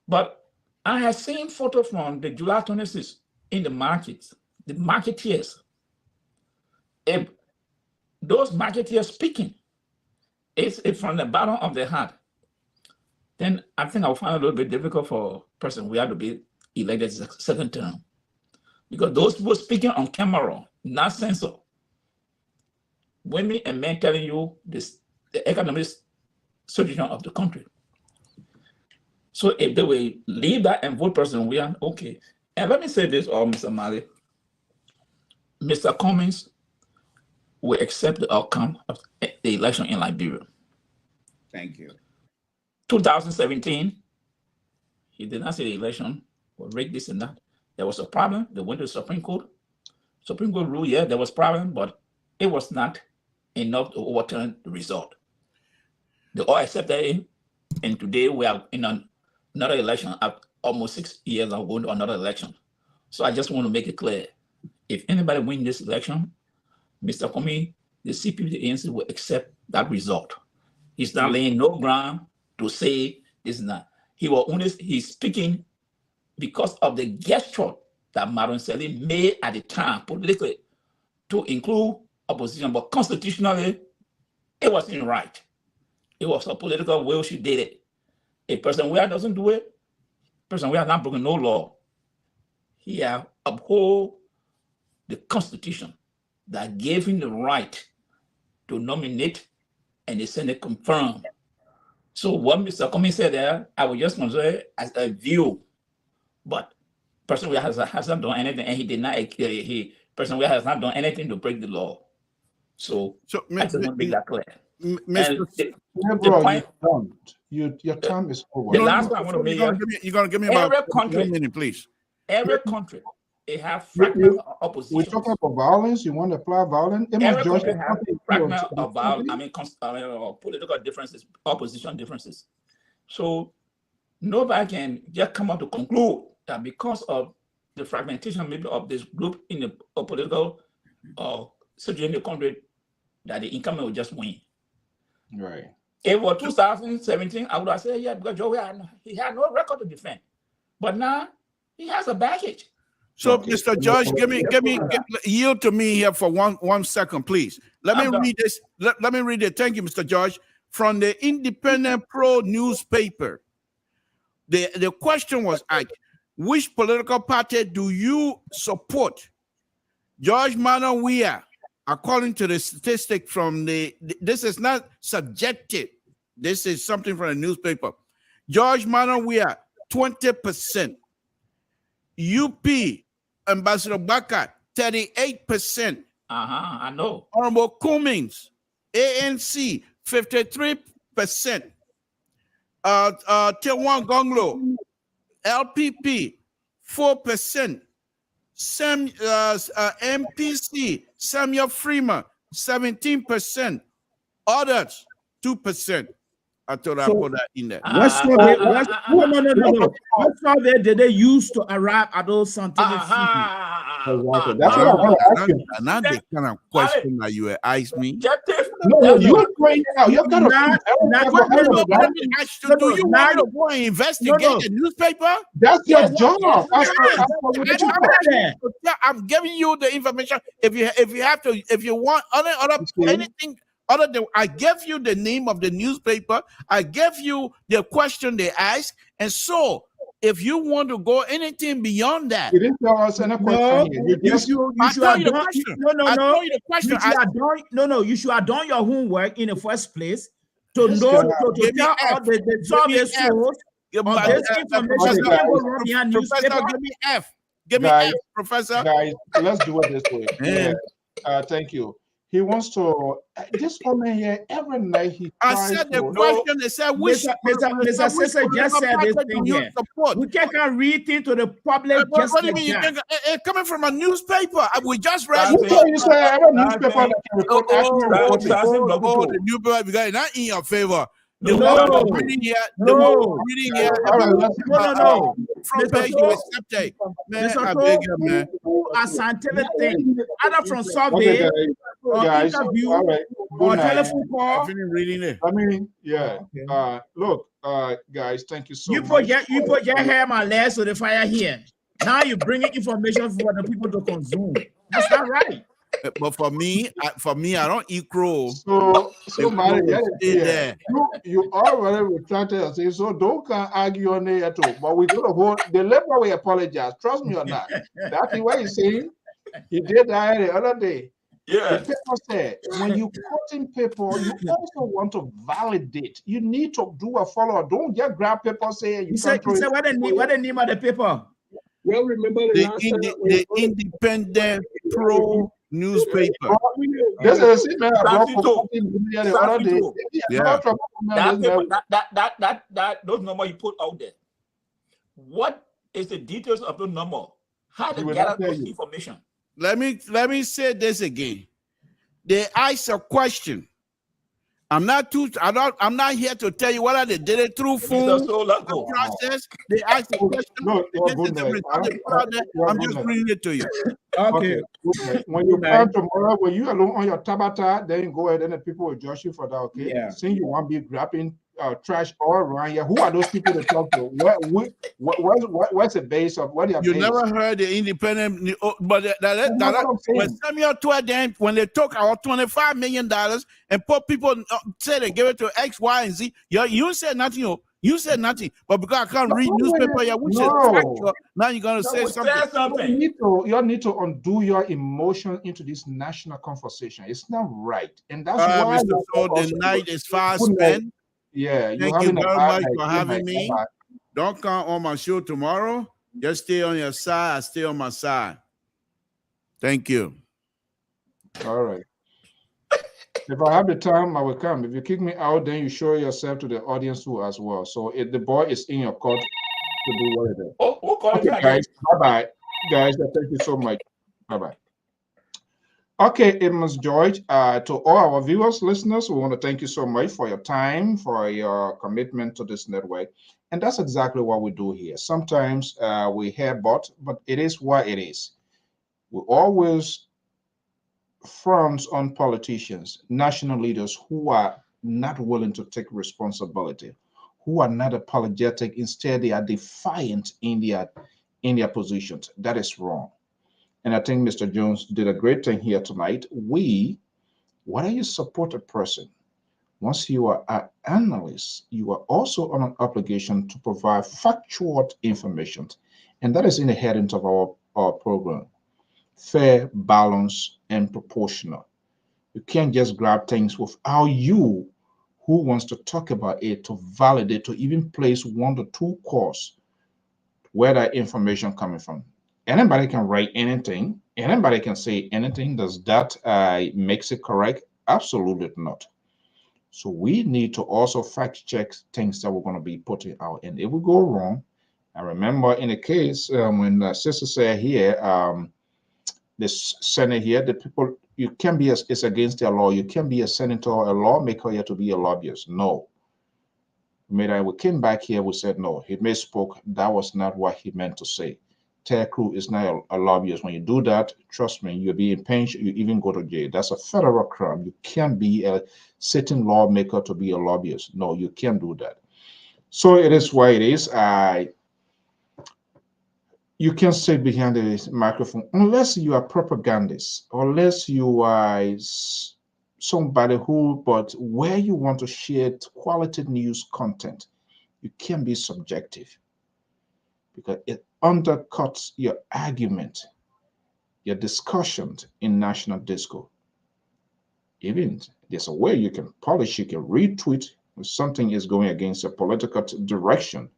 But I have seen photos from the July 26th in the markets, the marketeers. If those marketeers speaking, it's from the bottom of their heart, then I think I'll find it a little bit difficult for person we have to be elected second term. Because those people speaking on camera, not censor, women and men telling you this, the economic situation of the country. So if they will leave that and vote person, we are okay. And let me say this, Mr. Mali, Mr. Cummings will accept the outcome of the election in Liberia. Thank you. 2017, he did not say the election was rigged, this and that. There was a problem. They went to the Supreme Court. Supreme Court ruled, yeah, there was a problem, but it was not enough to overturn the result. They all accepted it, and today we are in another election. Almost 6 years of going to another election. So I just want to make it clear, if anybody wins this election, Mr. Comey, the CPP, the ANC will accept that result. He's not laying no ground to say this and that. He's speaking because of the gesture that Maron Seli made at the time politically to include opposition, but constitutionally, it wasn't right. It was a political will she did it. A person where doesn't do it, person where not broken no law. He have uphold the Constitution that gave him the right to nominate, and the Senate confirmed. So what Mr. Cummings said there, I would just consider it as a view, but person where hasn't done anything, and he did not. Person where has not done anything to break the law. So I just want to make that clear. Your time is over. The last one I want to make. You're gonna give me about 1 minute, please. Every country, they have fragment of opposition. We're talking about violence. You want to apply violence? Every country have fragment of violence. Political differences, opposition differences. So nobody can just come out to conclude that because of the fragmentation maybe of this group in the political situation in the country, that the incumbent will just win. Right. If it was 2017, I would have said, yeah, because Joe, he had no record to defend. But now he has a baggage. So, okay. Mr. Judge, yield to me here for one second, please. Let me read this. Let me read it. Thank you, Mr. Judge. From the Independent Pro newspaper, the question was asked, which political party do you support? George Manuel Weah, according to the statistic from this is not subjective. This is something from the newspaper. George Manuel Weah, 20%. UP, Ambassador Baka, 38%. I know. Honorable Cummings, ANC, 53%. Tewan Gonglo, LPP, 4%. MPC, Samuel Freeman, 17%. Others, 2%. I thought I put that in there. What survey did they use to arrive at those scientific figures? That's what I want to ask you. Not the kind of question that you asked me. No, you're going out. You've got to. Do you want to go and investigate the newspaper? That's your job. I'm giving you the information. If you want anything other than, I gave you the name of the newspaper, I gave you the question they asked, and so if you want to go anything beyond that, you didn't tell us any question. You should have done your homework in the first place to know to tell all the survey shows. Give me F, Professor. Guys, let's do it this way. Yeah. Thank you. He wants to. This woman here every night he. I said the question. They said which. Mr. Sese just said this thing here. We can't read it to the public. What do you mean? It's coming from a newspaper. We just read. You say every newspaper. The newspaper we got it not in your favor. The No, one No, we're reading here, the one no, we're reading here All right, about let's no. front Mr. page, you To, accept it. Man, Mr. I To, beg you, man. who are scientific things, either from okay, survey guys. or Guys, interview all right. or Good night. telephone I call. finished reading it. I mean, yeah. Okay. Look, guys, thank you so You much. put your hair my legs to the fire here. Now you're bringing information for the people to consume. That's not right. But for me, I don't eat crow. So The Mary, crow yeah, will stay yeah. there. You already retracted and say, so don't can argue on it at all. But we're gonna hold the labor we apologize. Trust me or not. That's what he's saying. He did that the other day. Yeah. The paper said when you put in paper, you also want to validate. You need to do a follow. Don't just grab paper, say you He said, what the name of the paper? Well, remember the last time The Independent Pro newspaper. This is it, man. Safito. The other day. Yeah. That paper, those numbers you put out there. What is the details of the number? How to gather those information? Let me say this again. They asked a question. I'm not here to tell you whether they did it through phone process. They asked a question. No, I'm just reading it to you. Okay. When you come tomorrow, when you alone on your tabata, then you go ahead and the people will judge you for that. Okay. Yeah. Since you want to be grabbing trash all around here, who are those people to talk to? What's the base of what they are? You never heard the independent, but when Samuel told them when they took our $25 million and put people say they give it to X, Y, and Z, you said nothing. You said nothing, but because I can't read newspaper, now you're gonna say something. You need to undo your emotion into this national conversation. It's not right, and that's why. Mr. So the night is fast spent. Yeah, thank you very much for having me. Don't come on my show tomorrow. Just stay on your side. I stay on my side. Thank you. All right. If I have the time, I will come. If you kick me out, then you show yourself to the audience too as well. So if the boy is in your court to do what it is. Okay, guys. Bye-bye. Guys, thank you so much. Bye-bye. Okay, Amos George, to all our viewers, listeners, we want to thank you so much for your time, for your commitment to this network. And that's exactly what we do here. Sometimes we hear but it is what it is. We always frowns on politicians, national leaders who are not willing to take responsibility, who are not apologetic. Instead, they are defiant in their positions. That is wrong. And I think Mr. Jones did a great thing here tonight. Whether you support a person, once you are an analyst, you are also on an obligation to provide factual information. And that is in the heading of our program. Fair, balanced, and proportional. You can't just grab things without you who wants to talk about it to validate, to even place 1 to 2 calls where that information coming from. Anybody can write anything. Anybody can say anything. Does that makes it correct? Absolutely not. So we need to also fact check things that we're going to be putting out. And if we go wrong, I remember in a case when Sister said here, the Senate here, the people, you can be, it's against their law. You can be a senator, a lawmaker here to be a lobbyist. No. We came back here, we said, no, he misspoke. That was not what he meant to say. Ted Cruz is not a lobbyist. When you do that, trust me, you'll be in pain. You even go to jail. That's a federal crime. You can't be a sitting lawmaker to be a lobbyist. No, you can't do that. So it is what it is. You can sit behind the microphone unless you are propagandist, unless you are somebody but where you want to share quality news content, you can be subjective because it undercuts your argument, your discussions in national discourse. Even there's a way you can polish, you can retweet if something is going against a political direction,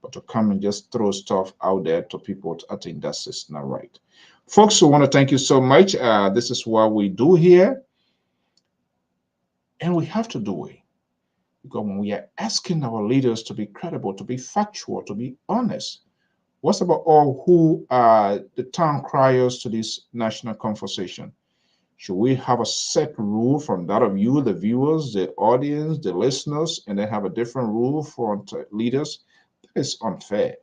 but to come and just throw stuff out there to people, I think that's just not right. Folks, I want to thank you so much. This is what we do here. And we have to do it. Because when we are asking our leaders to be credible, to be factual, to be honest, what's about all who are the town criers to this national conversation? Should we have a set rule from that of you, the viewers, the audience, the listeners, and then have a different rule for leaders? That is unfair.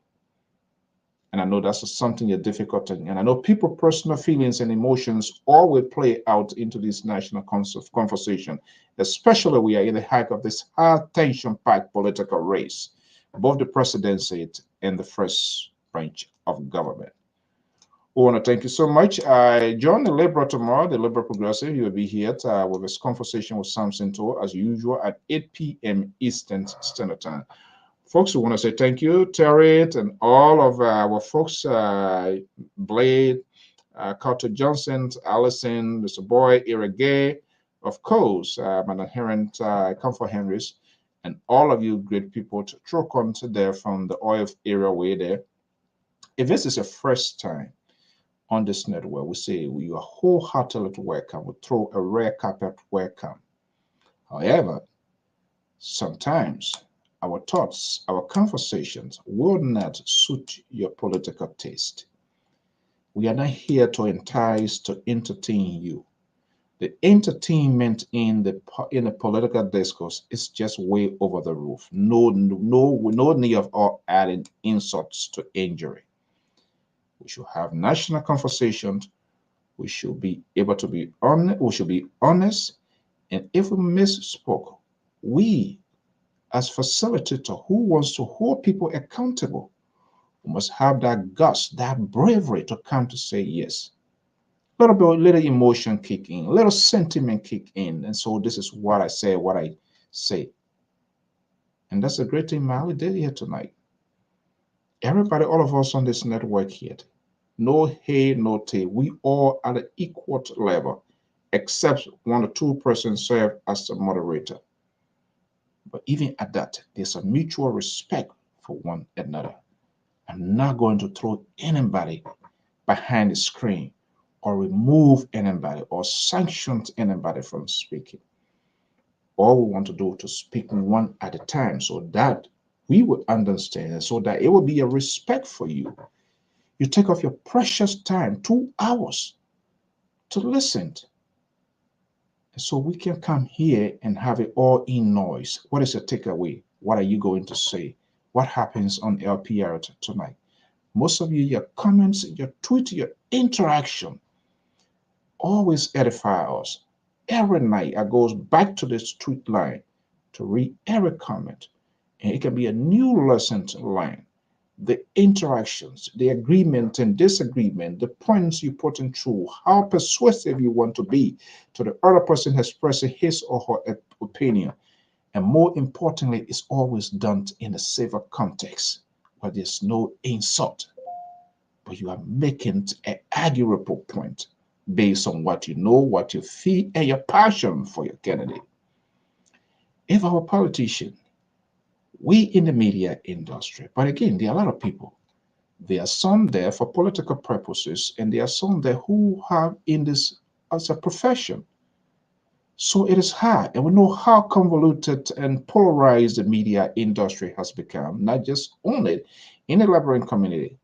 And I know that's something a difficult thing. And I know people's personal feelings and emotions always play out into this national conversation, especially we are in the height of this high tension-packed political race, both the presidency and the first branch of government. We want to thank you so much. John, the Liberal tomorrow, the Liberal Progressive, he will be here with his conversation with Samson Tour as usual at 8 p.m. Eastern Standard Time. Folks, we want to say thank you, Terry, and all of our folks, Blade, Carter Johnson, Allison, Mr. Boy, Ira Gay, of course, my inherent Comfort Henrys, and all of you great people to throw content there from the oil area way there. If this is your first time on this network, we say you are wholeheartedly welcome. We throw a rare carpet welcome. However, sometimes our thoughts, our conversations will not suit your political taste. We are not here to entice, to entertain you. The entertainment in the political discourse is just way over the roof. No need of all adding insults to injury. We should have national conversations. We should be able to be honest. We should be honest. And if we misspoke, we as facilitator who wants to hold people accountable, we must have that guts, that bravery to come to say yes. Little emotion kick in, little sentiment kick in, and so this is what I say, and that's a great thing Mali did here tonight. Everybody, all of us on this network here, no hay, no tay. We all at an equal level, except 1 or 2 persons serve as the moderator. But even at that, there's a mutual respect for one another. I'm not going to throw anybody behind the screen or remove anybody or sanction anybody from speaking. All we want to do is to speak one at a time so that we would understand, so that it will be a respect for you. You take off your precious time, 2 hours, to listen. So we can come here and have it all in noise. What is your takeaway? What are you going to say? What happens on LPR tonight? Most of you, your comments, your tweet, your interaction always edify us. Every night I goes back to this tweet line to read every comment. And it can be a new lesson line. The interactions, the agreement and disagreement, the points you put in through, how persuasive you want to be to the other person expressing his or her opinion. And more importantly, it's always done in a safer context where there's no insult, but you are making an arguable point based on what you know, what you feel, and your passion for your candidate. If our politician, we in the media industry, but again, there are a lot of people. There are some there for political purposes, and there are some there who have in this as a profession. So it is hard, and we know how convoluted and polarized the media industry has become, not just only in the laboring community.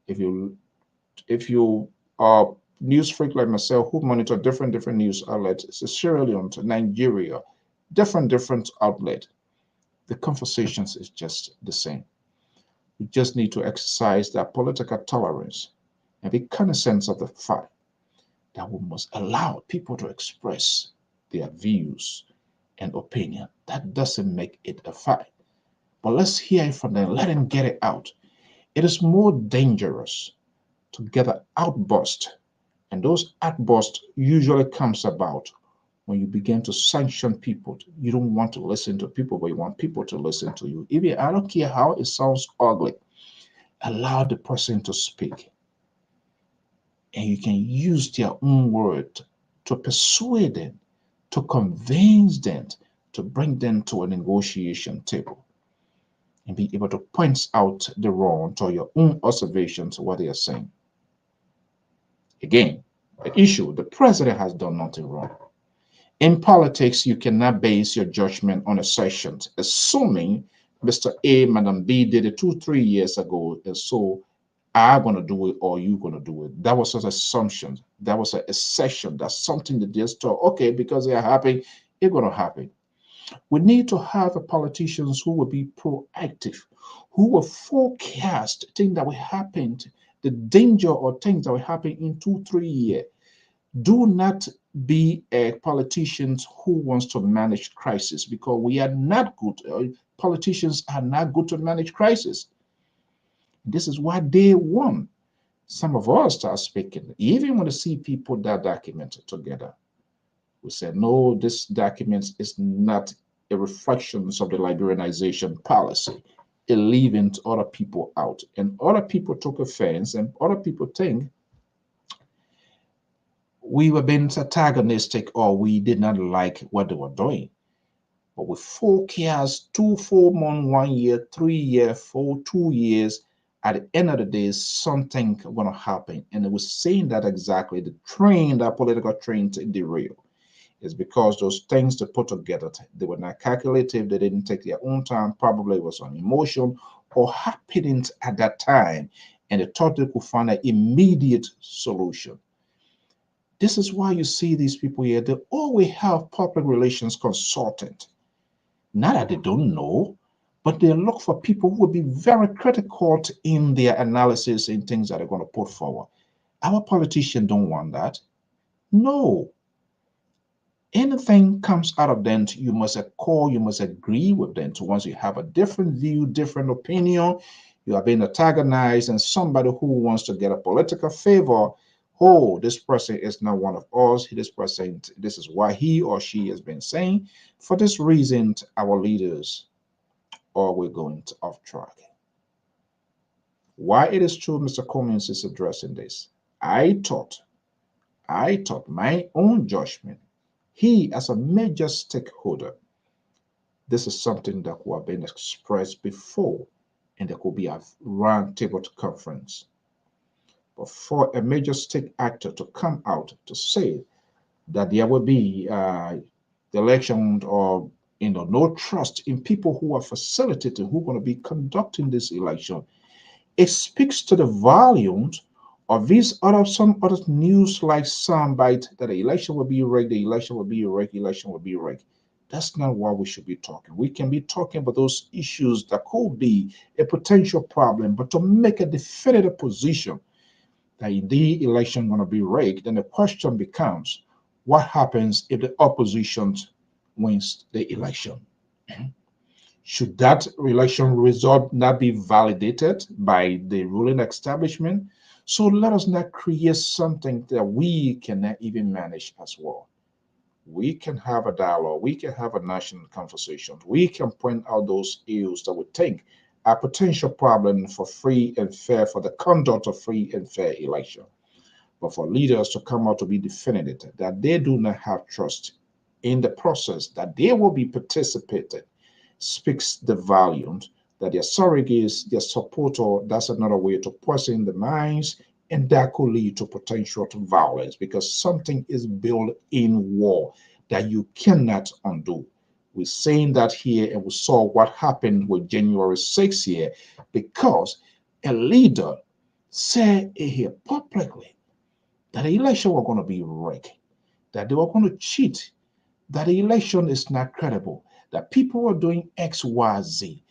If you are news freak like myself who monitor different news outlets, Sierra Leone to Nigeria, different outlet, the conversations is just the same. We just need to exercise that political tolerance and be cognizant of the fact that we must allow people to express their views and opinion. That doesn't make it a fight. But let's hear it from them. Let them get it out. It is more dangerous to get an outburst. And those outbursts usually comes about when you begin to sanction people. You don't want to listen to people, but you want people to listen to you. Even I don't care how it sounds ugly. Allow the person to speak. And you can use their own word to persuade them, to convince them, to bring them to a negotiation table and be able to point out the wrong to your own observations of what they are saying. Again, the issue, the president has done nothing wrong. In politics, you cannot base your judgment on assertions, assuming Mr. A, Madam B did it 2-3 years ago, and so I'm going to do it or you're going to do it. That was an assumption. That was an assertion. That's something that just thought, okay, because they are happy, it's going to happen. We need to have politicians who will be proactive, who will forecast things that will happen, the danger or things that will happen in 2-3 years. Do not be a politician who wants to manage crisis, because we are not good. Politicians are not good to manage crisis. This is why day one, some of us start speaking. Even when we see people that document together, we say, no, this document is not a reflection of the Liberianization policy. It leaving other people out. And other people took offense, and other people think we were being antagonistic or we did not like what they were doing. But we forecast 4 months, 1 year, 3 years, 2 years. At the end of the day, something going to happen. And it was saying that exactly the train, that political train to derail. Is because those things to put together, they were not calculative, they didn't take their own time, probably it was on emotion or happened at that time, and they thought they could find an immediate solution. This is why you see these people here, they always have public relations consultant. Not that they don't know, but they look for people who will be very critical in their analysis in things that they're going to put forward. Our politicians don't want that. No. Anything comes out of them, you must accord, you must agree with them. So once you have a different view, different opinion, you are being antagonized, and somebody who wants to get a political favor, oh, this person is not one of us. This person, this is why he or she has been saying. For this reason, our leaders are we're going off track. Why it is true Mr. Cummings is addressing this. I thought my own judgment, he, as a major stakeholder, this is something that could have been expressed before, and there could be a roundtable conference. But for a major stake actor to come out to say that there will be the election or no trust in people who are facilitating, who are going to be conducting this election, it speaks to the volumes of some other news like soundbite that the election will be rigged, the election will be rigged, election will be rigged. That's not why we should be talking. We can be talking about those issues that could be a potential problem, but to make a definitive position that the election is going to be rigged, then the question becomes, what happens if the opposition wins the election? Should that election result not be validated by the ruling establishment? So let us not create something that we cannot even manage as well. We can have a dialogue, we can have a national conversation, we can point out those issues that we think are potential problems for free and fair, for the conduct of free and fair election. But for leaders to come out to be definitive that they do not have trust in the process, that they will be participating, speaks the volumes that their surrogates, their supporter, that's another way to poison the minds, and that could lead to potential to violence, because something is built in war that you cannot undo. We're saying that here, and we saw what happened with January 6th here, because a leader said here publicly that the election was going to be rigged, that they were going to cheat, that the election is not credible, that people are doing X, Y, Z.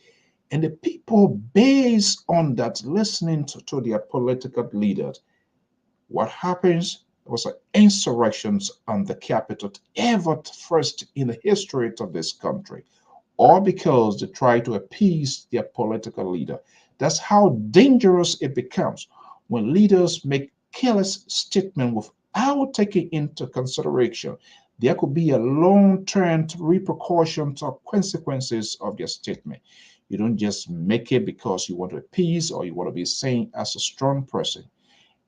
And the people, based on that, listening to their political leaders, what happens was an insurrection on the capital, ever first in the history of this country, all because they try to appease their political leader. That's how dangerous it becomes when leaders make careless statements without taking into consideration there could be a long-term repercussions or consequences of your statement. You don't just make it because you want to appease or you want to be seen as a strong person.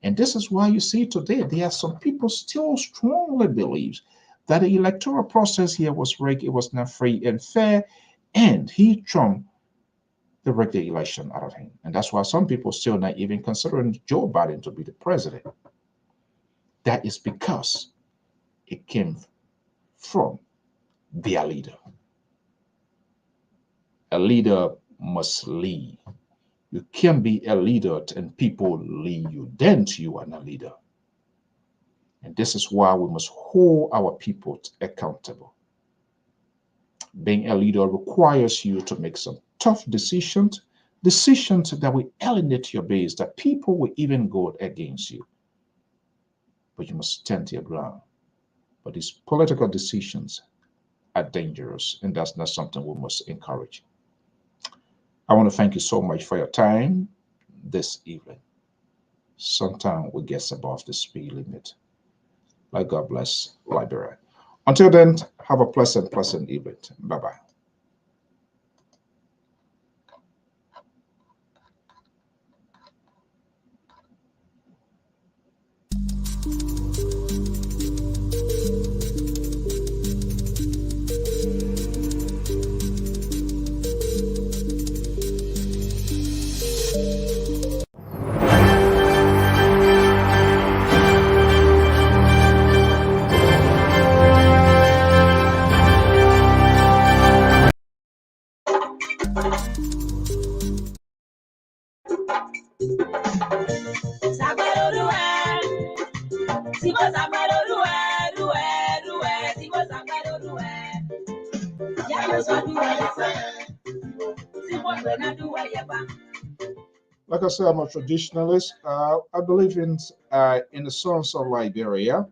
And this is why you see today there are some people still strongly believe that the electoral process here was rigged, it was not free and fair, and he trumped the rigged election out of him. And that's why some people still not even considering Joe Biden to be the president. That is because it came from their leader. A leader must lead. You can be a leader and people lead you. Then you are a leader. And this is why we must hold our people accountable. Being a leader requires you to make some tough decisions that will alienate your base, that people will even go against you. But you must stand your ground. But these political decisions are dangerous, and that's not something we must encourage. I want to thank you so much for your time this evening. Sometimes we get above the speed limit. Like God bless Liberia. Until then, have a pleasant evening. Bye-bye. Like I said, I'm a traditionalist. I believe in the songs of Liberia.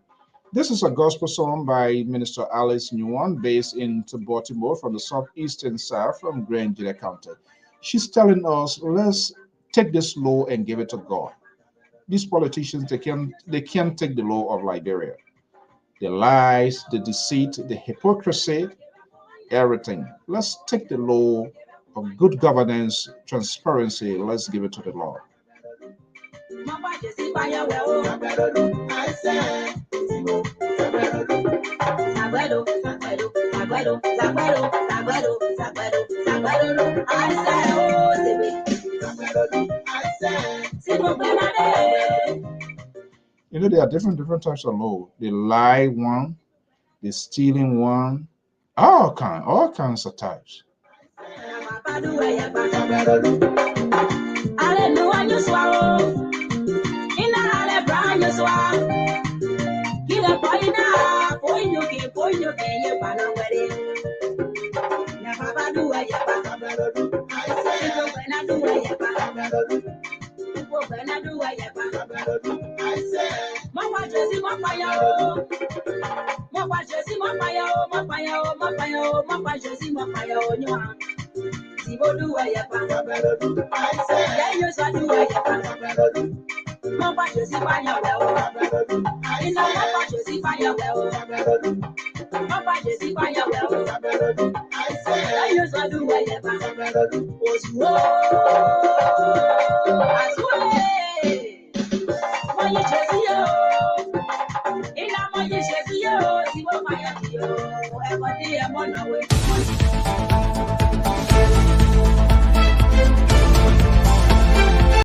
This is a gospel song by Minister Alice Nguyen, based in Baltimore from the southeastern side from Grangeville County. She's telling us, let's take this law and give it to God. These politicians, they can't take the law of Liberia. The lies, the deceit, the hypocrisy, everything. Let's take the law of good governance, transparency. Let's give it to the Lord. You know, there are different types of law. The lie one, the stealing one, all kinds of types.